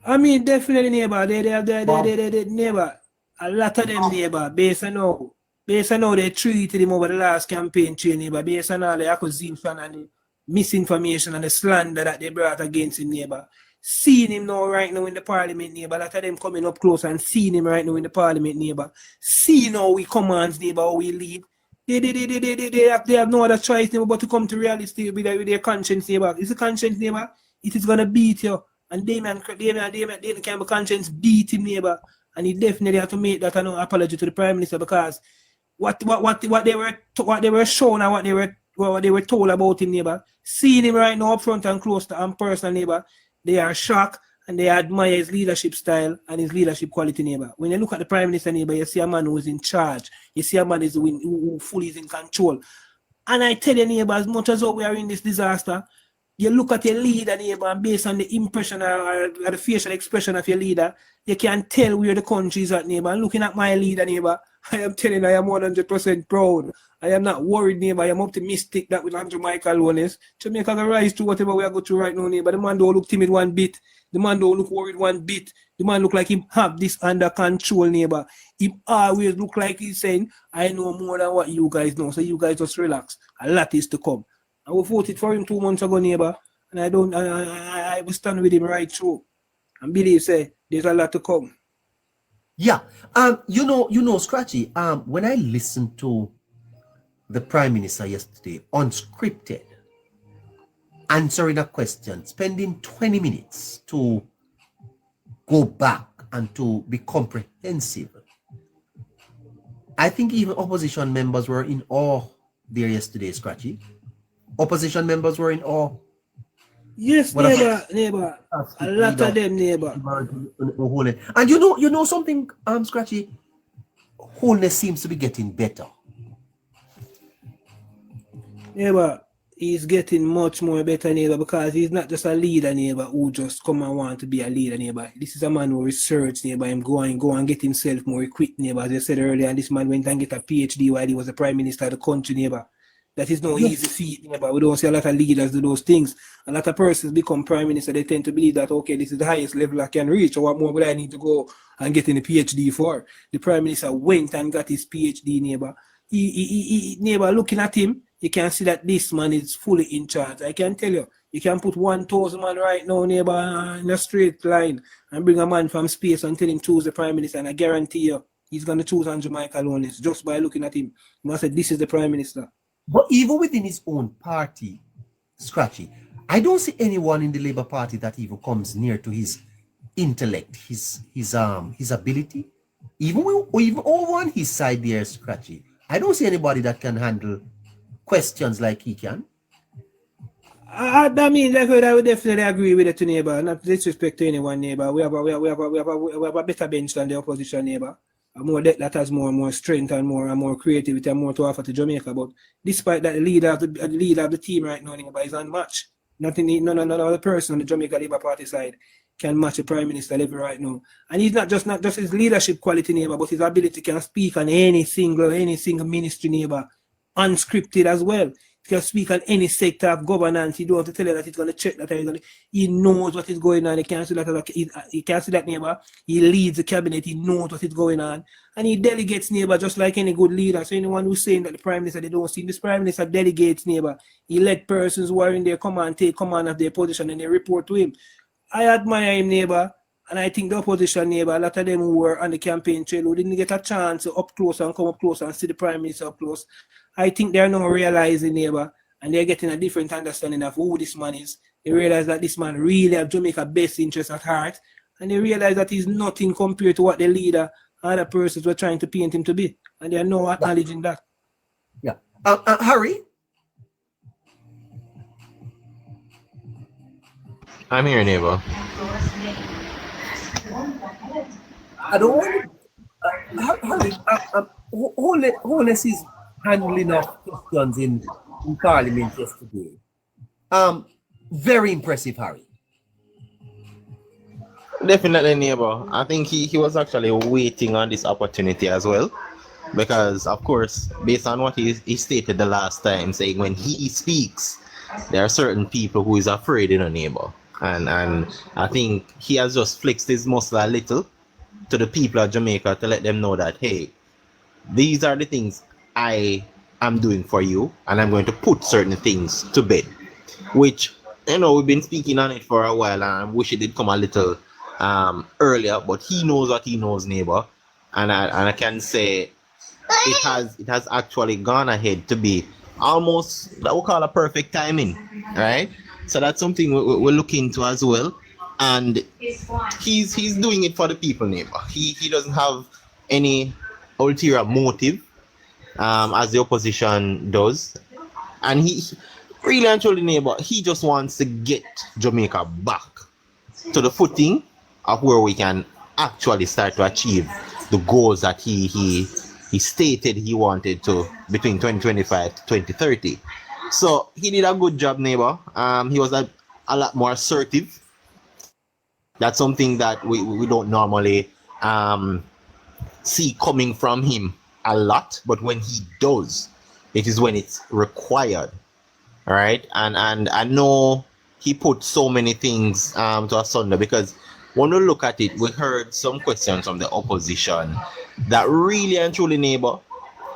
I mean, definitely, neighbor. They neighbor. A lot of them, neighbor, based on how they treated him over the last campaign trail, neighbor, based on all the accusation and the misinformation and the slander that they brought against him, neighbor. seeing him now right now in the parliament, neighbor. A lot of them coming up close and seeing him right now in the parliament, neighbor. Seeing how he commands, neighbor, how he lead. They have no other choice, neighbor, but to come to reality with their conscience, neighbor. It's a conscience, neighbor. It is gonna beat you. And Damien can be conscience beat him, neighbor. And he definitely have to make that an apology to the Prime Minister, because what they were shown and what they were told about him, neighbor, seeing him right now up front and close to and personal, neighbor, they are shocked and they admire his leadership style and his leadership quality, neighbor. When you look at the Prime Minister, neighbor, you see a man who is in charge. You see a man who fully is in control. And I tell you, neighbor, as much as we are in this disaster, you look at your leader, neighbor, and based on the impression or the facial expression of your leader, you can tell where the country is at, neighbor. And looking at my leader, neighbor, I am telling you, I am 100% proud. I am not worried, neighbor. I am optimistic that with Andrew Michael Lones, Jamaica can rise to whatever we are going through right now, neighbor. The man don't look timid one bit. The man don't look worried one bit. The man look like he have this under control, neighbor. He always look like he's saying, I know more than what you guys know, so you guys just relax. A lot is to come. I voted for him 2 months ago, neighbor, and I will stand with him right through. And believe say there's a lot to come. Yeah. You know, Scratchy, when I listened to the Prime Minister yesterday, unscripted, answering a question, spending 20 minutes to go back and to be comprehensive, I think even opposition members were in awe there yesterday, Scratchy. Opposition members were in awe. Yes, neighbor. A lot of them, neighbor. And you know something, Scratchy? Wholeness seems to be getting better. Neighbor, he's getting much more better, neighbor, because he's not just a leader, neighbor, who just come and want to be a leader, neighbor. This is a man who research, neighbor, him go and get himself more equipped, neighbor. As I said earlier, and this man went and get a PhD while he was the Prime Minister of the country, neighbor. That is no easy feat, neighbor. We don't see a lot of leaders do those things. A lot of persons become Prime Minister, they tend to believe that, okay, this is the highest level I can reach, or what more would I need to go and get in a PhD for? The Prime Minister went and got his PhD, neighbor. Neighbor, looking at him, you can see that this man is fully in charge. I can tell you, you can put 1,000 man right now, neighbor, in a straight line and bring a man from space and tell him choose the Prime Minister, and I guarantee you, he's going to choose Andrew Michael Lones just by looking at him. He said, this is the Prime Minister. But even within his own party, Scratchy, I don't see anyone in the Labour Party that even comes near to his intellect, his ability. Even over on his side there, Scratchy, I don't see anybody that can handle questions like he can. I mean, I would definitely agree with it, neighbor. Not disrespect to anyone, neighbor. We have a better bench than the opposition, neighbor. More that has more strength and more creativity and more to offer to Jamaica. But despite that, the leader of the team right now, neighbor, is unmatched. None other person on the Jamaica Labour Party side can match the Prime Minister level right now. And he's not just his leadership quality, neighbor, but his ability can speak on any single ministry, neighbor, unscripted as well. He can speak on any sector of governance. He don't have to tell you that he's going to check that. He knows what is going on. He can't see that, neighbor. He leads the cabinet. He knows what is going on. And he delegates, neighbor, just like any good leader. So anyone who's saying that the Prime Minister, they don't see this Prime Minister delegates, neighbor. He let persons who are in their command take command of their position and they report to him. I admire him, neighbor. And I think the opposition, neighbor, a lot of them who were on the campaign trail who didn't get a chance to up close and come up close and see the Prime Minister up close, I think they're now realizing, neighbor, and they're getting a different understanding of who this man is. They realize that this man really has Jamaica's best interest at heart, and they realize that he's nothing compared to what the leader and other persons were trying to paint him to be, and they are now acknowledging that. Yeah. Harry? I'm here, neighbor. I don't want to. Wholeness is handling of questions in Parliament yesterday. Very impressive, Harry. Definitely, neighbor. I think he was actually waiting on this opportunity as well. Because, of course, based on what he stated the last time, saying when he speaks, there are certain people who is afraid in a neighbor. And I think he has just flexed his muscle a little to the people of Jamaica to let them know that, hey, these are the things I am doing for you, and I'm going to put certain things to bed, which you know, we've been speaking on it for a while, and I wish it did come a little earlier. But he knows what he knows, neighbor, and I can say it has actually gone ahead to be almost that we call a perfect timing, right? So that's something we're looking into as well, and he's doing it for the people, neighbor. He doesn't have any ulterior motive, as the opposition does, and he really and truly, neighbor, he just wants to get Jamaica back to the footing of where we can actually start to achieve the goals that he stated he wanted to between 2025 to 2030. So he did a good job, neighbor. He was a lot more assertive. That's something that we don't normally see coming from him a lot, but when he does, it is when it's required. All right, and I know he put so many things to asunder, because when we look at it, we heard some questions from the opposition that really and truly, neighbor,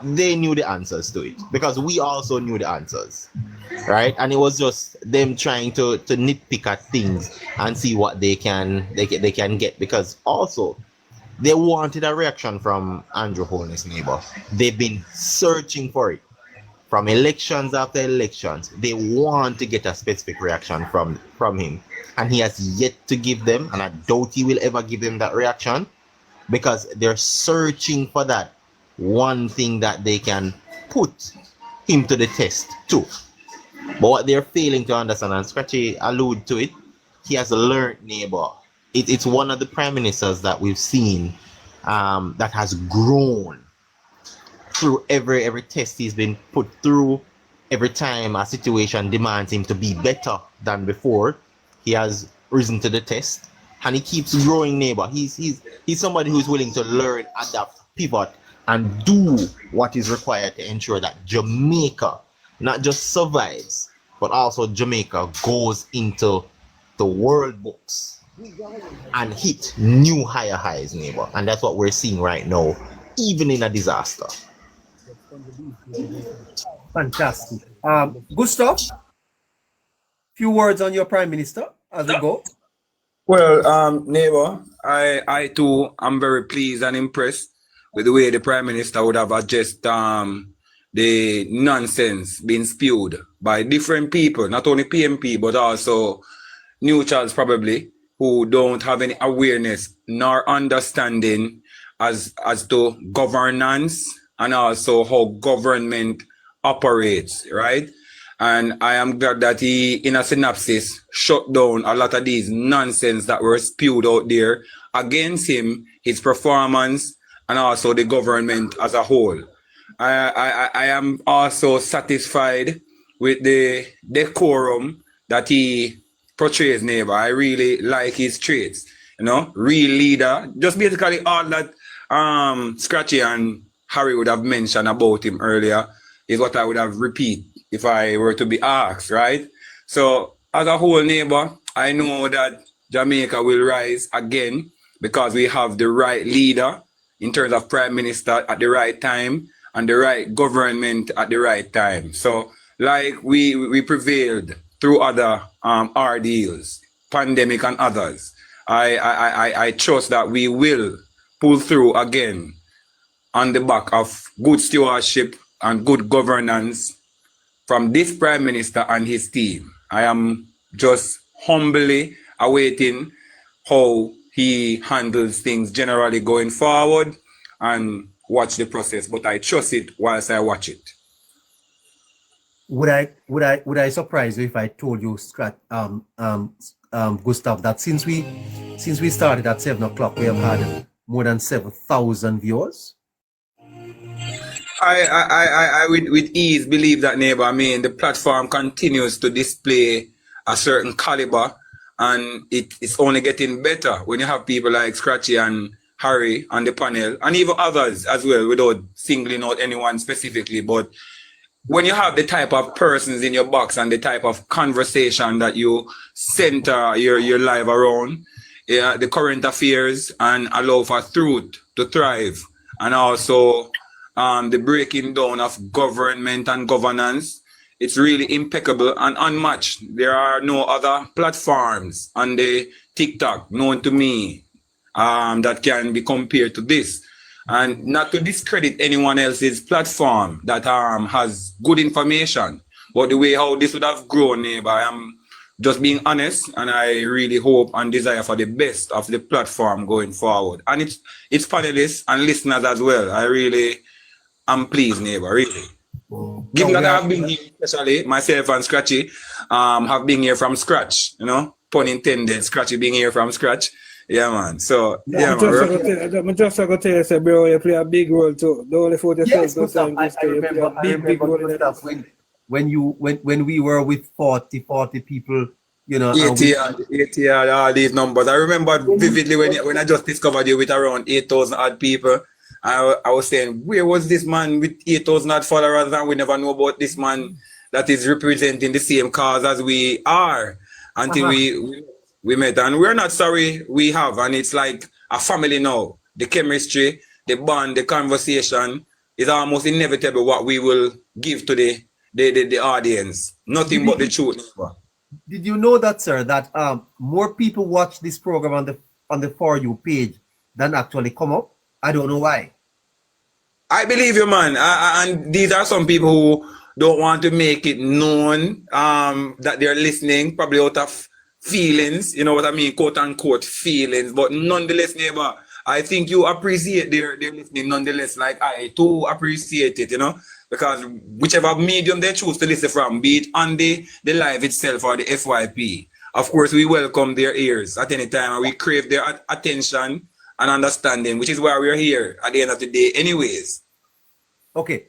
they knew the answers to it, because we also knew the answers, right? And it was just them trying to nitpick at things and see what they can get, because also they wanted a reaction from Andrew Holness, neighbor. They've been searching for it. From elections after elections, they want to get a specific reaction from him, and he has yet to give them, and I doubt he will ever give them that reaction, because they're searching for that one thing that they can put him to the test too. But what they're failing to understand, and Scratchy allude to it, he has learned, neighbor. It's one of the prime ministers that we've seen that has grown through every test he's been put through. Every time a situation demands him to be better than before, he has risen to the test, and he keeps growing, neighbor. He's somebody who's willing to learn, adapt, pivot, and do what is required to ensure that Jamaica not just survives, but also Jamaica goes into the world books and hit new higher highs, neighbor. And that's what we're seeing right now, even in a disaster. Fantastic. Gustav, few words on your Prime Minister as we go. Well, neighbor, I too am very pleased and impressed with the way the Prime Minister would have addressed the nonsense being spewed by different people, not only PMP, but also neutrals probably, who don't have any awareness nor understanding as to governance and also how government operates, right? And I am glad that he, in a synopsis, shut down a lot of these nonsense that were spewed out there against him, his performance, and also the government as a whole. I am also satisfied with the decorum that he portrays, neighbor. I really like his traits, you know, real leader. Just basically all that Scratchy and Harry would have mentioned about him earlier is what I would have repeat if I were to be asked, right? So as a whole, neighbor, I know that Jamaica will rise again because we have the right leader in terms of Prime Minister at the right time and the right government at the right time. So like we prevailed through other ordeals, pandemic and others, I trust that we will pull through again on the back of good stewardship and good governance from this Prime Minister and his team. I am just humbly awaiting how he handles things generally going forward and watch the process, but I trust it whilst I watch it. Would I surprise you if I told you, Gustav, that since we started at 7 o'clock, we have had more than 7,000 viewers? I with ease believe that, neighbor. I mean, the platform continues to display a certain caliber, and it's only getting better when you have people like Scratchy and Harry on the panel, and even others as well, without singling out anyone specifically. But when you have the type of persons in your box and the type of conversation that you center your life around, the current affairs, and allow for truth to thrive, and also the breaking down of government and governance, It's really impeccable and unmatched. There are no other platforms on the TikTok known to me that can be compared to this. And not to discredit anyone else's platform that has good information, but the way how this would have grown, Neighbour, I am just being honest, and I really hope and desire for the best of the platform going forward. And it's panelists and listeners as well. I really am pleased, Neighbour, really. Given that I've been here, especially myself and Scratchy, have been here from scratch, you know, pun intended, Scratchy being here from scratch. Yeah, man. So, yeah, I'm just going to tell you, say, bro, you play a big role too. Don't only for yourself. Yes, I remember big role in that. When we were with 40 people, you know. 80, all these numbers. I remember vividly when I just discovered you with around 8,000 odd people. I was saying, where was this man with 8,000 odd followers, and we never know about this man that is representing the same cause as we are until we met. And we're not sorry we have, and it's like a family now. The chemistry, the bond, the conversation is almost inevitable what we will give to the audience. Nothing but the truth. Did you know that, sir, that more people watch this program on the For You page than actually come up? I don't know why. I believe you, man. And these are some people who don't want to make it known that they're listening, probably out of feelings, you know what I mean, quote unquote feelings. But nonetheless, Neighbour, I think you appreciate their listening nonetheless, like I too appreciate it, you know, because whichever medium they choose to listen from, be it on the live itself or the FYP, of course, we welcome their ears at any time, and we crave their attention and understanding, which is why we're here at the end of the day anyways. Okay.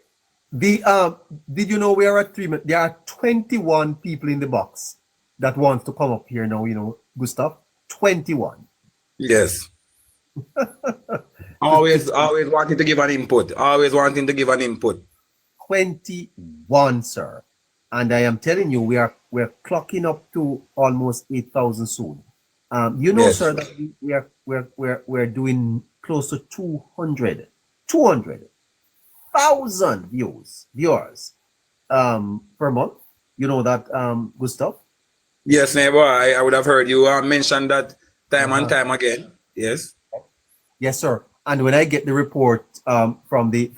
Did you know we are at 3 minutes? There are 21 people in the box that wants to come up here now, you know, Gustav. 21. Yes. always wanting to give an input. Always wanting to give an input. 21, sir. And I am telling you, we're clocking up to almost 8,000 soon. You know, yes, sir, that we're doing close to 200,000 viewers per month. You know that, Gustav? Yes, Neighbour. I would have heard you mention that time and time again. Yes. Yes, sir. And when I get the report from the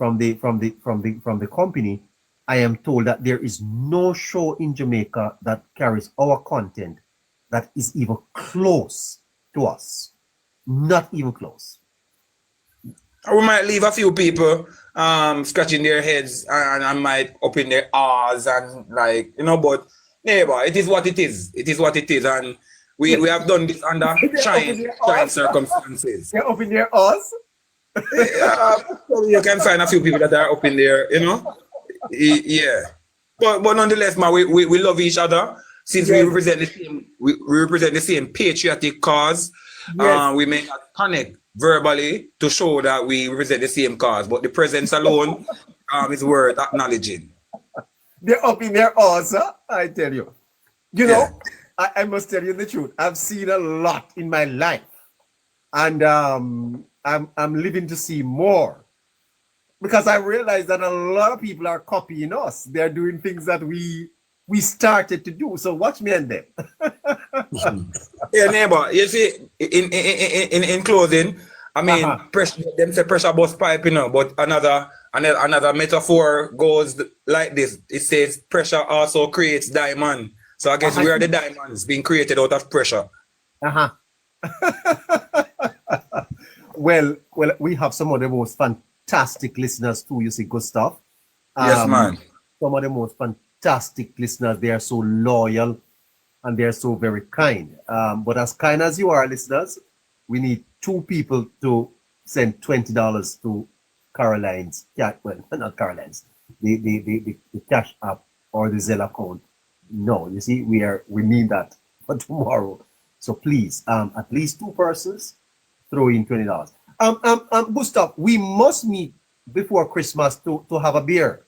company, I am told that there is no show in Jamaica that carries our content that is even close to us. Not even close. We might leave a few people scratching their heads and might open their eyes and, like, you know, but Neighbour, it is what it is. It is what it is. And we have done this under trying circumstances. They're open their eyes? You can find a few people that are up in there, you know. Yeah. But nonetheless, man, we love each other. Since we represent the same patriotic cause, we may not connect verbally to show that we represent the same cause, but the presence alone is worth acknowledging. They're up in their eyes, huh? I tell you. You know, I must tell you the truth. I've seen a lot in my life, and I'm living to see more, because I realize that a lot of people are copying us. They're doing things that we started to do. So watch me and them. Yeah, Neighbour. You see, in closing, I mean, them say pressure bust pipe, you know, but another metaphor goes like this. It says pressure also creates diamond. So I guess we are the diamonds being created out of pressure. Well, we have some of the most fantastic listeners too, you see, Gustav. Yes, man. Some of the most fantastic listeners. They are so loyal and they're so very kind. But as kind as you are, listeners, we need 2 people to send $20 to Caroline's, well, not Caroline's, the Cash App or the Zelle account. No, you see, we need that for tomorrow. So please, at least 2 persons, throw in $20. Gustav, we must meet before Christmas to have a beer.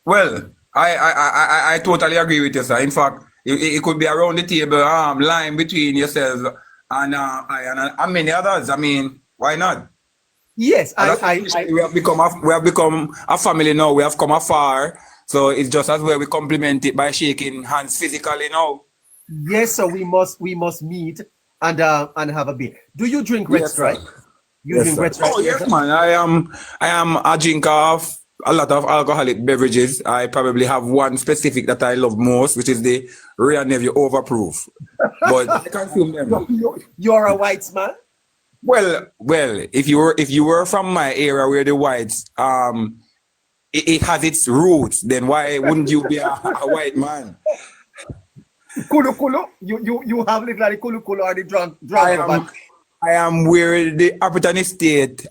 Well, I totally agree with you, sir. In fact, it could be around the table, line between yourselves and many others. I mean, why not? Yes, we have become a family now. We have come afar. So it's just as well we complement it by shaking hands physically now. Yes, so we must meet and have a beer. Do you drink Red Yes, Stripe? sir. You Yes, drink sir. Red Stripe? Oh yes, man. I am a drinker of a lot of alcoholic beverages. I probably have one specific that I love most, which is the Real Navy Overproof. But I consume them. You're a whites man? Well, if you were from my area where the whites it has its roots, then why wouldn't you be a white man? Kulu Kulu? You have little like the Kulu Kulu or the drunk I am where the Appleton Estate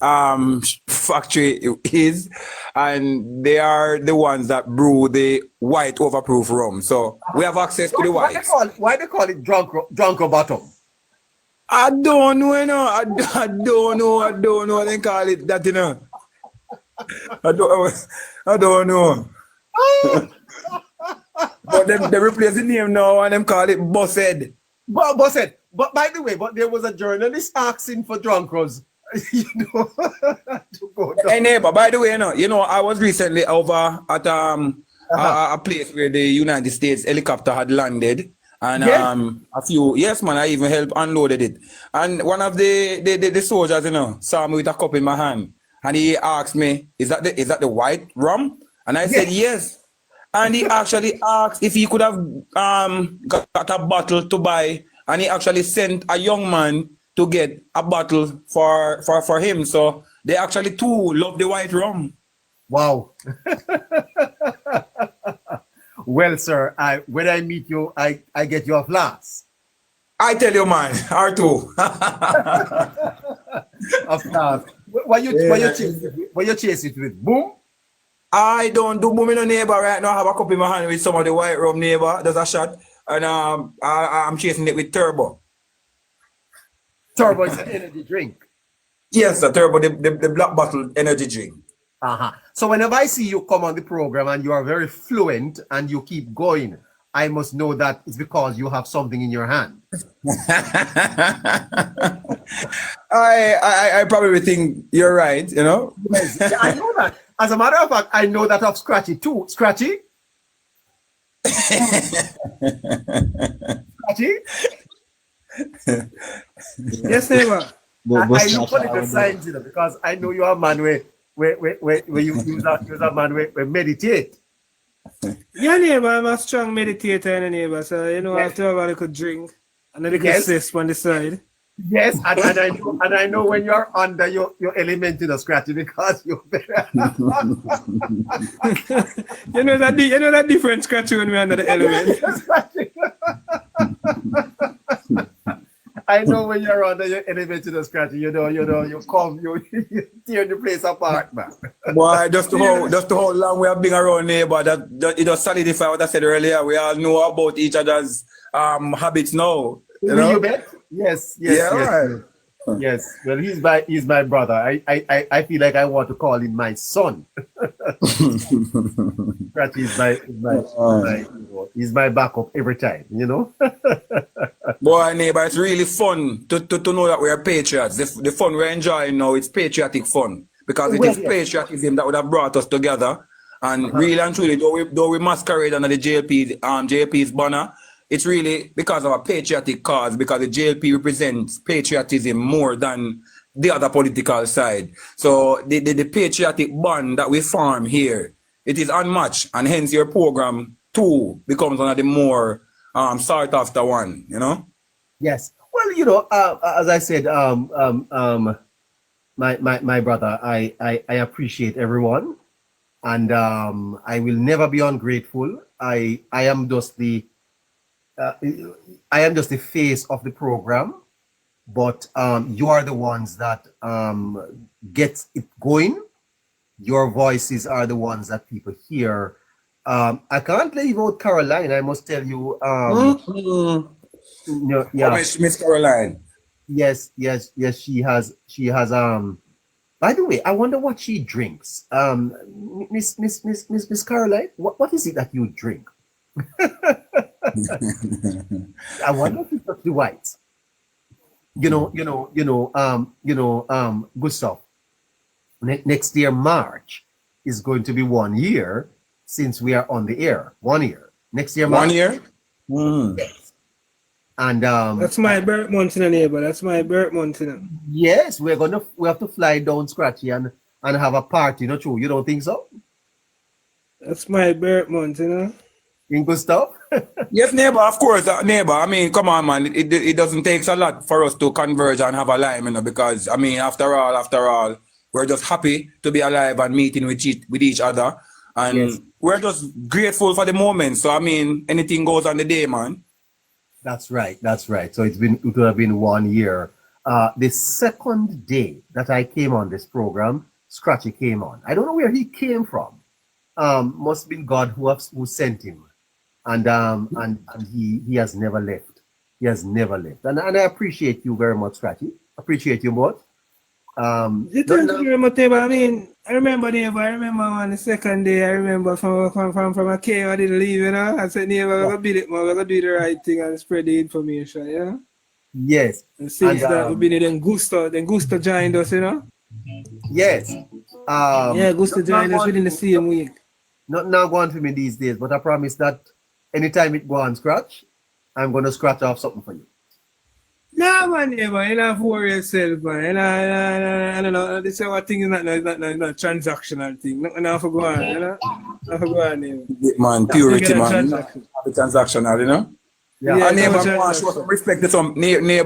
factory is, and they are the ones that brew the white overproof rum. So we have access to the whites. Why they call it drunk bottom? I don't know, you know. I don't know what they call it that, you know. I don't know. But they replace the name now and them call it Bosshead. Bosshead. But by the way, there was a journalist asking for drunkards, you know, to go down. Hey neighbor, by the way, you know, I was recently over at a place where the United States helicopter had landed. And yes man, I even helped unloaded it. And one of the soldiers, you know, saw me with a cup in my hand. And he asked me, is that the white rum? And I said yes. And he actually asked if he could have got a bottle to buy. And he actually sent a young man to get a bottle for him. So they actually too love the white rum. Wow. Well, sir, when I meet you, I get you a flask. I tell you, man, R2. Of course. What you chase it with? Boom? I don't do boom in a neighbor right now. I have a cup in my hand with some of the white rum neighbor. There's a shot. And I'm chasing it with Turbo. Turbo is an energy drink. Yes, the Turbo, the black bottle energy drink. So whenever I see you come on the program and you are very fluent and you keep going, I must know that it's because you have something in your hand. I probably think you're right, you know? Yes, I know that. As a matter of fact, I know that of Scratchy too. Scratchy? Scratchy? Yes, neighbor. I look for the signs, you know, because I know you are a man where you use a man where meditate. Yeah, neighbor, I'm a strong meditator, neighbor. So you know, I have to have a little drink and a little sip on the side. Yes, and I know when you're under your element, you know, Scratchy, because you're better. you know that different Scratchy when we're under the element. I know when you're under your element, you know, Scratchy, you come, you tear the place apart, man. Boy, just to how long we have been around neighbor, that it does solidify what I said earlier. We all know about each other's habits now. You know? You bet? Yes. Right. Yes. Well, he's my brother. I feel like I want to call him my son. Scratchy is my backup every time, you know. Boy, neighbor, it's really fun to know that we are patriots. The fun we're enjoying now, it's patriotic fun. Because it is patriotism that would have brought us together. And really and truly, though we masquerade under the JLP's banner, it's really because of a patriotic cause, because the JLP represents patriotism more than the other political side. So the patriotic bond that we form here, it is unmatched, and hence your program too becomes one of the more sought after one, you know? Yes. Well, you know, as I said, my brother, I appreciate everyone, and I will never be ungrateful. I am just the face of the program, but you are the ones that get it going. Your voices are the ones that people hear. I can't leave out Caroline. I must tell you. Miss Caroline. Yes. She has. By the way, I wonder what she drinks. Miss Caroline, what is it that you drink? I wonder if it's just the whites. Gustav. Next year, March is going to be 1 year since we are on the air. 1 year. Next year, 1 year? Yes. And that's my birth month, neighbor. That's my birth month. Yes, we have to fly down Scratchy and have a party, not true? You don't think so? That's my birth month, In good stuff? Yes, neighbor, of course, neighbor. I mean, come on, man. It doesn't take a lot for us to converge and have a line, because, I mean, after all, we're just happy to be alive and meeting with each other. And we're just grateful for the moment. So, I mean, anything goes on the day, man. That's right. So it would have been 1 year. The second day that I came on this program, Scratchy came on. I don't know where he came from. Must have been God who sent him. And he has never left. He has never left. And I appreciate you very much, Scratchy. Appreciate you both. Thank you very much, neighbor. I mean, I remember on the second day, I remember from a cave, I didn't leave, I said, neighbor, we're gonna build it, man. We're gonna do the right thing and spread the information, yeah? Yes. And since that, we've been in Gusto joined us, Yes. Gusto joined us within the same week. Not now going for me these days, but I promise that anytime it go on Scratch, I'm going to scratch off something for you. No, man, neighbor, you don't have to worry yourself, man. I don't know, this thing is not transactional thing. Nothing have to go on, Have to go on, neighbor. Man, purity, man. Transactional, Yeah, and neighbor, I want to show some respect to some neighbor. Me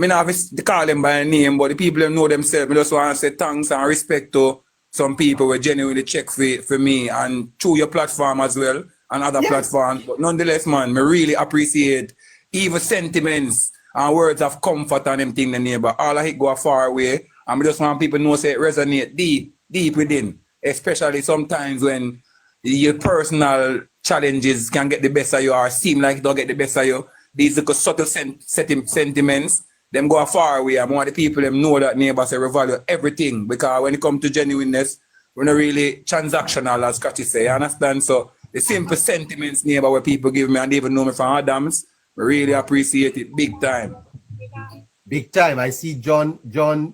not have to call them by name, but the people know themselves. I just want to say thanks and respect to some people who genuinely check for me and through your platform as well and other platforms. But nonetheless, man, I really appreciate even sentiments and words of comfort and them thing, the neighbor. All of it go far away. And I just want people to know say it resonate deep within. Especially sometimes when your personal challenges can get the best of you or seem like it don't get the best of you. These little subtle sentiments, them go far away. I want the people them know that neighbors say we value everything, because when it comes to genuineness, we're not really transactional, as Scotty say, you understand? So the simple sentiments, neighbor, where people give me and they even know me from Adams, we really appreciate it big time. Big time. I see John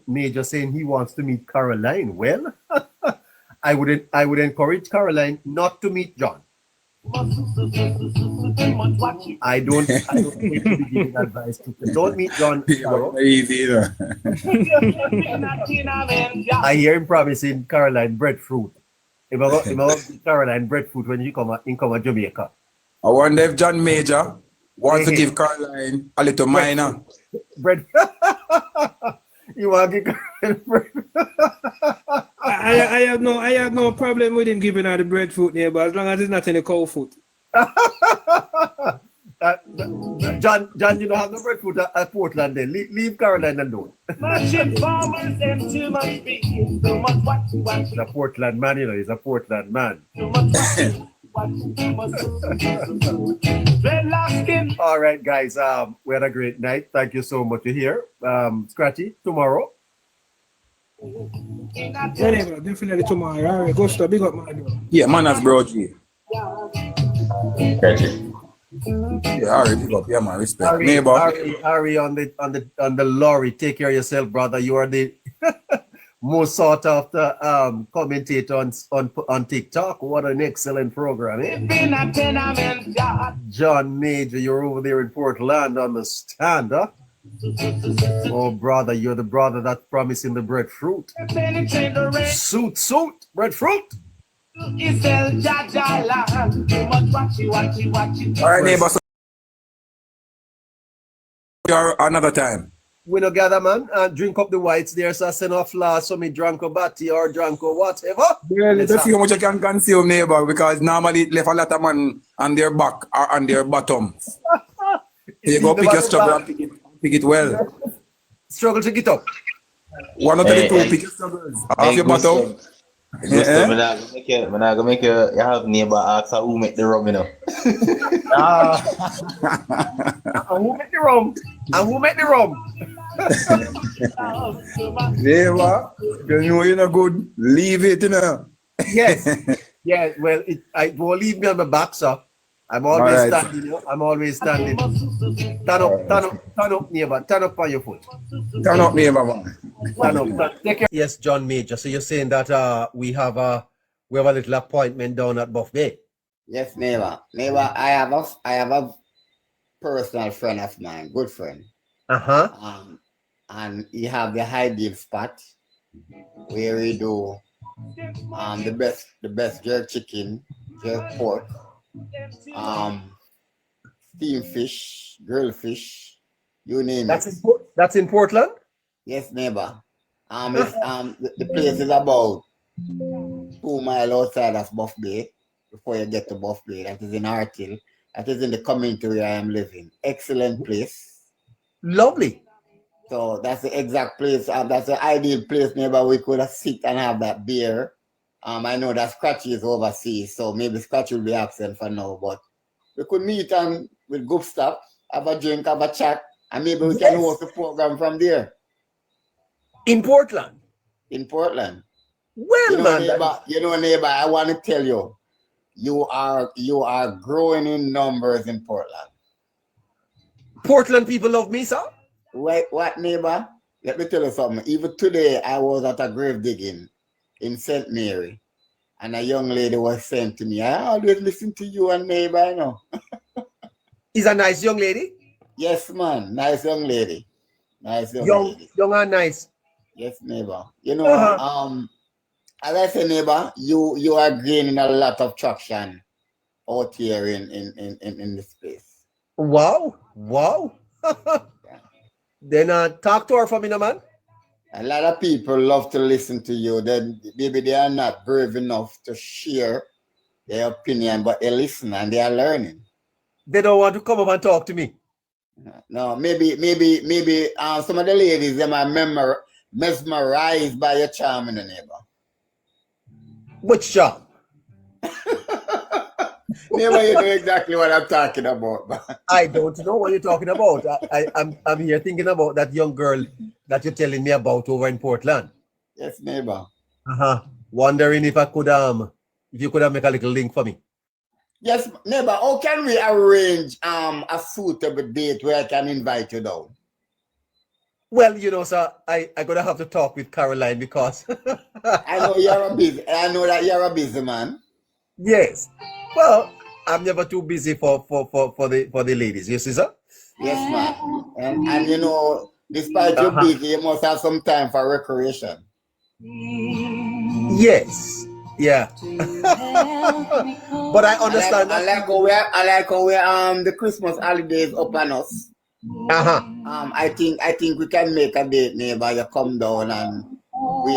Major saying he wants to meet Caroline. Well, I would encourage Caroline not to meet John. I don't need to be giving advice to them. Don't meet John. I hear him promising Caroline breadfruit. If I want Caroline breadfruit when you come to Jamaica. I wonder if John Major wants to give Caroline a little minor. Bread. You want to give Caroline bread? I have no problem with him giving her the breadfruit, neighbor, as long as it's not in the cow food. John, you don't have no breadfruit at Portland then. Leave Caroline and do it. He's a Portland man, he's a Portland man. All right, guys. We had a great night. Thank you so much. You're here. Scratchy, tomorrow. Yeah, definitely tomorrow. All right, go stop. Big up, man. Yeah, man, that's bro G. Yeah, Ari, big up. Yeah, man, respect. Ari on the lorry. Take care of yourself, brother. You are the most sought after commentator on TikTok. What an excellent program, eh? John Major, you're over there in Portland on the stand, huh? Oh, brother, you're the brother that's promising the breadfruit. Suit, breadfruit. All right, neighbor. So another time. We no gather, man, and drink up the whites there, so I send off last, so me drunk a batty or drunk or whatever. Yeah, let's see how much I can consume, neighbor, because normally left a lot of man on their back or on their bottom. You go pick your struggle and pick it well. Struggle to get up. One of the two pick your struggles. Off your bottom. I'm not gonna make you have neighbor ask who make the rum, you know. Who make the rum? And who make the rum? Neighbor, you know you're not good. Leave it, you know. Yes. Yeah, well, I won't leave me on my back, sir. I'm always standing, you know? I'm always standing. Turn up, neighbor. Turn up on your foot. Turn up, neighbor, man. Turn up. Take care. Yes, John Major. So you're saying that we have a We have a little appointment down at Buff Bay. Yes, neighbor. Neighbor, I have a personal friend of mine, good friend. And he have the ideal spot where we do the best jerk chicken, jerk pork, steamed fish, grilled fish, you name it. That's in Portland? Yes, neighbor. The place is about 2 miles outside of Buff Bay before you get to Buff Bay. That is in Hartill. That is in the community where I am living. Excellent place. Lovely. So that's the exact place. That's the ideal place, neighbor. We could sit and have that beer. I know that Scratchy is overseas, so maybe Scratchy will be absent for now, but we could meet and with good stuff, have a drink, have a chat, and maybe we can host the program from there. In Portland? In Portland. Well, neighbor, I want to tell you, you are growing in numbers in Portland. Portland people love me, sir? Wait, what, neighbor? Let me tell you something. Even today, I was at a grave digging in St. Mary, and a young lady was saying to me, I always listen to you and neighbor, you know. Is a nice young lady? Yes, man. Nice young lady. Nice young lady. Young and nice. Yes, neighbor. You know, as I say, neighbor, you are gaining a lot of traction out here in this space. Wow. Then talk to her for me, no, man. A lot of people love to listen to you. Then maybe they are not brave enough to share their opinion, but they listen and they are learning. They don't want to come up and talk to me. No, maybe some of the ladies, they are mesmerized by your charm, in the neighbor. Which charm? Neighbor, you know exactly what I'm talking about. I don't know what you're talking about. I'm here thinking about that young girl that you're telling me about over in Portland. Yes, neighbor. Wondering if I could if you could make a little link for me. Yes, neighbor. How can we arrange a suitable date where I can invite you down? Well, you know, sir, I'm gonna have to talk with Caroline because I know that you're a busy man. Yes. Well, I'm never too busy for the ladies. You see, sir? Yes, man. And you know, despite you busy, you must have some time for recreation. Yes. Yeah. But I understand. I like how we the Christmas holidays upon us. I think we can make a date, neighbor. You come down and we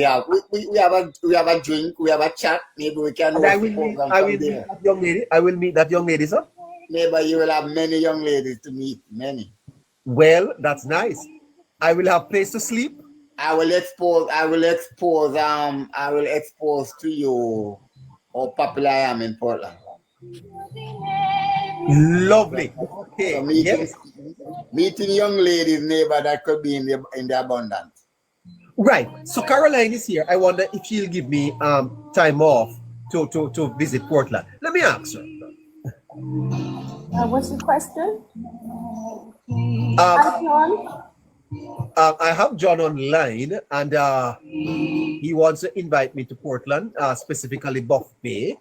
have a drink, we have a chat. Maybe we can. I will meet that young lady. I will meet that young lady, sir. Neighbor, you will have many young ladies to meet. Many. Well, that's nice. I will have place to sleep. I will expose to you how popular I am in Portland. Lovely. Okay. So meeting young ladies, neighbor, that could be in the abundance. Right. So Caroline is here. I wonder if she'll give me time off to visit Portland. Let me ask her. What's the question? I have John online, and he wants to invite me to Portland, specifically Buff Bay.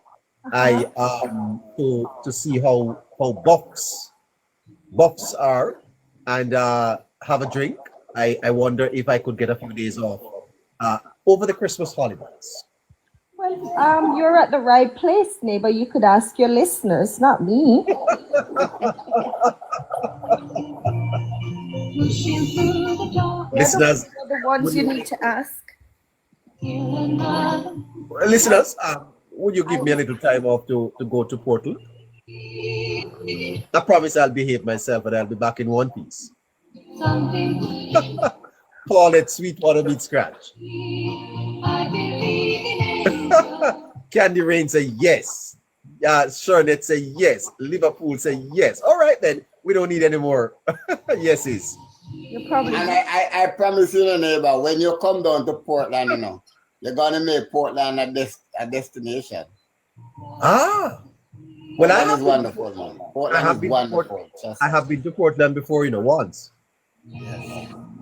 To see how buffs are and have a drink. I wonder if I could get a few days off over the Christmas holidays. Well, you're at the right place, neighbor. You could ask your listeners, not me. Listeners, the ones you need to ask. Listeners, would you give me a little time off to go to Portland? I promise I'll behave myself and I'll be back in one piece. Paulette Sweetwater beat Scratch. Candy Rain say yes. Shernet say yes. Liverpool say yes. All right then. We don't need any more yeses. You're probably. And I promise you, neighbor, when you come down to Portland, you know, you're gonna make Portland a destination. Well, Portland is wonderful, man. Portland is wonderful. I have been to Portland before, you know, once.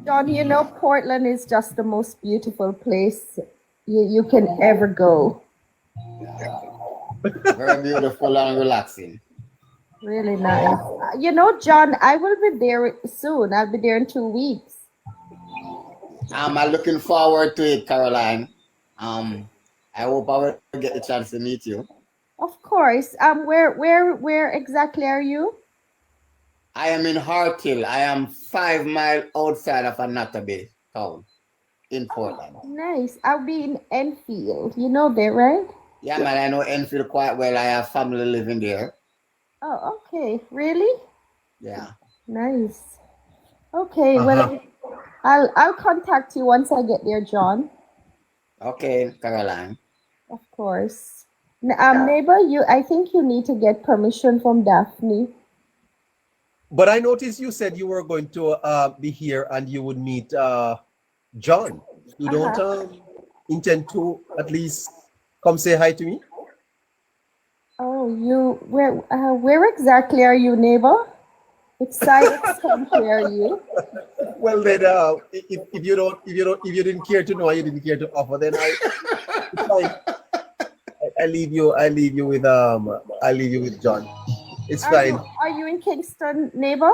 John, you know, Portland is just the most beautiful place you can ever go. Very beautiful and relaxing. Really nice. You know, John, I will be there soon. I'll be there in 2 weeks. I'm looking forward to it, Caroline. I hope I will get the chance to meet you. Of course. Where exactly are you? I am in Harthill. I am 5 miles outside of Anata Bay town in Portland. Nice. I'll be in Enfield. You know that, right? Yeah, man, I know Enfield quite well. I have family living there. Oh, okay. Really? Yeah. Nice. Okay. Well, I'll contact you once I get there, John. Okay, Caroline. Of course. Neighbor, I think you need to get permission from Daphne. But I noticed you said you were going to be here and you would meet John. You don't intend to at least come say hi to me? Oh, where exactly are you, neighbor? Which side of the country are you? Well, then, if you didn't care to know, you didn't care to offer, then I leave you with John. It's fine. Are you in Kingston, neighbor?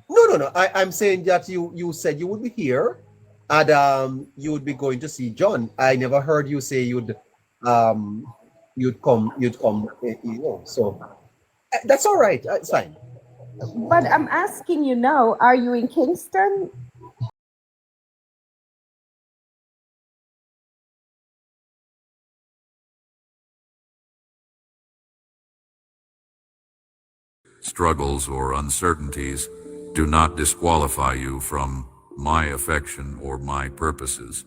No. I'm saying that you said you would be here, and you would be going to see John. I never heard you say you'd come. So that's all right. It's fine. But I'm asking you now, are you in Kingston? Struggles or uncertainties do not disqualify you from my affection or my purposes.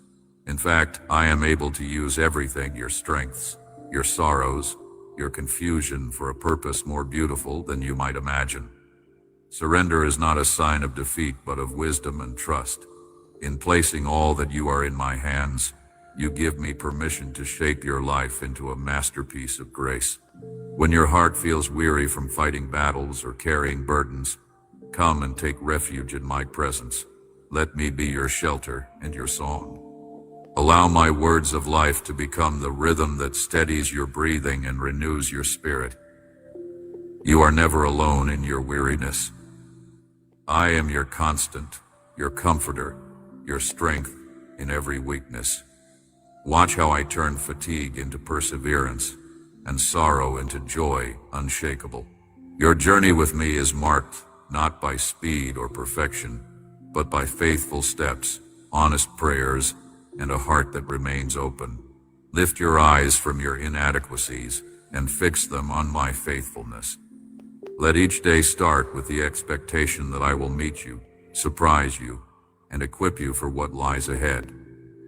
In fact, I am able to use everything, your strengths, your sorrows, your confusion, for a purpose more beautiful than you might imagine. Surrender is not a sign of defeat, but of wisdom and trust. In placing all that you are in my hands, you give me permission to shape your life into a masterpiece of grace. When your heart feels weary from fighting battles or carrying burdens, come and take refuge in my presence. Let me be your shelter and your song. Allow my words of life to become the rhythm that steadies your breathing and renews your spirit. You are never alone in your weariness. I am your constant, your comforter, your strength in every weakness. Watch how I turn fatigue into perseverance and sorrow into joy unshakable. Your journey with me is marked not by speed or perfection, but by faithful steps, honest prayers, and a heart that remains open. Lift your eyes from your inadequacies and fix them on my faithfulness. Let each day start with the expectation that I will meet you, surprise you, and equip you for what lies ahead.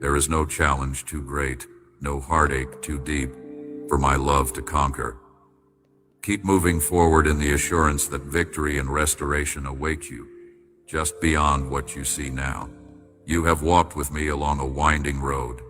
There is no challenge too great, no heartache too deep for my love to conquer. Keep moving forward in the assurance that victory and restoration await you, just beyond what you see now. You have walked with me along a winding road,